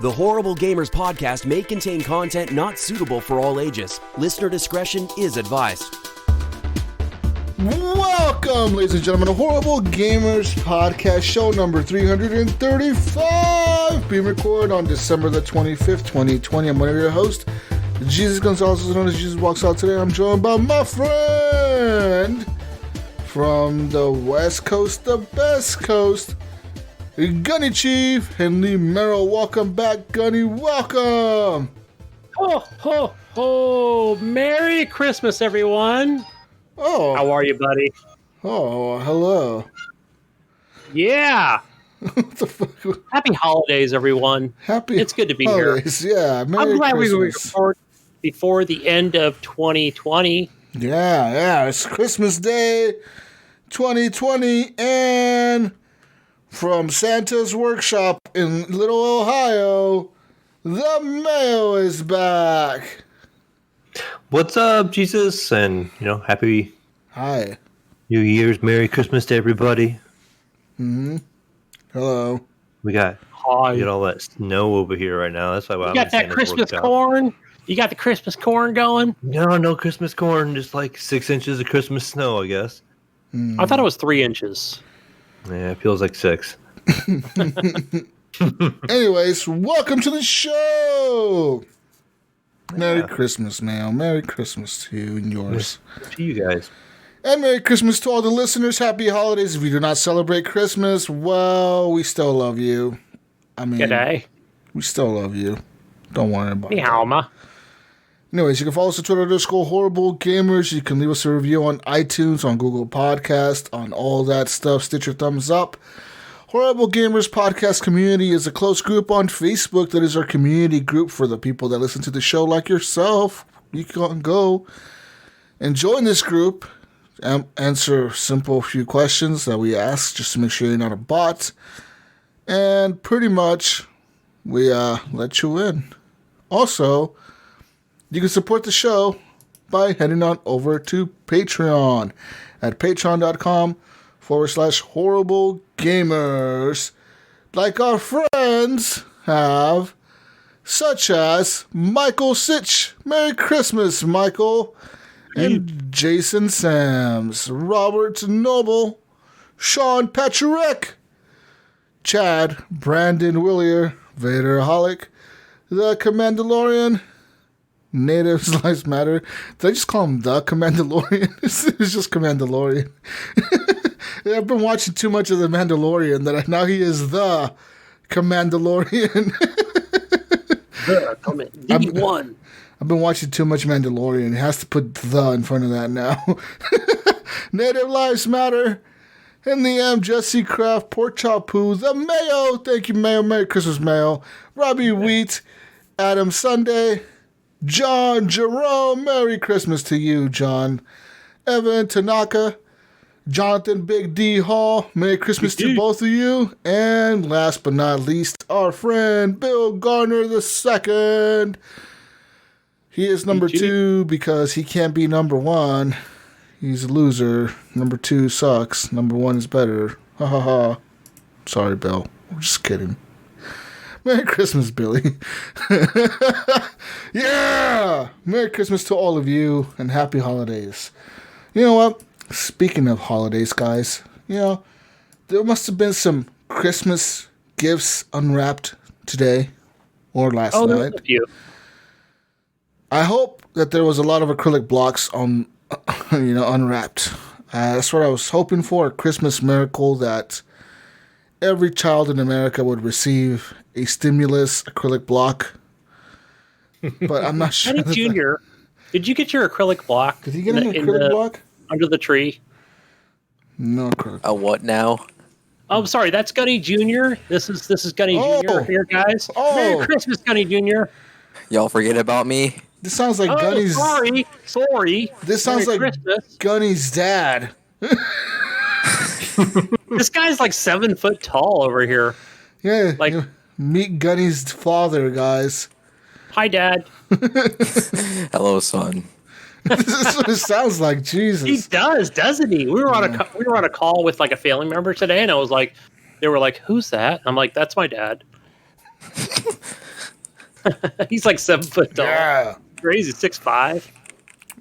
The Horrible Gamers podcast may contain content not suitable for all ages. Listener discretion is advised. Welcome, ladies and gentlemen, to Horrible Gamers podcast, show number 335, being recorded on December the 25th, 2020. I'm one of your hosts, Jesus Gonzalez, also known as Jesus Walks Out. Today I'm joined by my friend from the West Coast, the best coast, Gunny Chief, Henley Merrill. Welcome back, Gunny. Welcome. Ho, ho, ho. Merry Christmas, everyone. Oh. How are you, buddy? Oh, hello. Yeah. What the fuck? Happy holidays, everyone. It's good to be holidays. here. Yeah. Merry I'm glad Christmas. we record before the end of 2020. Yeah. It's Christmas Day 2020, and from Santa's workshop in Little Ohio, the Mayo is back. What's up, Jesus? And, happy Hi. New Year's. Merry Christmas to everybody. Hello. We got all that snow over here right now. That's why You got that Christmas corn? You got the Christmas corn going? No Christmas corn. Just like 6 inches of Christmas snow, I guess. I thought it was 3 inches. Yeah, it feels like 6. Anyways, welcome to the show. Merry Christmas, Mayo. Merry Christmas to you and yours. To you guys. And Merry Christmas to all the listeners. Happy holidays. If you do not celebrate Christmas, well, we still love you. G'day. We still love you. Don't worry about it. Meowma. Anyways, you can follow us on Twitter, _Horrible Gamers. You can leave us a review on iTunes, on Google Podcast, on all that stuff. Stitch your thumbs up. Horrible Gamers Podcast Community is a close group on Facebook that is our community group for the people that listen to the show like yourself. You can go and join this group, answer simple few questions that we ask just to make sure you're not a bot, and pretty much we let you in. Also, you can support the show by heading on over to Patreon at patreon.com/horrible gamers, like our friends have, such as Michael Sitch. Merry Christmas, Michael. And Jason Sams, Robert Noble, Sean Patrick, Chad, Brandon Willier, Vader Holic, The Commandalorian, Natives Lives Matter. Did I just call him The Commandalorian? It's just Commandalorian. I've been watching too much of The Mandalorian that now he is The Commandalorian. The one. I've been watching too much Mandalorian. It has to put the in front of that now. Native Lives Matter. In the M, Jesse Kraft, Pork Chop Poo, the Mayo. Thank you, Mayo. Merry Christmas, Mayo. Robbie Wheat, Adam Sunday, John Jerome. Merry Christmas to you, John. Evan Tanaka, Jonathan Big D Hall. Merry Christmas to both of you. And last but not least, our friend Bill Garner II. He is number 2 because he can't be number 1. He's a loser. Number 2 sucks. Number 1 is better. Ha ha ha. Sorry, Bill. I'm just kidding. Merry Christmas, Billy. Yeah! Merry Christmas to all of you and happy holidays. You know what? Speaking of holidays, guys, there must have been some Christmas gifts unwrapped today or last night. A few. I hope that there was a lot of acrylic blocks on, unwrapped. That's what I was hoping for, a Christmas miracle that every child in America would receive a stimulus acrylic block. But I'm not sure. Gunny Jr., did you get your acrylic block? Did he get an acrylic block? Under the tree? No acrylic. A what now? Oh, sorry, that's Gunny Jr. This is Gunny Jr. here, guys. Merry Christmas, Gunny Jr. Y'all forget about me? This sounds like Gunny's... Sorry. This sounds Merry like Christmas. Gunny's dad. This guy's like 7 foot tall over here. Yeah, meet Gunny's father, guys. Hi, Dad. Hello, son. This is what it sounds like. Jesus, he does, doesn't he? We were on a call with like a family member today, and I was like, they were like, "Who's that?" I'm like, "That's my dad." He's like 7 foot tall. Yeah. Crazy, 6'5".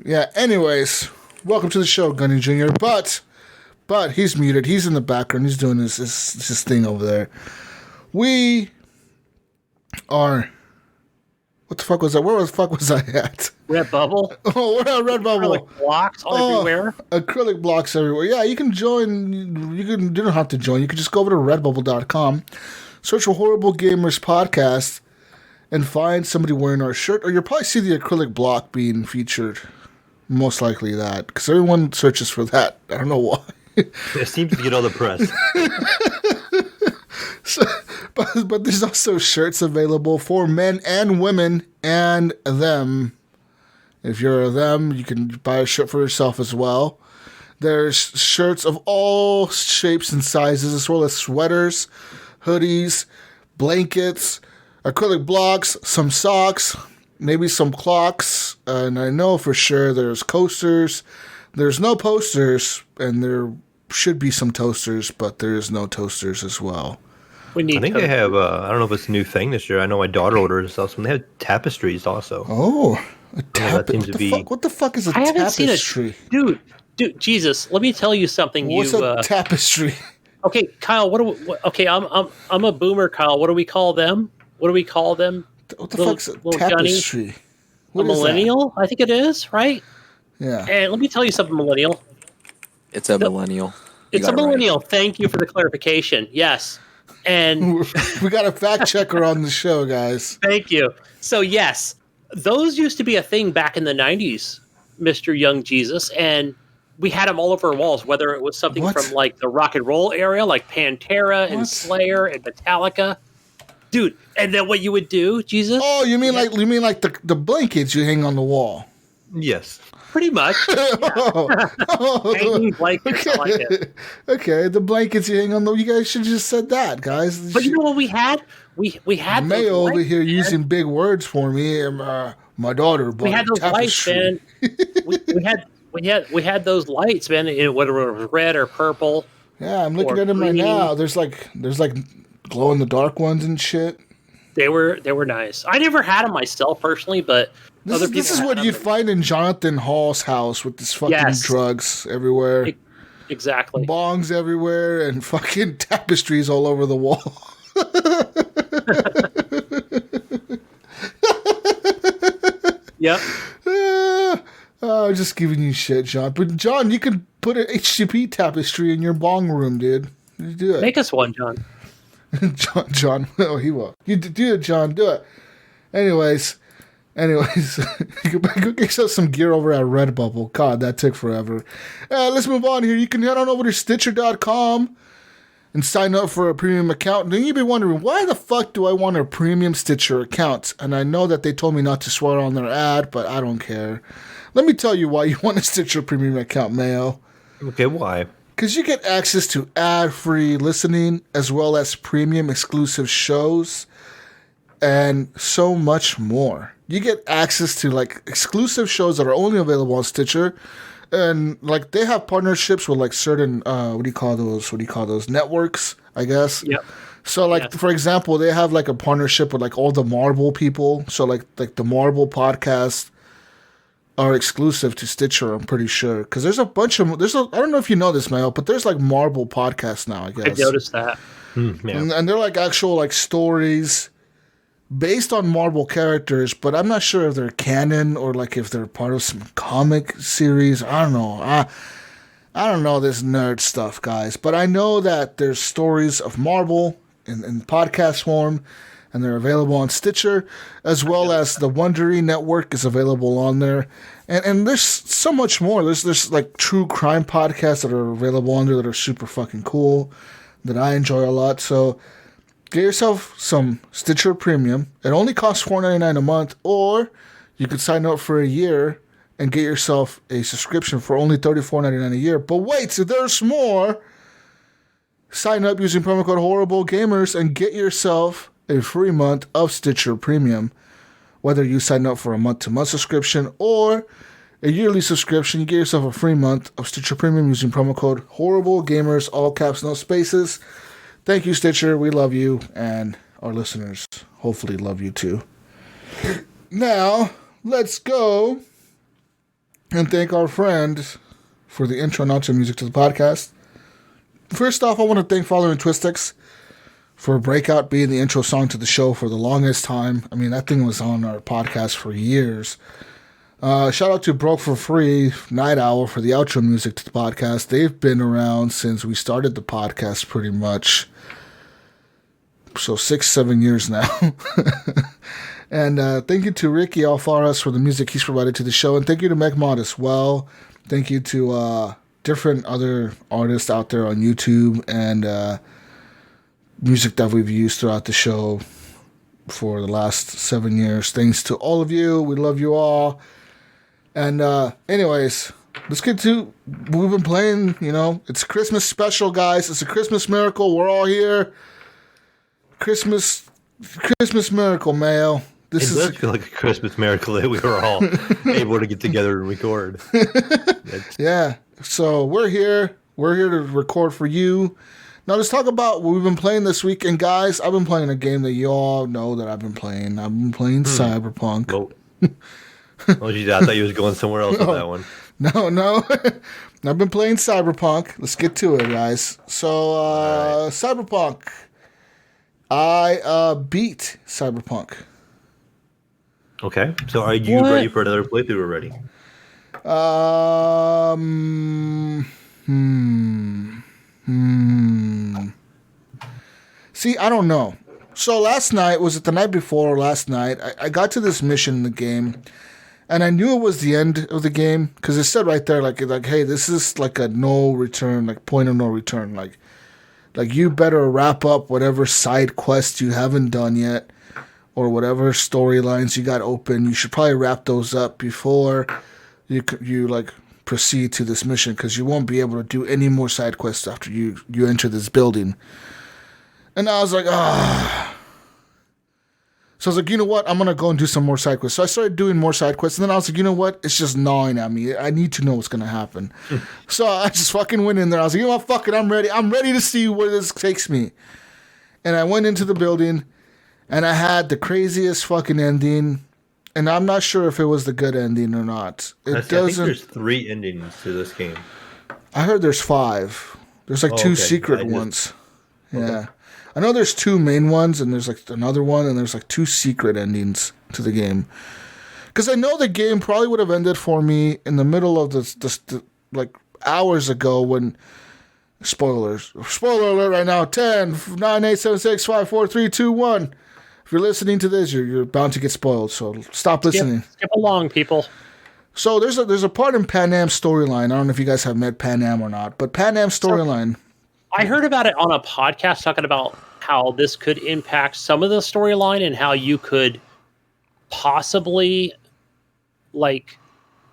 Yeah, anyways, welcome to the show, Gunny Jr. But he's muted. He's in the background. He's doing his thing over there. We are... What the fuck was that? Where the fuck was I at? Redbubble. Oh, we're at Redbubble. Acrylic blocks everywhere. Acrylic blocks everywhere. Yeah, you can join. You don't have to join. You can just go over to redbubble.com, search for Horrible Gamers Podcast, and find somebody wearing our shirt. Or you'll probably see the acrylic block being featured. Most likely that. Because everyone searches for that. I don't know why. It seems to get all the press. So, but there's also shirts available for men and women and them. If you're a them, you can buy a shirt for yourself as well. There's shirts of all shapes and sizes, as well as sweaters, hoodies, blankets, acrylic blocks, some socks, maybe some clocks, and I know for sure there's coasters. There's no posters, and there should be some toasters, but there is no toasters as well. I think they have, I don't know if it's a new thing this year. I know my daughter ordered stuff, so they have tapestries also. Oh, a tapestry. What the fuck is a tapestry? Dude, Jesus, let me tell you something. What's a tapestry? Okay, Kyle, I'm a boomer, Kyle. What do we call them? What the fuck's a tapestry? A millennial? I think it is, right? Yeah. And let me tell you something, millennial. It's a millennial. It's a millennial. Right. Thank you for the clarification. Yes. And we got a fact checker on the show, guys. Thank you. So yes, those used to be a thing back in the 90s, Mr. Young Jesus, and we had them all over our walls, whether it was something from like the rock and roll area, like Pantera and Slayer and Metallica. Dude, and then what you would do, Jesus? Oh, you mean like the blankets you hang on the wall? Yes. Pretty much. Yeah. Hanging blankets, okay. I like it. Okay, the blankets you hang on the... You guys should have just said that, guys. But you know what we had? We had Mayo over here using big words for me, and my daughter bought we had those lights, man. we had those lights, man, whether it was red or purple. Yeah, I'm looking at them right now. There's like glow in the dark ones and shit. They were nice. I never had them myself personally, but this is what you'd find in Jonathan Hall's house with this fucking drugs everywhere. Exactly. Bongs everywhere and fucking tapestries all over the wall. Yep. Just giving you shit, John. But John, you can put an HGP tapestry in your bong room, dude. You do it. Make us one, John. John. Oh, he will. You do it, John. Do it. Anyways, you can go get yourself some gear over at Redbubble. God, that took forever. Let's move on here. You can head on over to Stitcher.com and sign up for a premium account. And then you'd be wondering, why the fuck do I want a premium Stitcher account? And I know that they told me not to swear on their ad, but I don't care. Let me tell you why you want a Stitcher premium account, Mayo. Okay, why? Because you get access to ad-free listening as well as premium exclusive shows and so much more. You get access to like exclusive shows that are only available on Stitcher, and like they have partnerships with like certain what do you call those networks, I guess. Yep. So like for example, they have like a partnership with like all the Marvel people. So like the Marvel podcasts are exclusive to Stitcher, I'm pretty sure. Because there's a bunch of... I don't know if you know this, Mayo, but there's like Marvel podcasts now, I guess. I've noticed that. Yeah. And they're like actual like stories based on Marvel characters, but I'm not sure if they're canon or like if they're part of some comic series. I don't know. I don't know this nerd stuff, guys. But I know that there's stories of Marvel in podcast form, and they're available on Stitcher, as well as the Wondery Network is available on there. And there's so much more. There's like true crime podcasts that are available on there that are super fucking cool, that I enjoy a lot. So get yourself some Stitcher Premium. It only costs $4.99 a month, or you could sign up for a year and get yourself a subscription for only $34.99 a year. But wait, so there's more. Sign up using promo code HorribleGamers and get yourself a free month of Stitcher Premium. Whether you sign up for a month-to-month subscription or a yearly subscription, you get yourself a free month of Stitcher Premium using promo code HorribleGamers, all caps, no spaces. Thank you, Stitcher. We love you, and our listeners hopefully love you too. Now, let's go and thank our friend for the intro and outro music to the podcast. First off, I want to thank Father and Twistix for Breakout being the intro song to the show for the longest time. I mean, that thing was on our podcast for years. Shout out to Broke for Free, Night Owl, for the outro music to the podcast. They've been around since we started the podcast pretty much. So 6-7 years now. And thank you to Ricky Alfaras for the music he's provided to the show. And thank you to MechMod as well. Thank you to different other artists out there on YouTube and music that we've used throughout the show for the last 7 years. Thanks to all of you. We love you all. And anyways, let's get to what we've been playing. You know, it's a Christmas special, guys. It's a Christmas miracle. We're all here. Christmas miracle, Mayo. It does feel like a Christmas miracle that we were all able to get together and record. Yeah. So we're here. We're here to record for you. Now let's talk about what we've been playing this week. And guys, I've been playing a game that you all know that I've been playing. I've been playing Cyberpunk. Oh, geez, I thought you was going somewhere else with that one. No. I've been playing Cyberpunk. Let's get to it, guys. So, Cyberpunk. I beat Cyberpunk. Okay. So are you ready for another playthrough already? See, I don't know. So last night, was it the night before or last night, I got to this mission in the game, and I knew it was the end of the game, because it said right there, like, hey, this is like a no return, like point of no return, like you better wrap up whatever side quests you haven't done yet, or whatever storylines you got open. You should probably wrap those up before you like proceed to this mission, because you won't be able to do any more side quests after you enter this building. And I was like, So I was like, you know what? I'm going to go and do some more side quests. So I started doing more side quests. And then I was like, you know what? It's just gnawing at me. I need to know what's going to happen. So I just fucking went in there. I was like, you know what? Fuck it. I'm ready. I'm ready to see where this takes me. And I went into the building. And I had the craziest fucking ending. And I'm not sure if it was the good ending or not. I think there's 3 endings to this game. I heard there's 5. There's like 2 secret ones. Okay. Yeah. I know there's 2 main ones, and there's like another one, and there's like 2 secret endings to the game. Because I know the game probably would have ended for me in the middle of this like hours ago when... Spoiler alert right now. 10, 9, 8, 7, 6, 5, 4, 3, 2, 1. If you're listening to this, you're bound to get spoiled, so stop listening. Skip along, people. So there's a part in Pan Am's storyline. I don't know if you guys have met Pan Am or not, but Pan Am's storyline... I heard about it on a podcast talking about how this could impact some of the storyline and how you could possibly, like,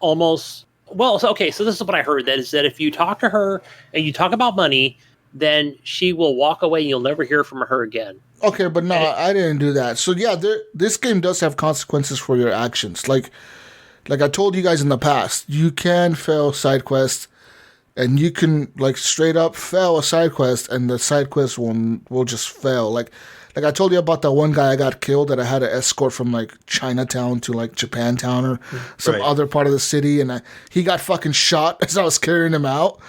almost... Well, so this is what I heard. That is that if you talk to her and you talk about money, then she will walk away and you'll never hear from her again. Okay, but no, I didn't do that. So yeah, this game does have consequences for your actions. Like I told you guys in the past, you can fail side quests, and you can like straight up fail a side quest, and the side quest will just fail. Like I told you about that one guy I got killed that I had to escort from like Chinatown to like Japantown or some other part of the city, and he got fucking shot as I was carrying him out.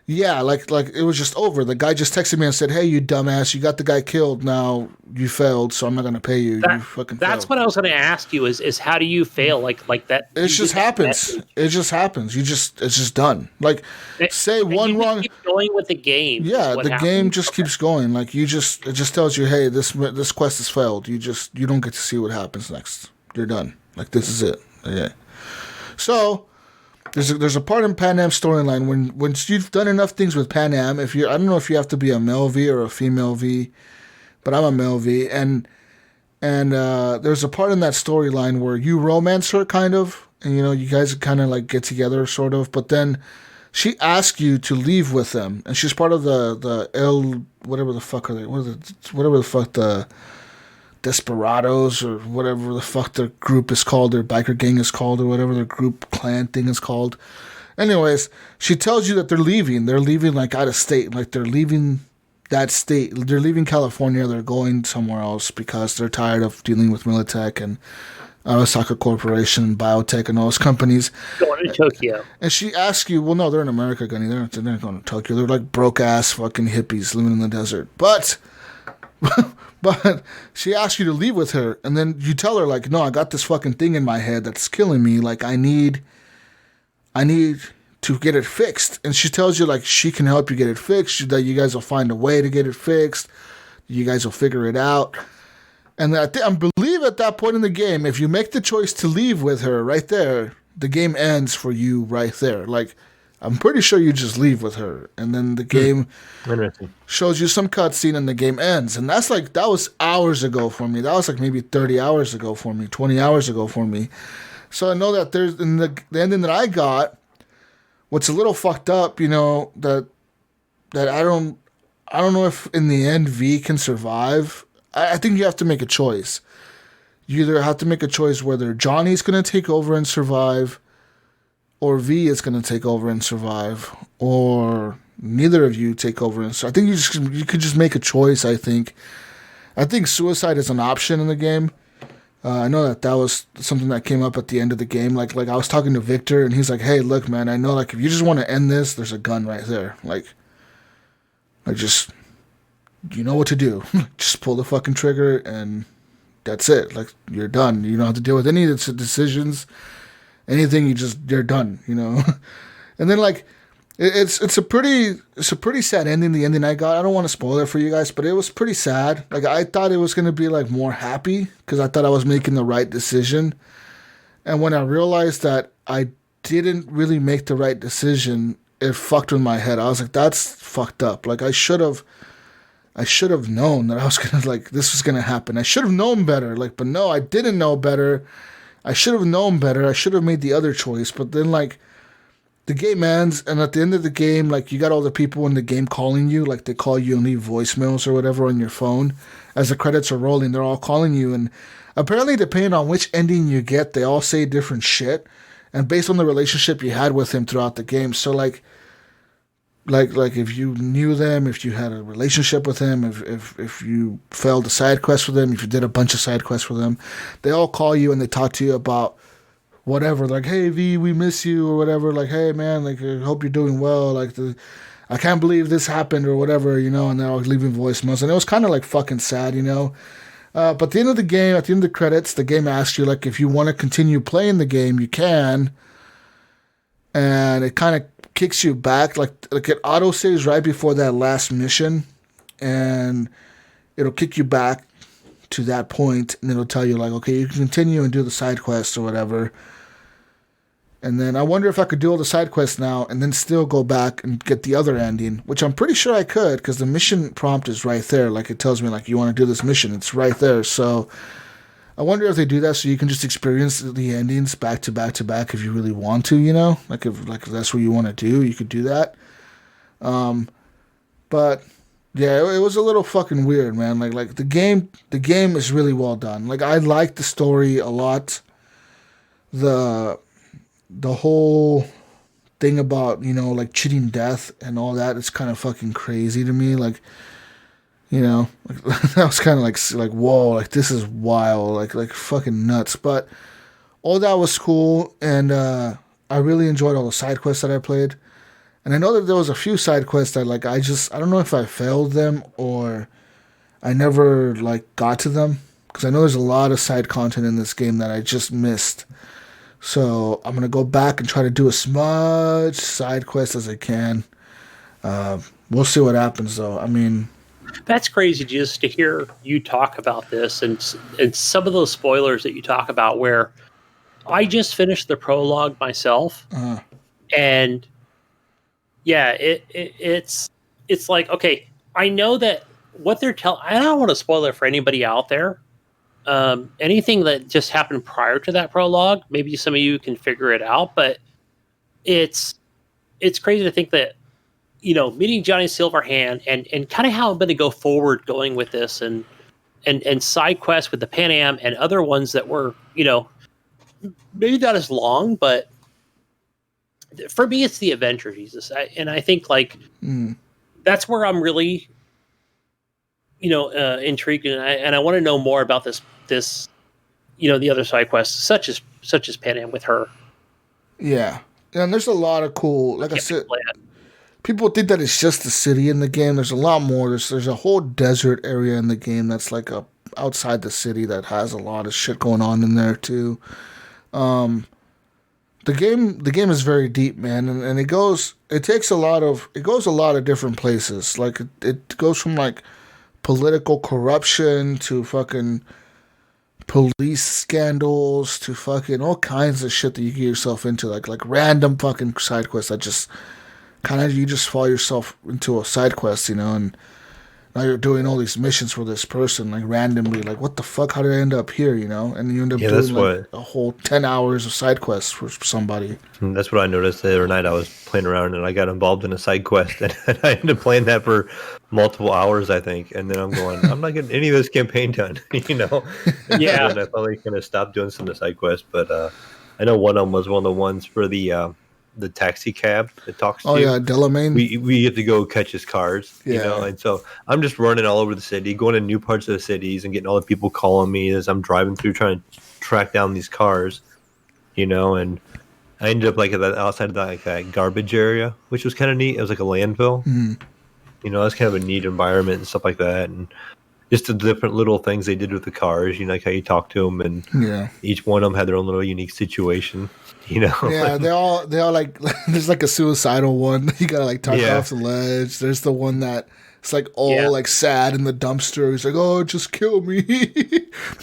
Yeah, like it was just over. The guy just texted me and said, "Hey, you dumbass, you got the guy killed. Now you failed, so I'm not gonna pay you. You fucking." That's failed. what I was going to ask you: is how do you fail like that? It just happens. It just happens. It's just done. Like say one wrong. Keep going with the game. Yeah, the game just keeps going. Like it just tells you, hey, this quest has failed. You don't get to see what happens next. You're done. Like this is it. Okay. So. There's a part in Pan Am's storyline when you've done enough things with Pan Am. I don't know if you have to be a male V or a female V, but I'm a male V, and there's a part in that storyline where you romance her kind of, and you guys kind of like get together sort of, but then she asks you to leave with them, and she's part of the L whatever the fuck are they whatever the fuck the Desperados or whatever the fuck their group is called, their biker gang is called, or whatever their group clan thing is called. Anyways, she tells you that they're leaving. They're leaving like out of state. Like they're leaving that state. They're leaving California. They're going somewhere else because they're tired of dealing with Militech and Arasaka Corporation, biotech, and all those companies. Going to Tokyo. And she asks you, well, no, they're in America, Gunny. They're not going to Tokyo. They're like broke-ass fucking hippies living in the desert. But she asks you to leave with her, and then you tell her, like, no, I got this fucking thing in my head that's killing me. Like, I need to get it fixed. And she tells you, like, she can help you get it fixed, that you guys will find a way to get it fixed. You guys will figure it out. And I believe at that point in the game, if you make the choice to leave with her right there, the game ends for you right there. Like, I'm pretty sure you just leave with her. And then the game shows you some cutscene and the game ends. And that was hours ago for me. That was like maybe 30 hours ago for me, 20 hours ago for me. So I know that there's, in the ending that I got, what's a little fucked up, you know, that I don't know if in the end V can survive. I think you have to make a choice. You either have to make a choice whether Johnny's going to take over and survive, or V is going to take over and survive, or neither of you take over and survive. I think you could just make a choice. I think suicide is an option in the game. I know that was something that came up at the end of the game. Like I was talking to Victor, and he's like, "Hey, look, man, I know, like, if you just want to end this, there's a gun right there. Like just, you know what to do. Just pull the fucking trigger, and that's it. Like, you're done. You don't have to deal with any of the decisions, anything. You're done. You know." And then, like, it's a pretty sad ending. The ending I got, I don't want to spoil it for you guys, but it was pretty sad. Like, I thought it was gonna be like more happy because I thought I was making the right decision, and when I realized that I didn't really make the right decision, it fucked with my head. I was like, that's fucked up. Like, I should have known that I was gonna, like, this was gonna happen. I should have known better. Like, but no, I didn't know better. I should have known better. I should have made the other choice. But then, like, the game ends, and at the end of the game, like, you got all the people in the game calling you. Like, they call you and leave voicemails or whatever on your phone. As the credits are rolling, they're all calling you. And apparently, depending on which ending you get, they all say different shit. And based on the relationship you had with him throughout the game. So, like if you knew them, if you had a relationship with him, if you failed a side quest with them, if you did a bunch of side quests with them, they all call you and they talk to you about whatever. Like, hey, V, we miss you, or whatever. Like, hey, man, like, I hope you're doing well. Like, I can't believe this happened, or whatever, you know. And they're all leaving voicemails, and it was kind of like fucking sad, you know. But at the end of the game, at the end of the credits, the game asks you, like, if you want to continue playing the game, you can. And it kind of kicks you back, like it auto saves right before that last mission, and it'll kick you back to that point, and it'll tell you, like, okay, you can continue and do the side quests or whatever. And then I wonder if I could do all the side quests now and then still go back and get the other ending, which I'm pretty sure I could, because the mission prompt is right there. Like, it tells me, like, you want to do this mission, it's right there. So I wonder if they do that so you can just experience the endings back to back to back if you really want to, you know? Like, if that's what you want to do, you could do that. But yeah, it was a little fucking weird, man. Like the game is really well done. Like, I like the story a lot. The whole thing about, you know, like, cheating death and all that is kind of fucking crazy to me. Like, you know, like, that was kind of like whoa, like, this is wild, like fucking nuts. But all that was cool, and I really enjoyed all the side quests that I played. And I know that there was a few side quests that, like, I don't know if I failed them or I never, like, got to them, because I know there's a lot of side content in this game that I just missed. So I'm gonna go back and try to do as much side quest as I can. We'll see what happens, though. I mean, that's crazy just to hear you talk about this, and some of those spoilers that you talk about, where I just finished the prologue myself, and yeah, it's like, okay, I know that what they're telling. I don't want to spoil it for anybody out there. Anything that just happened prior to that prologue, maybe some of you can figure it out, but it's crazy to think that, you know, meeting Johnny Silverhand and kind of how I'm going to go forward going with this, and side quests with the Pan Am and other ones that were, you know, maybe not as long, but for me, it's the adventure, Jesus. I think, like, that's where I'm really, you know, intrigued, and I want to know more about this the other side quests, such as Pan Am with her. Yeah. And there's a lot of cool, like I said, people think that it's just the city in the game. There's a lot more. There's a whole desert area in the game that's like outside the city that has a lot of shit going on in there too. The game is very deep, man, and it goes a lot of different places. Like it goes from like political corruption to fucking police scandals to fucking all kinds of shit that you get yourself into, like random fucking side quests that just kind of you just fall yourself into a side quest, and now you're doing all these missions for this person, like randomly, like what the fuck? How did I end up here? And you end up doing like a whole 10 hours of side quests for somebody. And that's what I noticed the other night. I was playing around and I got involved in a side quest, and I ended up playing that for multiple hours, I think. And then I'm going, I'm not getting any of this campaign done, Yeah. And I finally kind of stopped doing some of the side quests, but I know one of them was one of the ones for the taxi cab that talks to you. Oh, yeah, Delamain. We have to go catch his cars, and so I'm just running all over the city, going to new parts of the cities and getting all the people calling me as I'm driving through trying to track down these cars, and I ended up like outside of that garbage area, which was kind of neat. It was like a landfill. Mm. It was kind of a neat environment and stuff like that, and just the different little things they did with the cars, like how you talk to them, and each one of them had their own little unique situation. Yeah, they all like there's like a suicidal one you gotta like talk off the ledge. There's the one that it's like all like sad in the dumpster. He's like, "Oh, just kill me."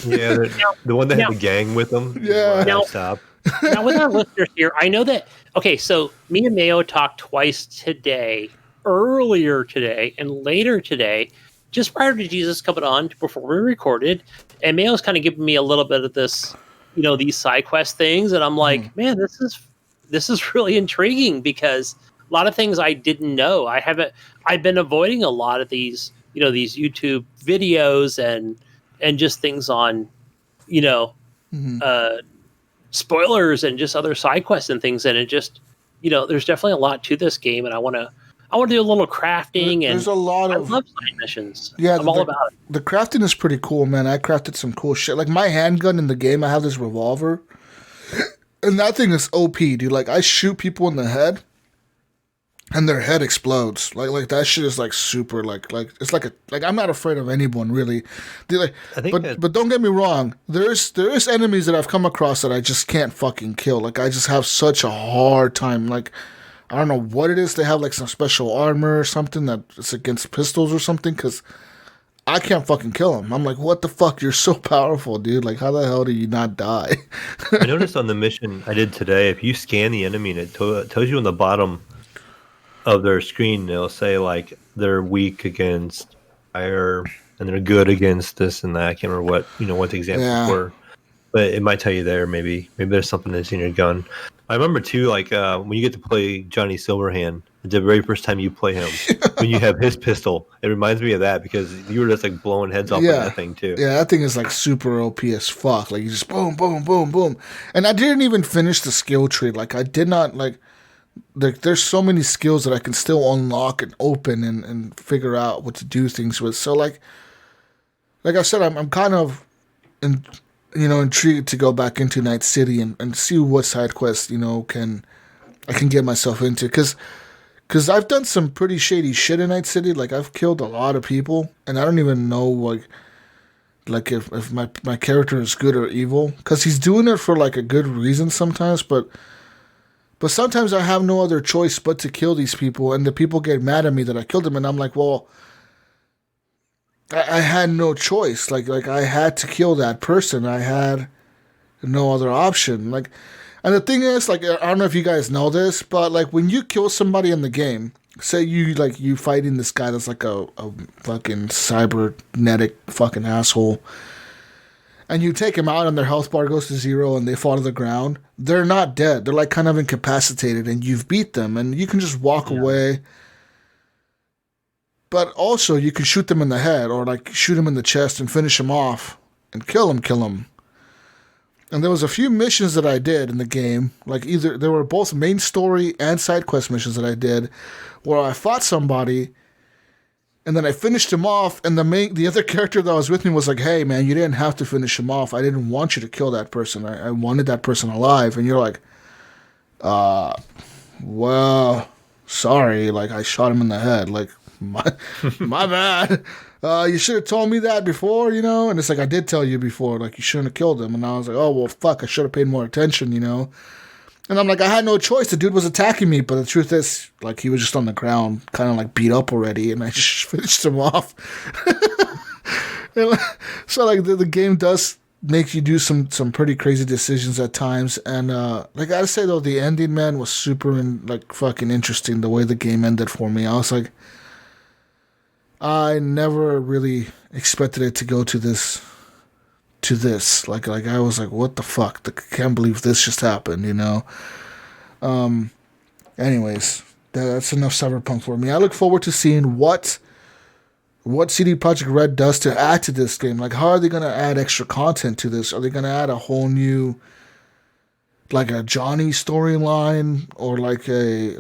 Yeah, the one that had the gang with them. Yeah. Now with our listeners here, I know that. Okay, so me and Mayo talked twice today, earlier today and later today, just prior to Jesus coming on before we recorded, and Mayo's kind of giving me a little bit of this. These side quest things, and I'm like, man, this is really intriguing because a lot of things I didn't know. I've been avoiding a lot of these, these YouTube videos and just things on, spoilers and just other side quests and things. And it just, there's definitely a lot to this game, and I want to do a little crafting. There's a lot of... I love side missions. Yeah, I'm all about it. The crafting is pretty cool, man. I crafted some cool shit. Like, my handgun in the game, I have this revolver. And that thing is OP, dude. Like, I shoot people in the head, and their head explodes. Like that shit is, like, super, like it's like I'm not afraid of anyone, really. Dude, but don't get me wrong. There's enemies that I've come across that I just can't fucking kill. Like, I just have such a hard time, like... I don't know what it is. They have like some special armor or something that's against pistols or something, because I can't fucking kill them. I'm like, what the fuck? You're so powerful, dude. Like, how the hell do you not die? I noticed on the mission I did today, if you scan the enemy and it tells you on the bottom of their screen, they'll say like they're weak against fire and they're good against this and that. I can't remember what the examples were, but it might tell you there. Maybe there's something that's in your gun. I remember too, like when you get to play Johnny Silverhand, the very first time you play him, when you have his pistol, it reminds me of that because you were just like blowing heads off with that thing too. Yeah, that thing is like super OP as fuck. Like you just boom, boom, boom, boom, and I didn't even finish the skill tree. Like I did not like. There's so many skills that I can still unlock and open and figure out what to do things with. So like I said, I'm kind of intrigued to go back into Night City and see what side quests, I can get myself into. Because I've done some pretty shady shit in Night City. Like, I've killed a lot of people, and I don't even know, like if my character is good or evil. Because he's doing it for, like, a good reason sometimes, but sometimes I have no other choice but to kill these people, and the people get mad at me that I killed them, and I'm like, well... I had no choice. Like I had to kill that person. I had no other option. Like, and the thing is, like, I don't know if you guys know this, but like when you kill somebody in the game, say you fighting this guy that's like a fucking cybernetic fucking asshole, and you take him out and their health bar goes to 0 and they fall to the ground, they're not dead. They're like kind of incapacitated, and you've beat them, and you can just walk away. But also, you can shoot them in the head or, like, shoot them in the chest and finish them off and kill them. And there was a few missions that I did in the game. Like, either there were both main story and side quest missions that I did where I fought somebody And then I finished him off, and the other character that was with me was like, "Hey, man, you didn't have to finish him off. I didn't want you to kill that person. I wanted that person alive." And you're like, well, sorry. Like, I shot him in the head. Like, my bad. You should have told me that before, you know? And it's like, I did tell you before. Like, you shouldn't have killed him. And I was like, oh, well, fuck. I should have paid more attention, you know? And I'm like, I had no choice. The dude was attacking me, but the truth is, like, he was just on the ground, kind of like beat up already, and I just finished him off. So, like, the game does make you do some pretty crazy decisions at times. And, like, I gotta say, though, the ending, man, was super, fucking interesting, the way the game ended for me. I was like, I never really expected it to go to this. Like I was like, what the fuck? I can't believe this just happened, you know? Anyways, that's enough Cyberpunk for me. I look forward to seeing what CD Projekt Red does to add to this game. Like, how are they going to add extra content to this? Are they going to add a whole new, like a Johnny storyline, or like a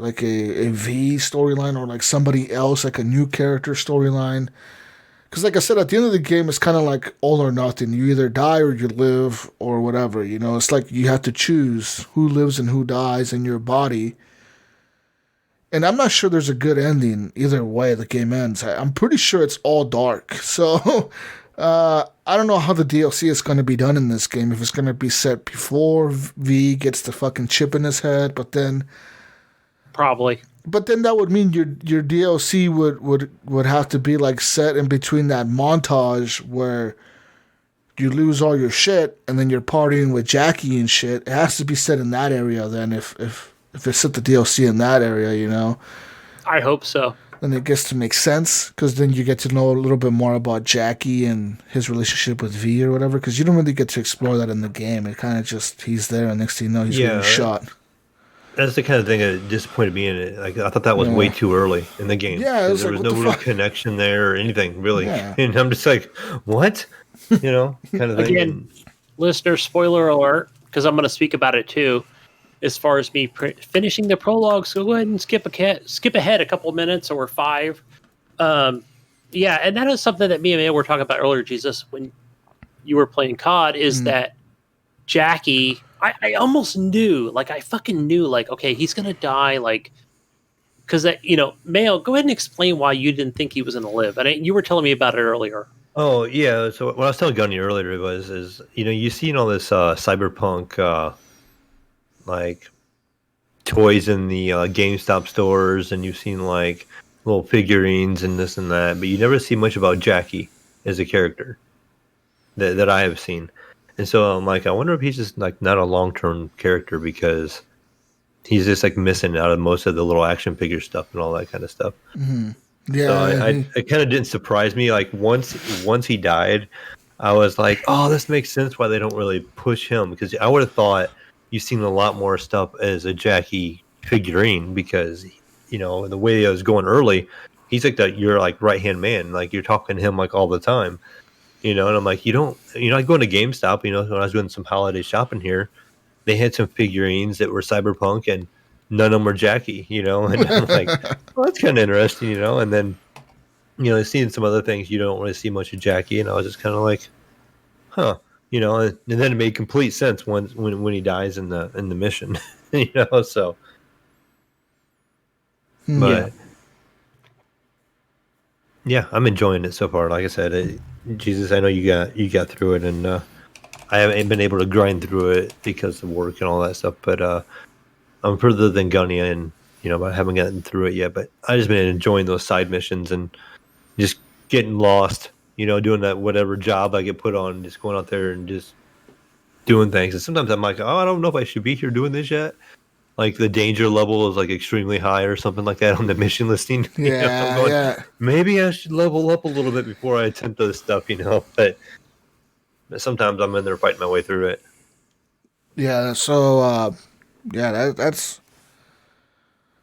V storyline, or like somebody else, like a new character storyline? Because, like I said, at the end of the game, it's kind of like all or nothing. You either die or you live or whatever, you know? It's like you have to choose who lives and who dies in your body. And I'm not sure there's a good ending either way the game ends. I'm pretty sure it's all dark. So, I don't know how the DLC is going to be done in this game. If it's going to be set before V gets the fucking chip in his head, but then... Probably. But then that would mean your DLC would have to be like set in between that montage where you lose all your shit and then you're partying with Jackie and shit. It has to be set in that area then if they set the DLC in that area, you know. I hope so. Then it gets to make sense, because then you get to know a little bit more about Jackie and his relationship with V or whatever, because you don't really get to explore that in the game. It kind of just, he's there and next thing you know he's getting shot. That's the kind of thing that disappointed me in it. Like, I thought that was way too early in the game. Yeah, it was there like, was no real fuck? connection there or anything, really. Yeah. And I'm just like, what? You know, kind of thing. Again, listener, spoiler alert, because I'm going to speak about it too. As far as me finishing the prologue, so go ahead and skip ahead a couple minutes or 5. Yeah, and that is something that me and Mayo were talking about earlier, Jesus, when you were playing COD, is that Jackie... I almost knew, like, I fucking knew, like, okay, he's going to die, like, because, you know, Mayo, go ahead and explain why you didn't think he was going to live. You were telling me about it earlier. Oh, yeah. So what I was telling Gunny earlier is, you know, you've seen all this Cyberpunk, like, toys in the GameStop stores, and you've seen, like, little figurines and this and that, but you never see much about Jackie as a character that I have seen. And so I'm like, I wonder if he's just like not a long-term character, because he's just like missing out of most of the little action figure stuff and all that kind of stuff. Mm-hmm. Yeah, so it kind of didn't surprise me. Like once he died, I was like, oh, this makes sense why they don't really push him, because I would have thought you've seen a lot more stuff as a Jackie figurine, because you know the way it was going early, he's like your like right-hand man, like you're talking to him like all the time. You know, and I'm like, you're not going to GameStop, you know, when I was doing some holiday shopping here, they had some figurines that were Cyberpunk and none of them were Jackie, you know, and I'm like, well, that's kind of interesting, you know, and then, you know, seeing some other things, you don't really see much of Jackie, and I was just kind of like, huh, you know, and then it made complete sense when he dies in the mission, you know, so. But, yeah, I'm enjoying it so far. Like I said, Jesus, I know you got through it, and I haven't been able to grind through it because of work and all that stuff. But I'm further than Gunny, and you know, I haven't gotten through it yet. But I just been enjoying those side missions and just getting lost. You know, doing that whatever job I get put on, just going out there and just doing things. And sometimes I'm like, oh, I don't know if I should be here doing this yet. Like the danger level is like extremely high or something like that on the mission listing. Yeah, going, yeah. Maybe I should level up a little bit before I attempt this stuff, you know. But sometimes I'm in there fighting my way through it. Yeah. So, that's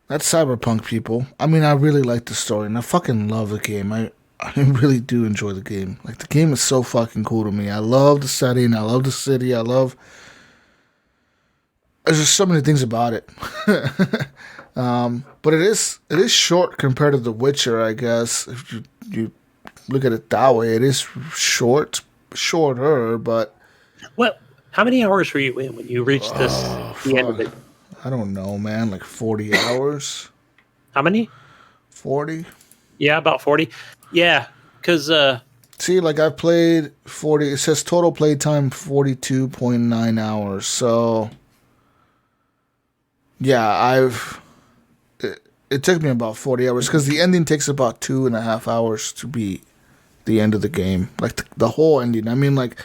Cyberpunk, people. I mean, I really like the story, and I fucking love the game. I really do enjoy the game. Like, the game is so fucking cool to me. I love the setting. I love the city. There's just so many things about it. But it is short compared to The Witcher, I guess. If you look at it that way, it is shorter, but What? How many hours were you in when you reached the end of it? I don't know, man. Like 40 hours. How many? 40. Yeah, about 40. Yeah, because See, like I've played 40. It says total playtime 42.9 hours. So yeah, it took me about 40 hours because the ending takes about 2.5 hours to beat the end of the game. Like the whole ending. I mean, like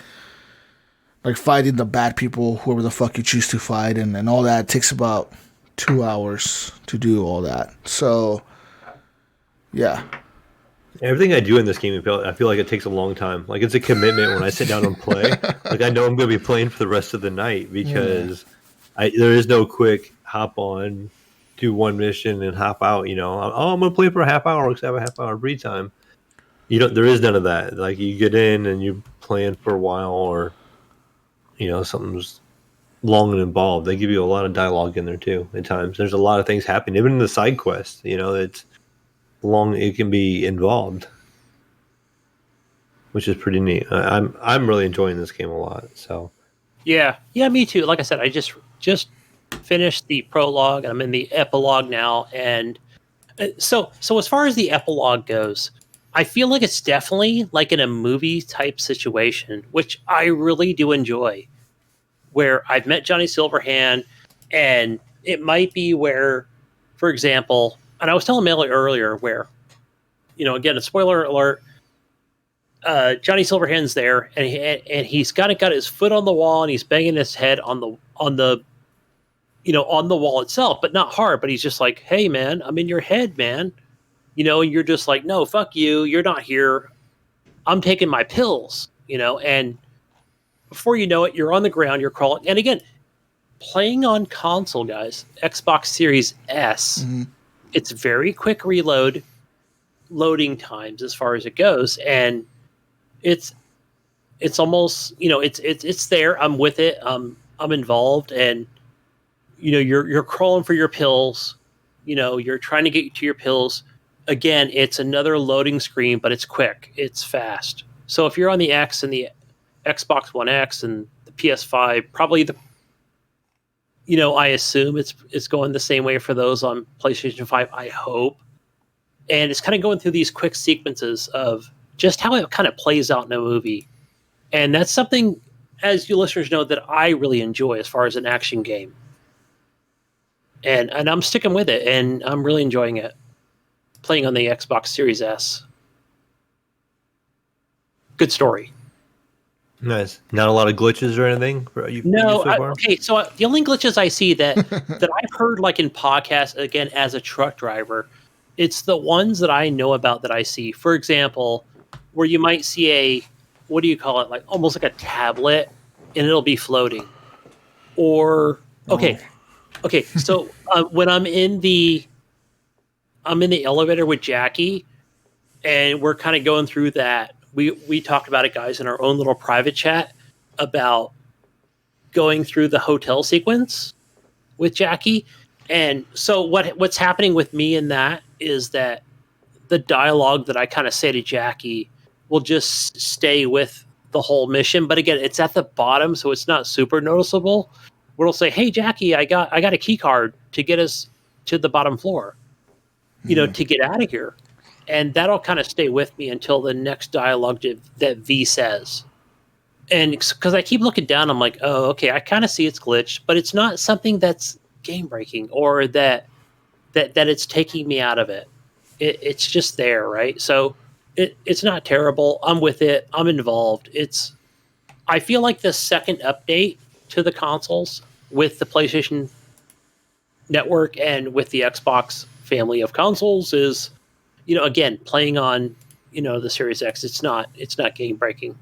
fighting the bad people, whoever the fuck you choose to fight, and all that takes about 2 hours to do all that. So yeah. Everything I do in this game, I feel like it takes a long time. Like it's a commitment when I sit down and play. Like I know I'm going to be playing for the rest of the night because there is no quick hop on, do one mission and hop out. You know, I'm going to play for a half hour because I have a half hour free time. There is none of that. Like you get in and you're playing for a while, or something's long and involved. They give you a lot of dialogue in there too. At times, there's a lot of things happening. Even in the side quests, it's long it can be involved, which is pretty neat. I'm really enjoying this game a lot. So yeah, me too. Like I said, I just finished the prologue. I'm in the epilogue now, and so as far as the epilogue goes, I feel like it's definitely like in a movie type situation, which I really do enjoy. Where I've met Johnny Silverhand, and it might be where, for example, and I was telling Melly earlier where, again, a spoiler alert, Johnny Silverhand's there, and he's kind of got his foot on the wall, and he's banging his head on the wall itself, but not hard. But he's just like, "Hey, man, I'm in your head, man." And you're just like, "No, fuck you. You're not here. I'm taking my pills." And before you know it, you're on the ground, you're crawling, and again, playing on console, guys, Xbox Series S. Mm-hmm. It's very quick loading times as far as it goes, and it's almost it's there. I'm with it. I'm involved, and you're crawling for your pills. You're trying to get to your pills. Again, it's another loading screen, but it's quick. It's fast. So if you're on the X and the Xbox One X and the PS5, probably I assume it's going the same way for those on PlayStation 5. I hope. And it's kind of going through these quick sequences of just how it kind of plays out in a movie. And that's something, as you listeners know, that I really enjoy as far as an action game. And I'm sticking with it, and I'm really enjoying it. Playing on the Xbox Series S. Good story. Nice. Not a lot of glitches or anything for you? No. So far? Okay, so the only glitches I see that I've heard, like in podcasts, again, as a truck driver, it's the ones that I know about that I see. For example, where you might see what do you call it? Like almost like a tablet, and it'll be floating. Or okay, so when I'm in the elevator with Jackie, and we're kind of going through that. We talked about it, guys, in our own little private chat about going through the hotel sequence with Jackie. And so what's happening with me in that is that the dialogue that I kind of say to Jackie will just stay with the whole mission. But again, it's at the bottom, so it's not super noticeable. Where it'll say, "Hey, Jackie, I got a key card to get us to the bottom floor, to get out of here." And that'll kind of stay with me until the next dialogue that V says. And because I keep looking down, I'm like, oh, okay, I kind of see it's glitched, but it's not something that's game breaking or that it's taking me out of it. It's just there, right? So it's not terrible. I'm with it. I'm involved. I feel like the second update to the consoles with the PlayStation Network and with the Xbox family of consoles is, again, playing on, the Series X, it's not game breaking.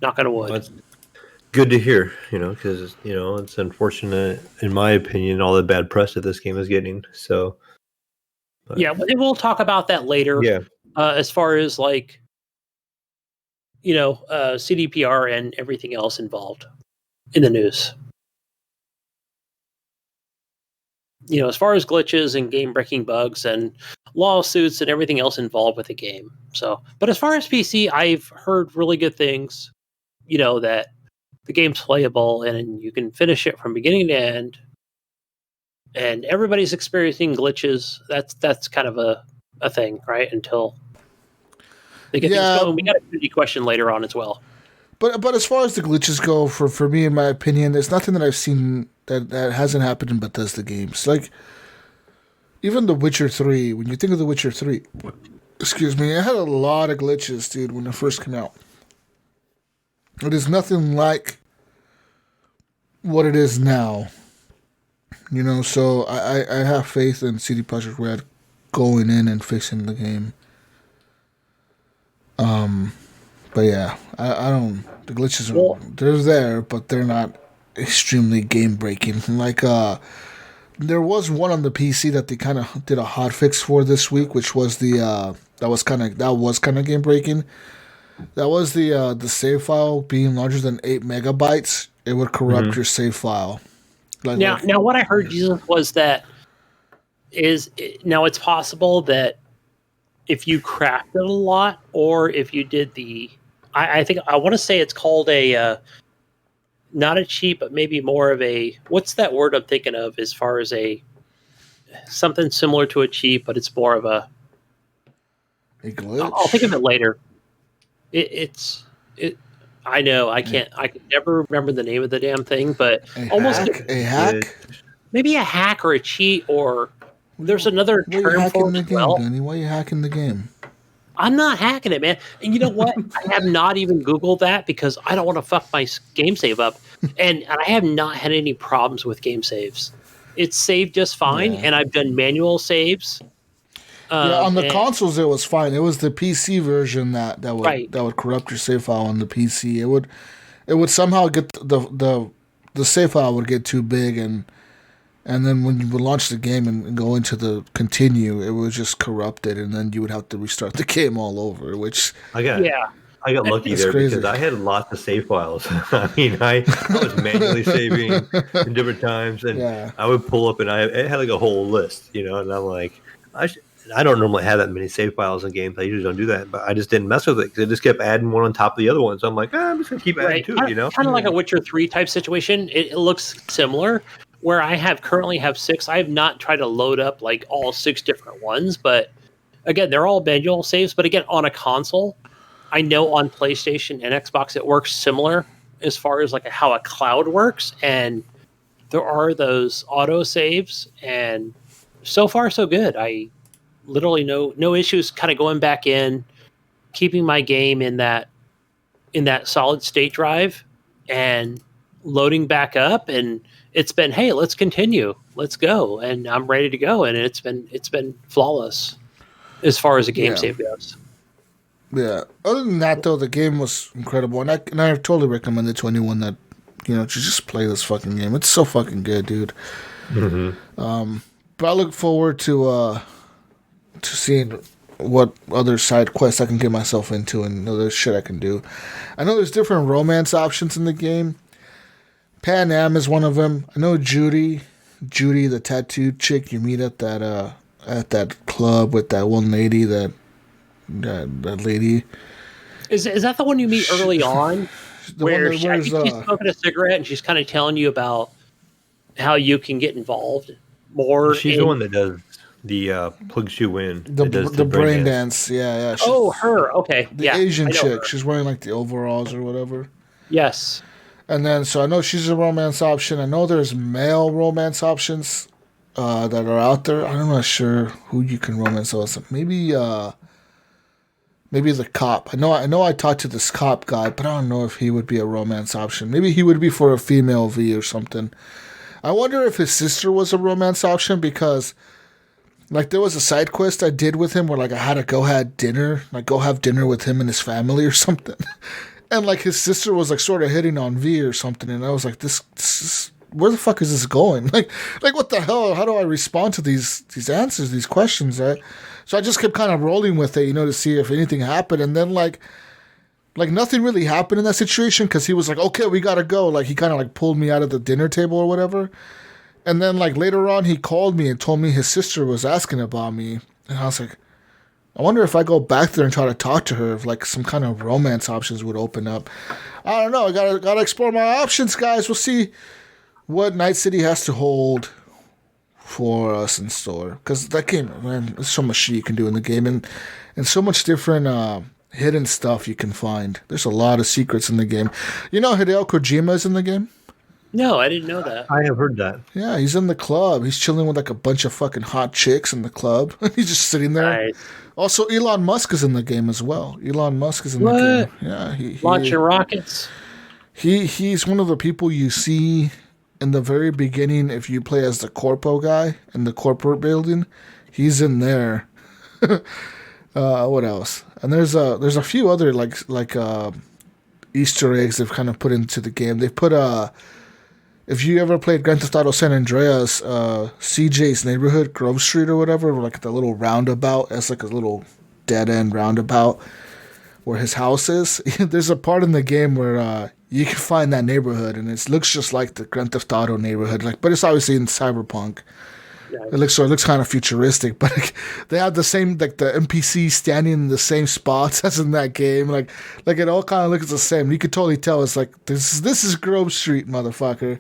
Knock on wood. That's good to hear, because, it's unfortunate, in my opinion, all the bad press that this game is getting. So, yeah, and we'll talk about that later. Yeah. As far as like, CDPR and everything else involved in the news. as far as glitches and game-breaking bugs and lawsuits and everything else involved with the game. So, but as far as PC, I've heard really good things. That the game's playable and you can finish it from beginning to end. And everybody's experiencing glitches. That's kind of a thing, right? Until they get things going. We got a community question later on as well. But as far as the glitches go, for me, in my opinion, there's nothing that I've seen that hasn't happened in Bethesda games. Like, even The Witcher 3, when you think of The Witcher 3, excuse me, it had a lot of glitches, dude, when it first came out. It is nothing like what it is now. So I have faith in CD Projekt Red going in and fixing the game. But yeah, I don't. The glitches they're there, but they're not extremely game breaking. Like there was one on the PC that they kind of did a hot fix for this week, which was that was kind of game breaking. That was the save file being larger than 8 megabytes. It would corrupt your save file. Now, what I heard, Jesus, was that now it's possible that if you crafted a lot, or if you did I think I want to say it's called not a cheat, but maybe more of a, what's that word I'm thinking of as far as something similar to a cheat, but it's more of a glitch? I'll think of it later. I know I can never remember the name of the damn thing, but a hack, maybe a hack or a cheat, or there's another term for it as well. Gunny? Why are you hacking the game? I'm not hacking it, man. And you know what? I have not even Googled that because I don't want to fuck my game save up. And I have not had any problems with game saves. It's saved just fine, and I've done manual saves. On the consoles, it was fine. It was the PC version that would corrupt your save file on the PC. It would somehow get the save file would get too big, and then when you would launch the game and go into the continue, it was just corrupted, and then you would have to restart the game all over. Which I got lucky there because I had lots of save files. I mean, I was manually saving in different times, and I would pull up, and it had like a whole list, and I'm like, I don't normally have that many save files in games. I usually don't do that, but I just didn't mess with it because it just kept adding one on top of the other one. So I'm like, I'm just gonna keep adding to it, Kind of like a Witcher 3 type situation. It looks similar. Where I currently have 6. I have not tried to load up like all 6 different ones, but again, they're all manual saves. But again, on a console, I know on PlayStation and Xbox it works similar as far as like how a cloud works, and there are those auto saves, and so far so good. I literally no issues kind of going back in, keeping my game in that solid state drive and loading back up, and it's been, hey, let's continue, let's go, and I'm ready to go, and it's been flawless as far as a game save goes. Yeah. Other than that, though, the game was incredible, and I totally recommend it to anyone that to just play this fucking game. It's so fucking good, dude. Mm-hmm. But I look forward to seeing what other side quests I can get myself into and other shit I can do. I know there's different romance options in the game. Pan Am is one of them. I know Judy, the tattooed chick you meet at that club with that one lady, that lady. Is that the one you meet early on? Where she's smoking a cigarette and she's kind of telling you about how you can get involved more. She's the one that does the plugs you in. The brain dance. Yeah. Her. Okay. The Asian chick. Her. She's wearing like the overalls or whatever. Yes. And then, so I know she's a romance option. I know there's male romance options that are out there. I'm not sure who you can romance with. Maybe the cop. I know I talked to this cop guy, but I don't know if he would be a romance option. Maybe he would be for a female V or something. I wonder if his sister was a romance option, because like there was a side quest I did with him where like I had to go have dinner with him and his family or something. And like his sister was like sort of hitting on V or something, and I was like, this is, where the fuck is this going? Like what the hell? How do I respond to these answers, these questions, right? So I just kept kind of rolling with it, to see if anything happened. And then like nothing really happened in that situation, because he was like, okay, we gotta go. Like he kind of like pulled me out of the dinner table or whatever. And then like later on, he called me and told me his sister was asking about me, and I was like, I wonder if I go back there and try to talk to her, if like some kind of romance options would open up. I don't know. I gotta explore my options, guys. We'll see what Night City has to hold for us in store. Because that game, man, there's so much shit you can do in the game, and so much different hidden stuff you can find. There's a lot of secrets in the game. You know Hideo Kojima's in the game? No, I didn't know that. I have heard that. Yeah, he's in the club. He's chilling with like a bunch of fucking hot chicks in the club. He's just sitting there. Nice. Also, Elon Musk is in the game as well. Elon Musk is in the game. Yeah, he Launching rockets. he's one of the people you see in the very beginning if you play as the corpo guy in the corporate building. He's in there. What else? And there's a few other like Easter eggs they've kind of put into the game. They've put if you ever played Grand Theft Auto San Andreas, CJ's neighborhood, Grove Street or whatever, like the little roundabout, it's like a little dead end roundabout where his house is. There's a part in the game where you can find that neighborhood, and it looks just like the Grand Theft Auto neighborhood, like, but it's obviously in Cyberpunk. Nice. It looks kind of futuristic, but like, they have the same, like the NPC standing in the same spots as in that game. Like it all kind of looks the same. You could totally tell it's like this is Grove Street, motherfucker,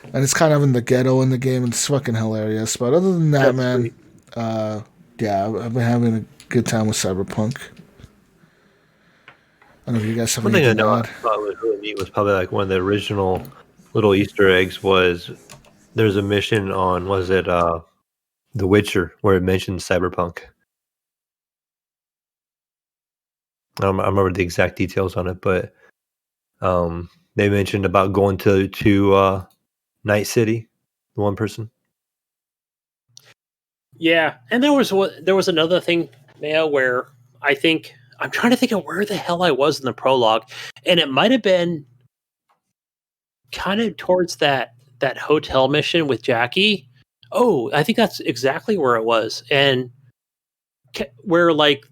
and it's kind of in the ghetto in the game, and it's fucking hilarious. But other than that, man, yeah, I've been having a good time with Cyberpunk. I don't know if you guys have One thing I anything know to I add. thought was really neat was probably like one of the original little Easter eggs was there's a mission on The Witcher where it mentions Cyberpunk. I don't remember the exact details on it, but they mentioned about going to Night City, the one person. Yeah, and there was another thing, Mayo, where I'm trying to think of where the hell I was in the prologue, and it might have been kind of towards that hotel mission with Jackie. Oh, I think that's exactly where it was, and where like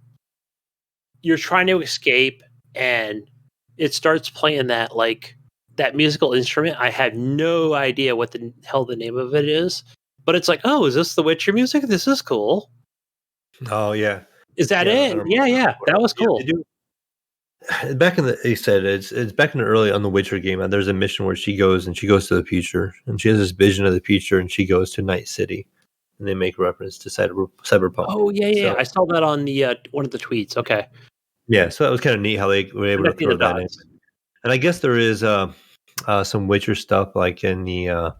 you're trying to escape, and it starts playing that musical instrument. I have no idea what the hell the name of it is, but it's like, oh, is this the Witcher music? This is cool. Oh yeah, Is that it? Yeah, that was cool. Back in he said it's back in the early on the Witcher game. There's a mission where she goes to the future, and she has this vision of the future, and she goes to Night City, and they make reference to Cyberpunk. Oh yeah, I saw that on the one of the tweets. Okay. Yeah, so that was kind of neat how they were able to throw that in. And I guess there is some Witcher stuff like in the I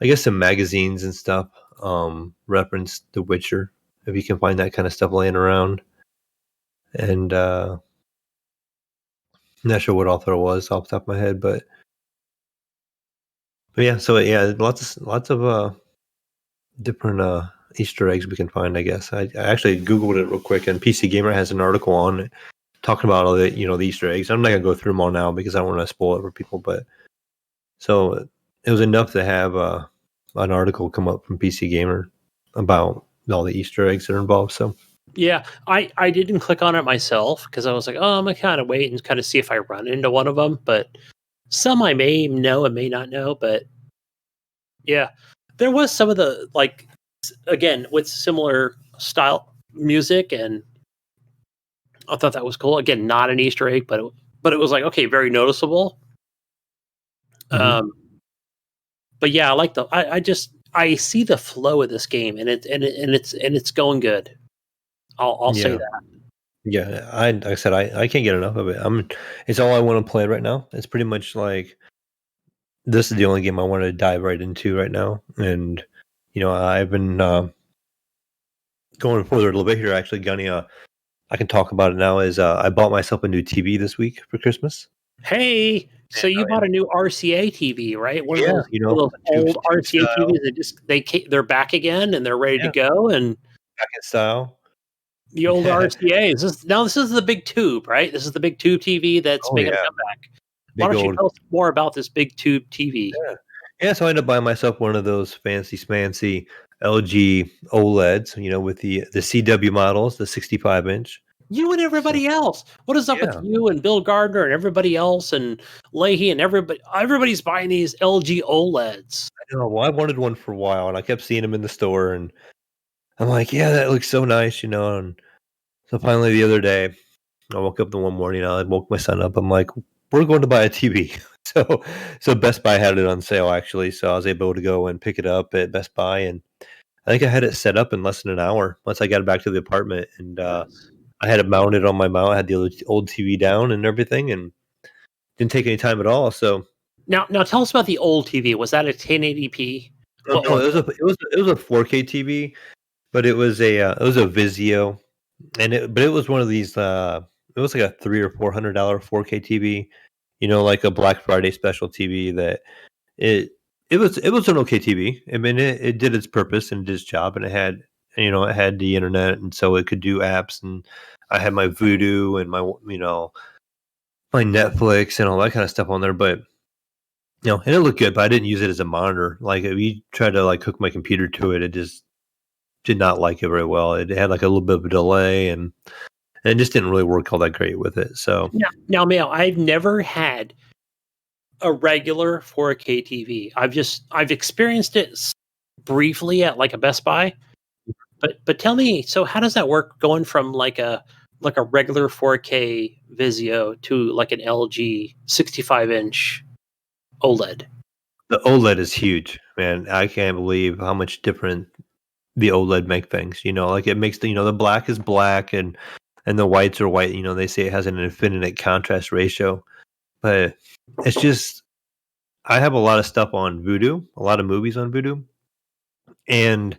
guess some magazines and stuff reference The Witcher if you can find that kind of stuff laying around. And I'm not sure what author it was off the top of my head, but yeah, so yeah, lots of different Easter eggs we can find, I guess. I actually Googled it real quick, and PC Gamer has an article on it talking about all the the Easter eggs. I'm not gonna go through them all now because I don't want to spoil it for people, but so it was enough to have an article come up from PC Gamer about all the Easter eggs that are involved. So yeah, I didn't click on it myself because I was like, oh, I'm gonna kind of wait and kind of see if I run into one of them. But some I may know and may not know. But yeah, there was some of the again with similar style music, and I thought that was cool. Again, not an Easter egg, but it was like, okay, very noticeable. Mm-hmm. But yeah, I like I see the flow of this game, and it's going good. I'll say that. Yeah, like I said, I can't get enough of it. It's all I want to play right now. It's pretty much like this is the only game I want to dive right into right now, and I've been going further a little bit here. Actually, Gunny, I can talk about it now. Is I bought myself a new TV this week for Christmas. Hey, so you bought a new RCA TV, right? One of those old RCA style. TVs. They're back again and they're ready to go, and back in style. The old RCAs. This is the big tube, right? This is the big tube TV that's making a comeback. Why don't you tell us more about this big tube TV? Yeah. So I ended up buying myself one of those fancy smancy LG OLEDs, with the CW models, the 65-inch. You and everybody else. What is up with you and Bill Gardner and everybody else and Leahy and everybody? Everybody's buying these LG OLEDs. I Oh, well, I wanted one for a while, and I kept seeing them in the store, and I'm like, yeah, that looks so nice, And so finally, the other day, I woke up the one morning. I woke my son up. I'm like, we're going to buy a TV. So Best Buy had it on sale actually. So I was able to go and pick it up at Best Buy, and I think I had it set up in less than an hour once I got it back to the apartment, and Nice. I had it mounted on my mount. I had the old TV down and everything, and didn't take any time at all. So Now tell us about the old TV. Was that a 1080p? What no, was it? it was a 4K TV, but it was a Vizio, and it was one of these. It was like a $300 or $400 4K TV, like a Black Friday special TV. That it it was an okay TV. I mean, it did its purpose and did its job, and it had the internet, and so it could do apps, and I had my Voodoo and my Netflix and all that kind of stuff on there, but. And it looked good, but I didn't use it as a monitor. Like if you tried to like hook my computer to it, it just did not like it very well. It had like a little bit of a delay, and it just didn't really work all that great with it. So Now, Mayo, I've never had a regular 4K TV. I've experienced it briefly at like a Best Buy. But tell me, so how does that work going from like a regular 4K Vizio to like an LG 65-inch OLED? the OLED is huge, man. I can't believe how much different the OLED make things. Like it makes the black is black and the whites are white. They say it has an infinite contrast ratio, but it's just I have a lot of stuff on Voodoo, a lot of movies on Voodoo, and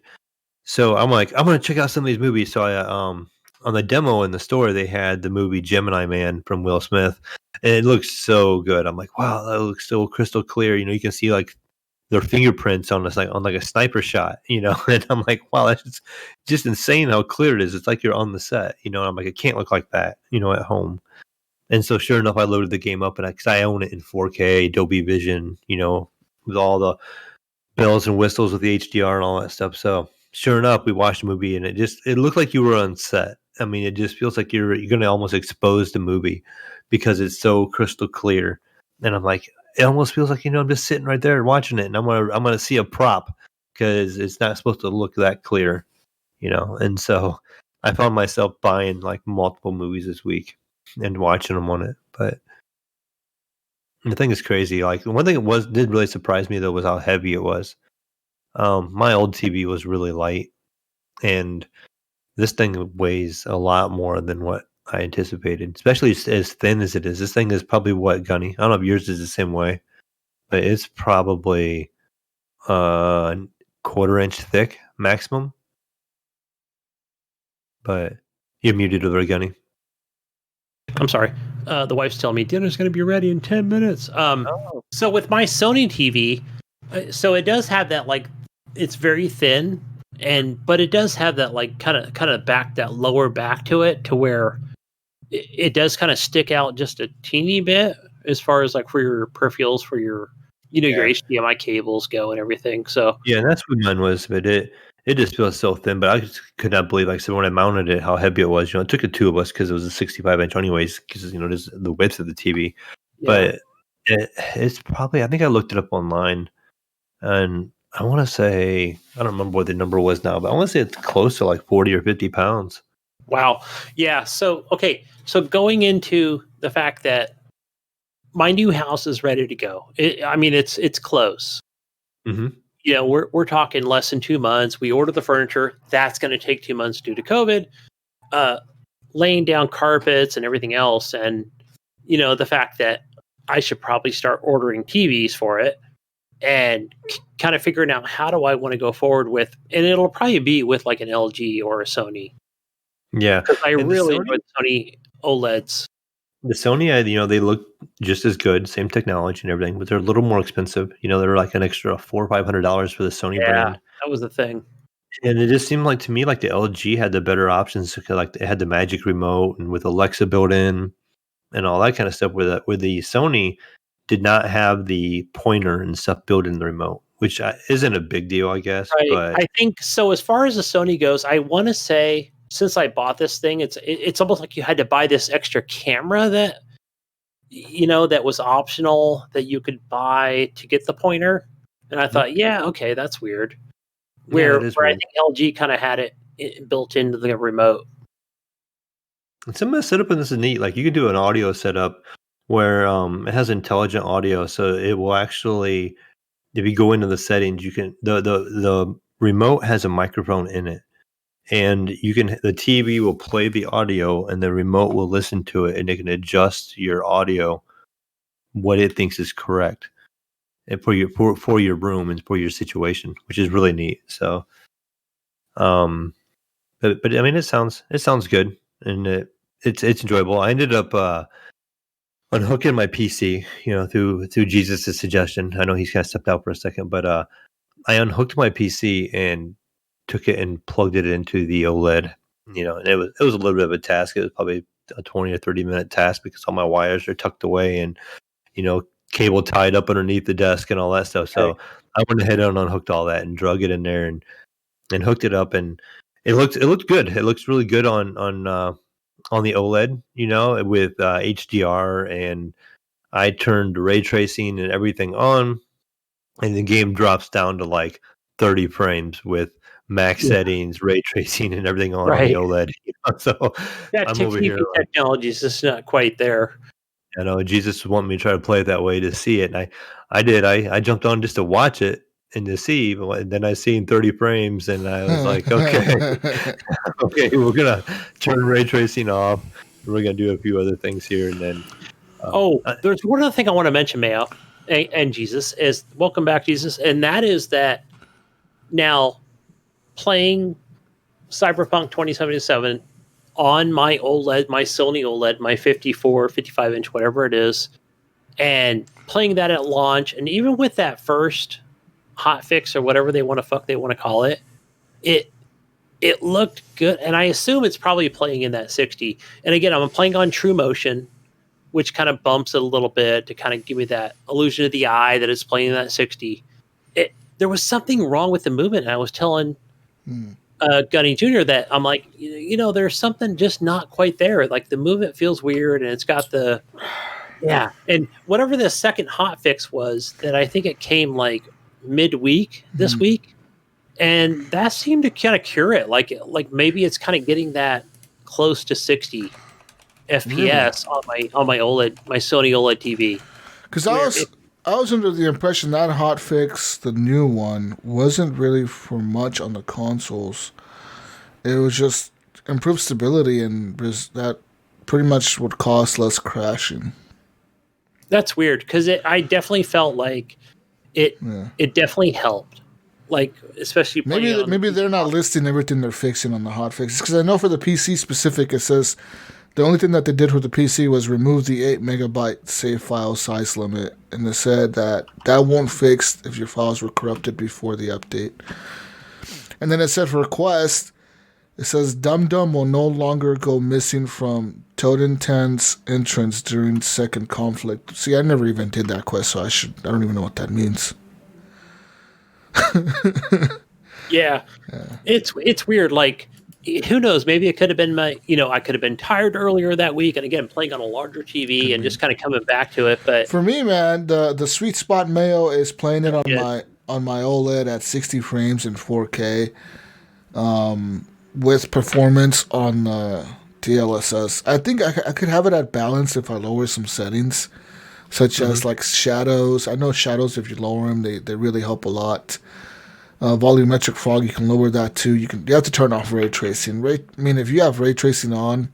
so I'm like, I'm gonna check out some of these movies. So I on the demo in the store they had the movie Gemini Man from Will Smith, and it looks so good. I'm like, wow, that looks so crystal clear. You can see like their fingerprints on a sniper shot. And I'm like, wow, that's just insane how clear it is. It's like you're on the set. And I'm like, it can't look like that. At home. And so sure enough, I loaded the game up, and because I own it in 4K, Dolby Vision, with all the bells and whistles with the HDR and all that stuff. So sure enough, we watched the movie, and it looked like you were on set. I mean, it just feels like you're going to almost expose the movie because it's so crystal clear. And I'm like, it almost feels like I'm just sitting right there watching it, and I'm gonna see a prop because it's not supposed to look that clear, And so I found myself buying like multiple movies this week and watching them on it. But the thing is crazy. Like one thing did really surprise me though was how heavy it was. My old TV was really light, and this thing weighs a lot more than what I anticipated, especially as thin as it is. This thing is probably what, Gunny? I don't know if yours is the same way, but it's probably quarter-inch thick maximum. But you're muted over, Gunny. I'm sorry. The wife's telling me dinner's going to be ready in 10 minutes. So with my Sony TV, so it does have that like it's very thin, but it does have that like kind of back that lower back to it to where it does kind of stick out just a teeny bit as far as like for your peripherals for your your HDMI cables go and everything. So yeah, and that's what mine was, but it just feels so thin. But I just could not believe, like I said, when I mounted it, how heavy it was. It took the two of us because it was a 65-inch anyways, because just the width of the TV. yeah. But it's probably, I think I looked it up online, and I want to say, I don't remember what the number was now, but I want to say it's close to like 40 or 50 pounds. Wow. Yeah. So okay. So going into the fact that my new house is ready to go. It's close. Mm-hmm. We're talking less than 2 months. We order the furniture. That's going to take 2 months due to COVID. Laying down carpets and everything else, and the fact that I should probably start ordering TVs for it, and kind of figuring out how do I want to go forward with, and it'll probably be with like an LG or a Sony. Yeah, because I really enjoy the Sony OLEDs. The Sony, they look just as good, same technology and everything, but they're a little more expensive. They're like an extra $400 or $500 for the Sony brand. That was the thing. And it just seemed like to me like the LG had the better options. Like it had the Magic Remote and with Alexa built in and all that kind of stuff. Where the Sony did not have the pointer and stuff built in the remote, which isn't a big deal, I guess. Right. But I think so. As far as the Sony goes, I want to say, since I bought this thing, it's almost like you had to buy this extra camera that that was optional that you could buy to get the pointer. And I thought, okay, that's weird. Yeah, Where it is I weird. think LG kind of had it built into the remote. And some of the setup in this is neat. Like you can do an audio setup where it has intelligent audio, so it will actually, if you go into the settings, you can the remote has a microphone in it, and the TV will play the audio, and the remote will listen to it, and it can adjust your audio what it thinks is correct and for your room and for your situation, which is really neat. So, but I mean, it sounds good, and it's enjoyable. I ended up unhooking my PC, through Jesus' suggestion. I know he's kind of stepped out for a second, but I unhooked my PC and took it and plugged it into the OLED. And it was a little bit of a task. It was probably a 20 or 30-minute task because all my wires are tucked away and cable tied up underneath the desk and all that stuff. So I went ahead and unhooked all that and drug it in there and hooked it up, and it looked good. It looks really good on the OLED, with HDR, and I turned ray tracing and everything on, and the game drops down to like 30 frames with max settings, ray tracing, and everything on the OLED. So that I'm over here. technology is just not quite there. Jesus wanted me to try to play it that way to see it, and I did. I jumped on just to watch it and to see, and then I seen 30 frames, and I was like, okay, okay, we're gonna turn ray tracing off. We're gonna do a few other things here, and then. There's one other thing I want to mention, Mayo, and Jesus is welcome back, Jesus, and that is that now playing Cyberpunk 2077 on my OLED, my Sony OLED, my 54, 55-inch, whatever it is, and playing that at launch, and even with that first hotfix or whatever they want to call it, it looked good, and I assume it's probably playing in that 60. And again, I'm playing on True Motion, which kind of bumps it a little bit to kind of give me that illusion of the eye that it's playing in that 60. There was something wrong with the movement, and I was telling Gunny Jr. that I'm like, there's something just not quite there. Like the movement feels weird, and it's got and whatever the second hotfix was, that I think it came like midweek this week, and that seemed to kind of cure it. Like maybe it's kind of getting that close to 60 FPS on my OLED, my Sony OLED TV. Because I was under the impression that hotfix, the new one, wasn't really for much on the consoles. It was just improved stability, and that pretty much would cause less crashing. That's weird, because I definitely felt like it definitely helped. Like, especially maybe they're not listing everything they're fixing on the hotfixes, because I know for the PC specific, it says the only thing that they did with the PC was remove the 8 megabyte save file size limit, and they said that won't fix if your files were corrupted before the update. And then it said for Quest, it says Dum Dum will no longer go missing from Toten 10's entrance during second conflict. See, I never even did that quest, so I don't even know what that means. Yeah. It's weird. Like, who knows? Maybe it could have been I could have been tired earlier that week, and again, playing on a larger TV and just kind of coming back to it. But for me, man, the sweet spot Mayo is playing it on my OLED at 60 frames in 4K, with performance on DLSS. I think I could have it at balance if I lower some settings, such as like shadows. I know shadows, if you lower them, they really help a lot. Volumetric fog, you can lower that too. You have to turn off ray tracing. If you have ray tracing on,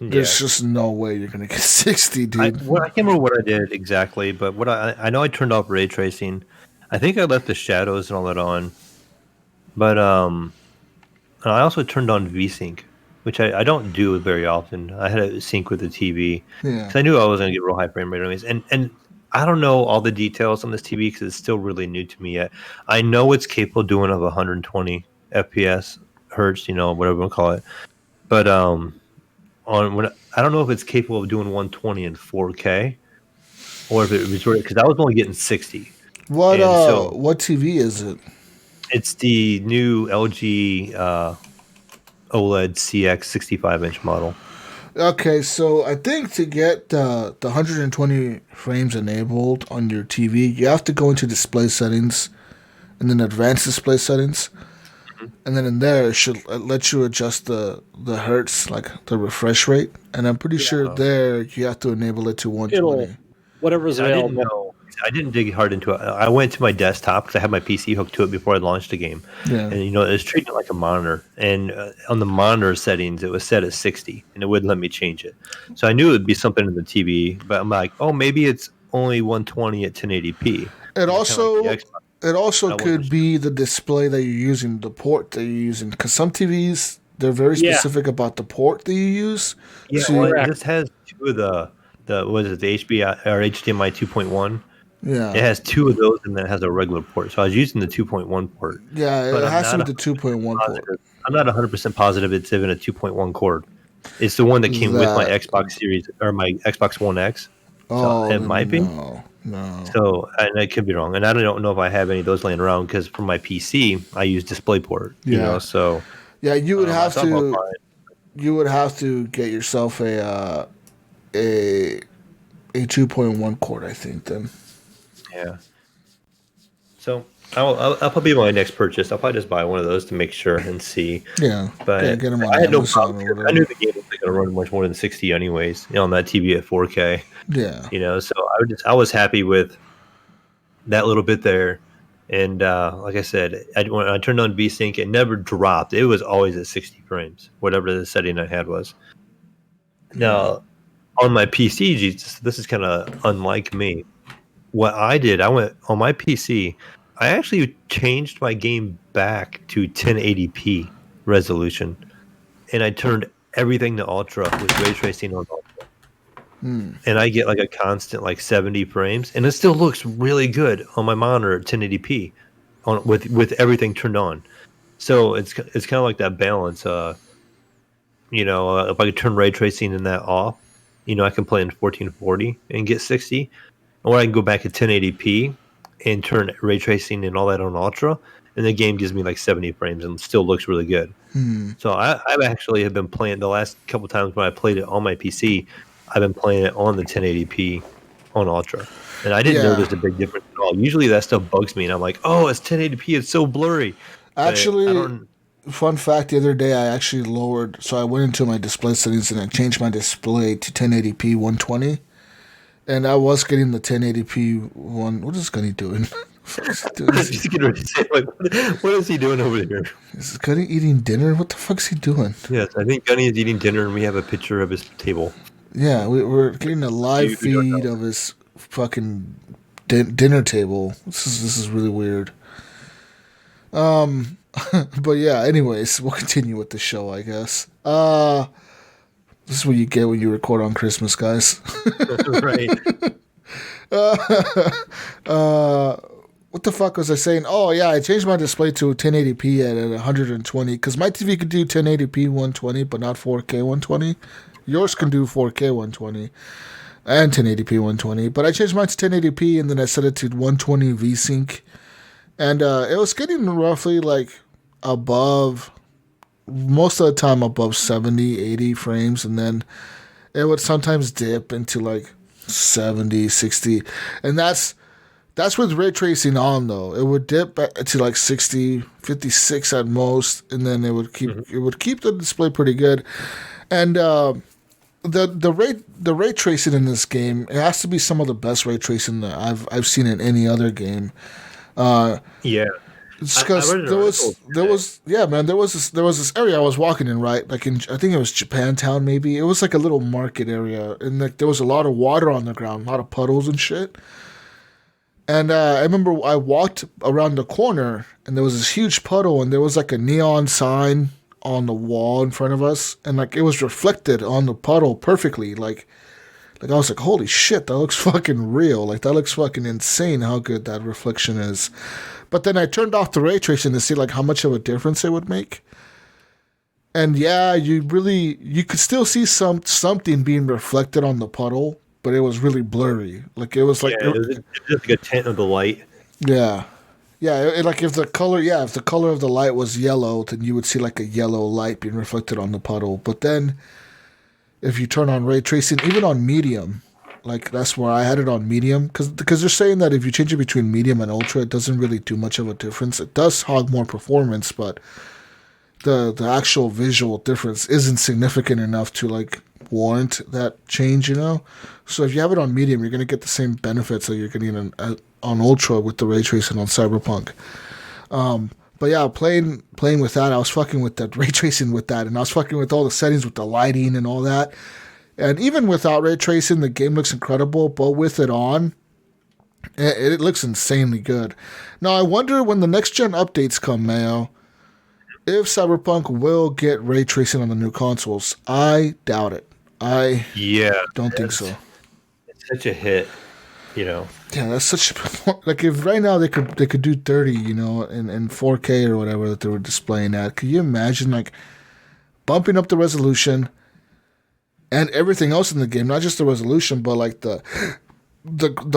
there's just no way you're gonna get 60, dude. I can't remember what I did exactly, but what I know I turned off ray tracing. I think I left the shadows and all that on, but I also turned on VSync, which I don't do very often. I had it sync with the TV because I knew I was gonna get real high frame rate anyways, and I don't know all the details on this TV because it's still really new to me yet. I know it's capable of doing of 120 FPS, hertz, whatever you want to call it. But I don't know if it's capable of doing 120 in 4K, or if it was because I was only getting 60. What TV is it? It's the new LG OLED CX 65-inch model. Okay, so I think to get the 120 frames enabled on your TV, you have to go into display settings and then advanced display settings. And then in there, it should let you adjust the hertz, like the refresh rate. And I'm pretty sure there you have to enable it to 120. Whatever's I didn't available. know. I didn't dig hard into it. I went to my desktop because I had my PC hooked to it before I launched the game. Yeah. And, it was treating it like a monitor. And on the monitor settings, it was set at 60, and it wouldn't let me change it. So I knew it would be something in the TV, but I'm like, oh, maybe it's only 120 at 1080p. It also... Like It also could be the display that you're using, the port that you're using. Because some TVs, they're very specific about the port that you use. Yeah, so well, this has two of the HBI or HDMI 2.1. Yeah. It has two of those, and then it has a regular port. So I was using the 2.1 port. Yeah, it has to be the 2.1 port. I'm not 100% positive it's even a 2.1 cord. It's the one that came with my Xbox Series or my Xbox One X. So it might be. No. So, and I could be wrong. And I don't know if I have any of those laying around because for my PC, I use DisplayPort. So. Yeah, you would have to. You would have to get yourself a 2.1 cord, I think. Then. Yeah. So I'll probably be my next purchase. I'll probably just buy one of those to make sure and see. Yeah. But get them on I had no Amazon problem. I knew the game wasn't going to run much more than 60 anyways. On that TV at 4K. Yeah. So I was happy with that little bit there. And like I said, when I turned on VSync, it never dropped. It was always at 60 frames, whatever the setting I had was. Now, on my PC, Jesus, this is kind of unlike me. What I did, I went on my PC, I actually changed my game back to 1080p resolution. And I turned everything to ultra with ray tracing on ultra. And I get like a constant 70 frames, and it still looks really good on my monitor at 1080p with everything turned on. So it's kind of like that balance. If I could turn ray tracing and that off, I can play in 1440 and get 60, or I can go back to 1080p and turn ray tracing and all that on ultra, and the game gives me 70 frames and still looks really good. So I actually have been playing the last couple times when I played it on my PC. I've been playing it on the 1080p on Ultra. And I didn't know there's a big difference at all. Usually that stuff bugs me, and I'm like, oh, it's 1080p. It's so blurry. Actually, fun fact, the other day I actually lowered. So I went into my display settings and I changed my display to 1080p 120. And I was getting the 1080p one. What is Gunny doing? What is he doing over there? Is Gunny eating dinner? What the fuck is he doing? Yes, I think Gunny is eating dinner, and we have a picture of his table. Yeah, we're getting a live feed of his fucking dinner table. This is really weird. But yeah, anyways, we'll continue with the show, I guess. This is what you get when you record on Christmas, guys. Right. What the fuck was I saying? Oh, yeah, I changed my display to 1080p at 120 because my TV could do 1080p 120, but not 4K 120. Yours can do 4K 120 and 1080p 120, but I changed mine to 1080p and then I set it to 120 VSync, and it was getting roughly above, most of the time above 70, 80 frames, and then it would sometimes dip into 70, 60, and that's with ray tracing on, though. It would dip back to 60, 56 at most, and then it would keep the display pretty good. And the ray tracing in this game, it has to be some of the best ray tracing that I've seen in any other game. Yeah. It's because there was this area I was walking in, right? I think it was Japantown, maybe. It was a little market area, and there was a lot of water on the ground, a lot of puddles and shit. And I remember I walked around the corner, and there was this huge puddle, and there was a neon sign on the wall in front of us, and it was reflected on the puddle perfectly. I was like, holy shit, that looks fucking real. That looks fucking insane how good that reflection is. But then I turned off the ray tracing to see how much of a difference it would make. And yeah, you could still see something being reflected on the puddle, but it was really blurry. It was it was just a tint of the light. Yeah. Yeah, if the color of the light was yellow, then you would see a yellow light being reflected on the puddle. But then if you turn on ray tracing, even on medium. Like, that's where I had it on medium. Because they're saying that if you change it between medium and ultra, it doesn't really do much of a difference. It does hog more performance, but the actual visual difference isn't significant enough to, like, warrant that change, you know? So if you have it on medium, you're going to get the same benefits that you're getting on ultra with the ray tracing on Cyberpunk. But yeah, playing with that, I was fucking with that ray tracing with that, and I was fucking with all the settings with the lighting and all that. And even without ray tracing, the game looks incredible, but with it on, it looks insanely good. Now, I wonder when the next-gen updates come, Mayo, if Cyberpunk will get ray tracing on the new consoles. I doubt it. I don't think so. It's such a hit, you know. Yeah, that's such a... Like, if right now they could do 30, you know, in 4K or whatever that they were displaying at, could you imagine, like, bumping up the resolution and everything else in the game, not just the resolution, but like the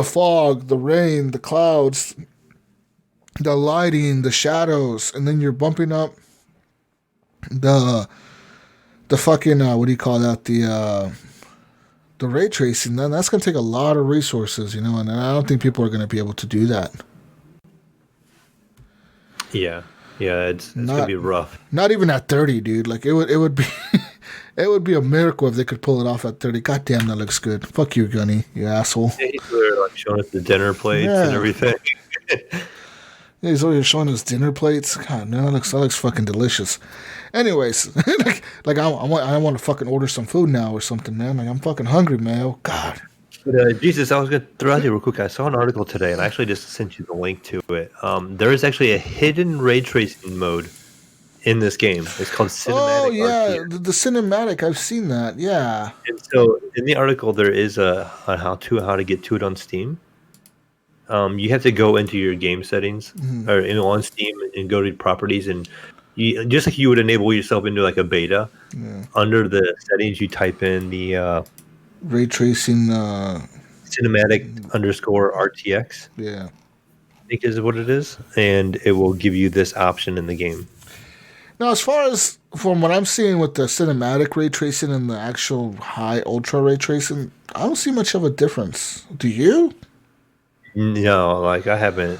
fog, the rain, the clouds, the lighting, the shadows, and then you're bumping up the fucking what do you call that, the ray tracing. Then that's gonna take a lot of resources, you know, and I don't think people are gonna be able to do that. Yeah, it's gonna be rough. Not even at 30, dude. Like, it would be. It would be a miracle if they could pull it off at 30. God damn, that looks good. Fuck you, Gunny, you asshole. Yeah, he's over there, like, showing us the dinner plates and everything. Yeah, he's over here showing us dinner plates. God, no, that looks fucking delicious. Anyways, like I want to fucking order some food now or something, man. Like, I'm fucking hungry, man. Oh, God. But, Jesus, I was going to throw out here real quick. I saw an article today, and I actually just sent you the link to it. There is actually a hidden ray tracing mode in this game. It's called cinematic. Oh yeah, RTX. the cinematic. I've seen that. Yeah. And so in the article, there is a how to get to it on Steam. You have to go into your game settings or on Steam and go to properties, and you, just like you would enable yourself into like a beta. Yeah. Under the settings, you type in the ray tracing cinematic _RTX. Yeah, I think is what it is, and it will give you this option in the game. Now, as far as from what I'm seeing with the cinematic ray tracing and the actual high ultra ray tracing, I don't see much of a difference. Do you? No, like I haven't.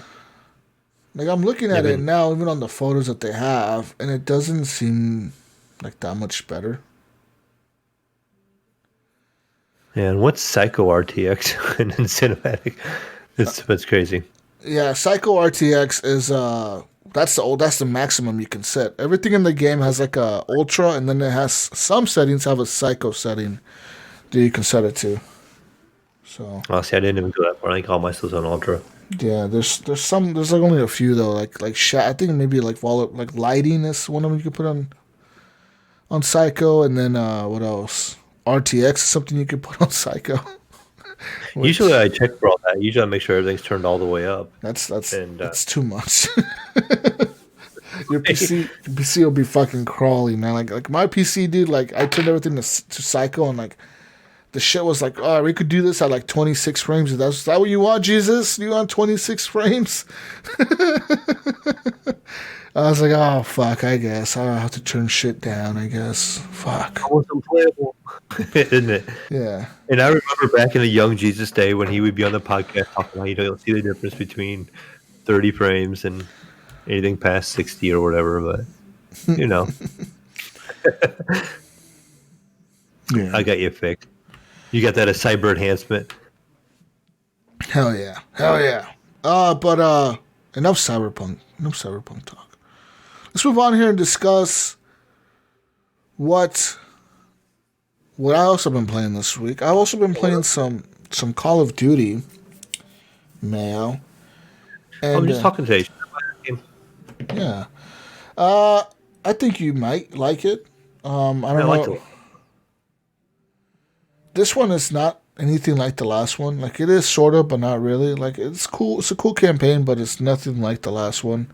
Like, I'm looking at it now, even on the photos that they have, and it doesn't seem like that much better. Yeah, and what's Psycho RTX and then cinematic? That's crazy. Yeah, Psycho RTX is that's the maximum you can set. Everything in the game has like a ultra, and then it has some settings have a psycho setting that you can set it to. So. Oh, see, I didn't even do that far. I think all my stuff's on ultra. Yeah, there's like only a few though. I think maybe like lighting is one of them you can put on psycho, and then what else? RTX is something you can put on psycho. Usually I check for all that. Usually I make sure everything's turned all the way up. That's too much. Your PC will be fucking crawling, man. Like my PC, dude. Like, I turned everything to psycho, and like the shit was like, oh, we could do this at like 26 frames. Is that what you want, Jesus? You want 26 frames? I was like, oh, fuck, I guess. I have to turn shit down, I guess. Fuck. Almost unplayable. Isn't it? Yeah. And I remember back in the young Jesus day when he would be on the podcast talking about, you'll see the difference between 30 frames and anything past 60 or whatever, but, you know. Yeah. I got you fixed. You got that as cyber enhancement. Hell yeah. But enough cyberpunk talk. Let's move on here and discuss what I also been playing this week. I've also been playing some Call of Duty, Mayo. And, I'm just talking today. Yeah. I think you might like it. I don't know. This one is not anything like the last one. Like, it is sort of, but not really. Like, it's cool. It's a cool campaign, but it's nothing like the last one.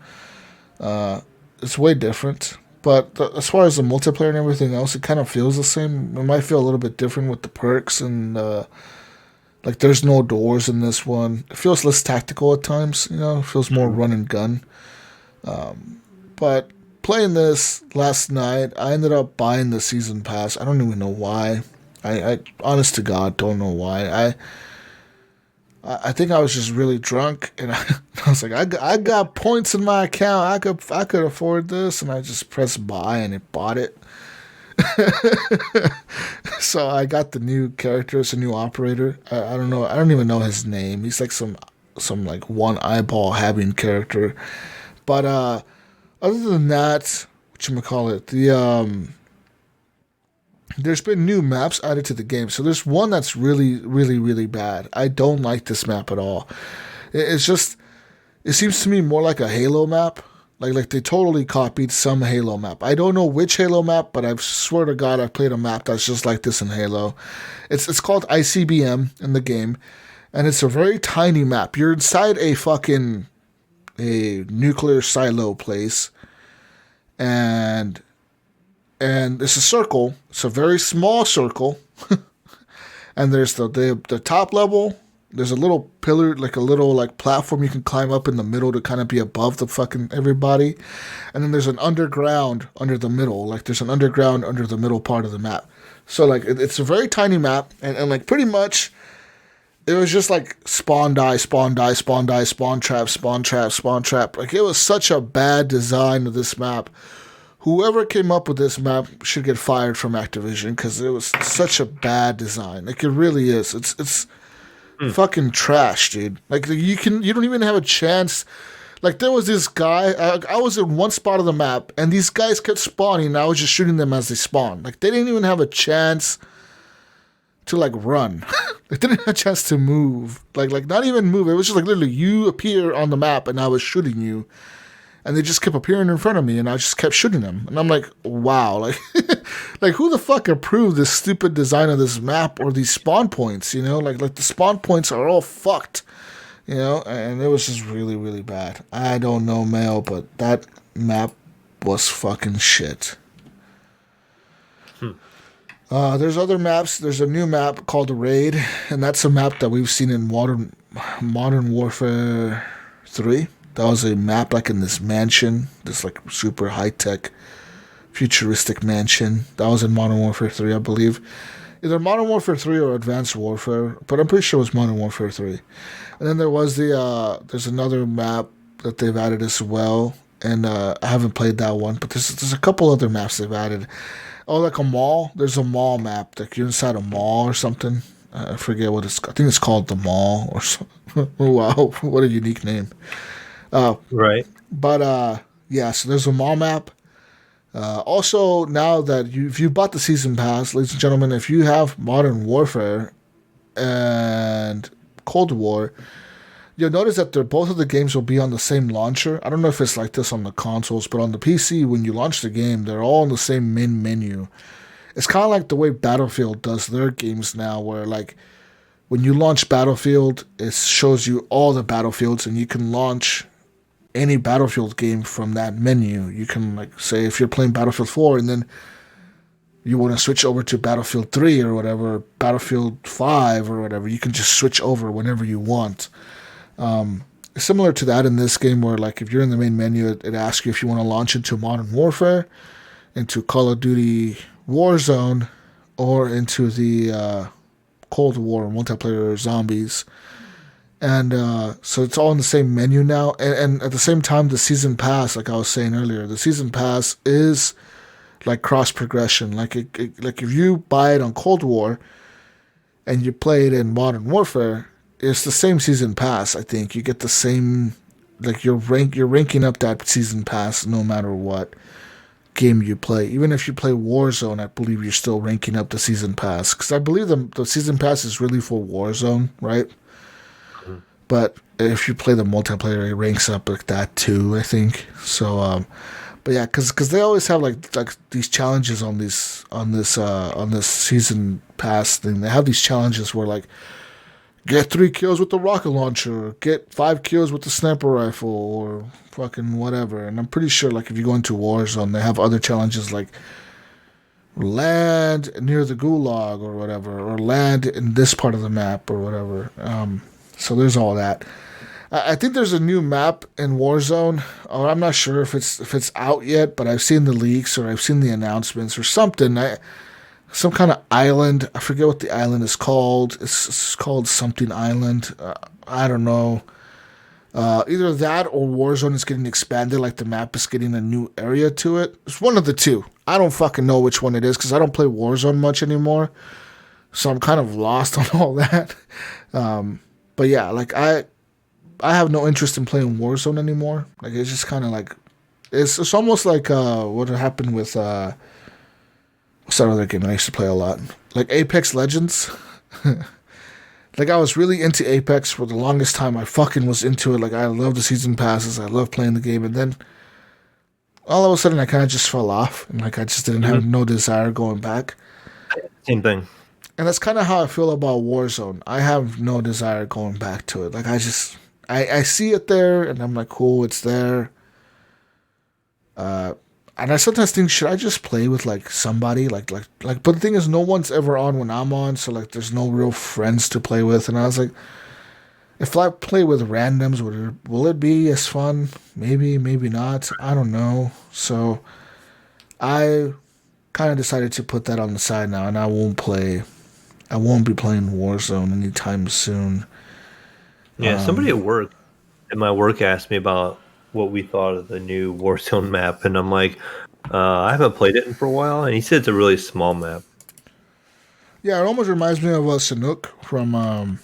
It's way different. But as far as the multiplayer and everything else, it kind of feels the same. It might feel a little bit different with the perks and like there's no doors in this one. It feels less tactical at times. You know, it feels more run and gun. But playing this last night, I ended up buying the season pass. I don't even know why. I honest to God, don't know why. I think I was just really drunk, and I was like, I got points in my account. I could afford this, and I just pressed buy, and it bought it. So I got the new character. It's a new operator. I don't know. I don't even know his name. He's like some like one eyeball having character. But other than that, whatchamacallit, there's been new maps added to the game. So there's one that's really, really, really bad. I don't like this map at all. It's just, it seems to me more like a Halo map. Like they totally copied some Halo map. I don't know which Halo map, but I swear to God I've played a map that's just like this in Halo. It's called ICBM in the game, and it's a very tiny map. You're inside a nuclear silo place, and it's a circle. It's a very small circle, and there's the top level. There's a little pillar, like a little like platform you can climb up in the middle to kind of be above the fucking everybody. And then there's an underground under the middle. Like there's an underground under the middle part of the map. So like it's a very tiny map, and like pretty much it was just like spawn die, spawn die, spawn die, spawn trap, spawn trap, spawn trap. Like it was such a bad design of this map. Whoever came up with this map should get fired from Activision because it was such a bad design. Like it really is. It's fucking trash, dude. Like you don't even have a chance. Like there was this guy. I was in one spot of the map, and these guys kept spawning. And I was just shooting them as they spawned. Like they didn't even have a chance to like run. They didn't have a chance to move. Like not even move. It was just like literally you appear on the map, and I was shooting you. And they just kept appearing in front of me, and I just kept shooting them. And I'm like, wow, like, like who the fuck approved this stupid design of this map or these spawn points? You know, like the spawn points are all fucked. You know, and it was just really, really bad. I don't know, Mayo, but that map was fucking shit. There's other maps. There's a new map called the Raid, and that's a map that we've seen in Modern Warfare 3. That was a map like in this mansion, this like super high-tech, futuristic mansion. That was in Modern Warfare 3, I believe. Either Modern Warfare 3 or Advanced Warfare, but I'm pretty sure it was Modern Warfare 3. And then there was there's another map that they've added as well, and I haven't played that one, but there's a couple other maps they've added. Oh, like a mall? There's a mall map, like you're inside a mall or something. I forget what I think it's called the Mall or something. Wow, what a unique name. Right. But yeah, so there's a mall map. Also, now that if you bought the season pass, ladies and gentlemen, if you have Modern Warfare and Cold War, you'll notice that both of the games will be on the same launcher. I don't know if it's like this on the consoles, but on the PC, when you launch the game, they're all in the same main menu. It's kind of like the way Battlefield does their games now, where like when you launch Battlefield, it shows you all the battlefields, and you can launch any Battlefield game from that menu. You can like say if you're playing Battlefield 4 and then you want to switch over to Battlefield 3 or whatever, Battlefield 5 or whatever, you can just switch over whenever you want. Similar to that in this game where like if you're in the main menu, it asks you if you want to launch into Modern Warfare, into Call of Duty Warzone, or into the Cold War multiplayer zombies. And so it's all in the same menu now. And at the same time, the Season Pass, like I was saying earlier, the Season Pass is like cross progression. Like like if you buy it on Cold War and you play it in Modern Warfare, it's the same Season Pass. I think you get the same, like you're ranking up that Season Pass no matter what game you play. Even if you play Warzone, I believe you're still ranking up the Season Pass, because I believe the Season Pass is really for Warzone, right? But if you play the multiplayer, it ranks up like that too, I think. So, but yeah, because they always have like these challenges on this Season Pass thing. They have these challenges where like get 3 kills with the rocket launcher, get 5 kills with the sniper rifle, or fucking whatever. And I'm pretty sure like if you go into Warzone, they have other challenges like land near the gulag or whatever, or land in this part of the map or whatever. So there's all that. I think there's a new map in Warzone. Or I'm not sure if it's out yet, but I've seen the leaks or I've seen the announcements or something. some kind of island. I forget what the island is called. It's called something island. I don't know. Either that or Warzone is getting expanded, like the map is getting a new area to it. It's one of the two. I don't fucking know which one it is because I don't play Warzone much anymore. So I'm kind of lost on all that. But yeah, like I have no interest in playing Warzone anymore. Like it's just kind of like it's almost like what happened with what's that other game I used to play a lot? Like Apex Legends. Like I was really into Apex for the longest time. I fucking was into it. Like I love the season passes. I love playing the game, and then all of a sudden I kind of just fell off, and like I just didn't have no desire going back. Same thing. And that's kind of how I feel about Warzone. I have no desire going back to it. Like I see it there, and I'm like, cool, it's there. And I sometimes think, should I just play with like somebody, like? But the thing is, no one's ever on when I'm on, so like, there's no real friends to play with. And I was like, if I play with randoms, will it be as fun? Maybe, maybe not. I don't know. So I kind of decided to put that on the side now, and I won't be playing Warzone anytime soon. Yeah, somebody at my work asked me about what we thought of the new Warzone map, and I'm like, I haven't played it in for a while, and he said it's a really small map. Yeah, it almost reminds me of Sanook from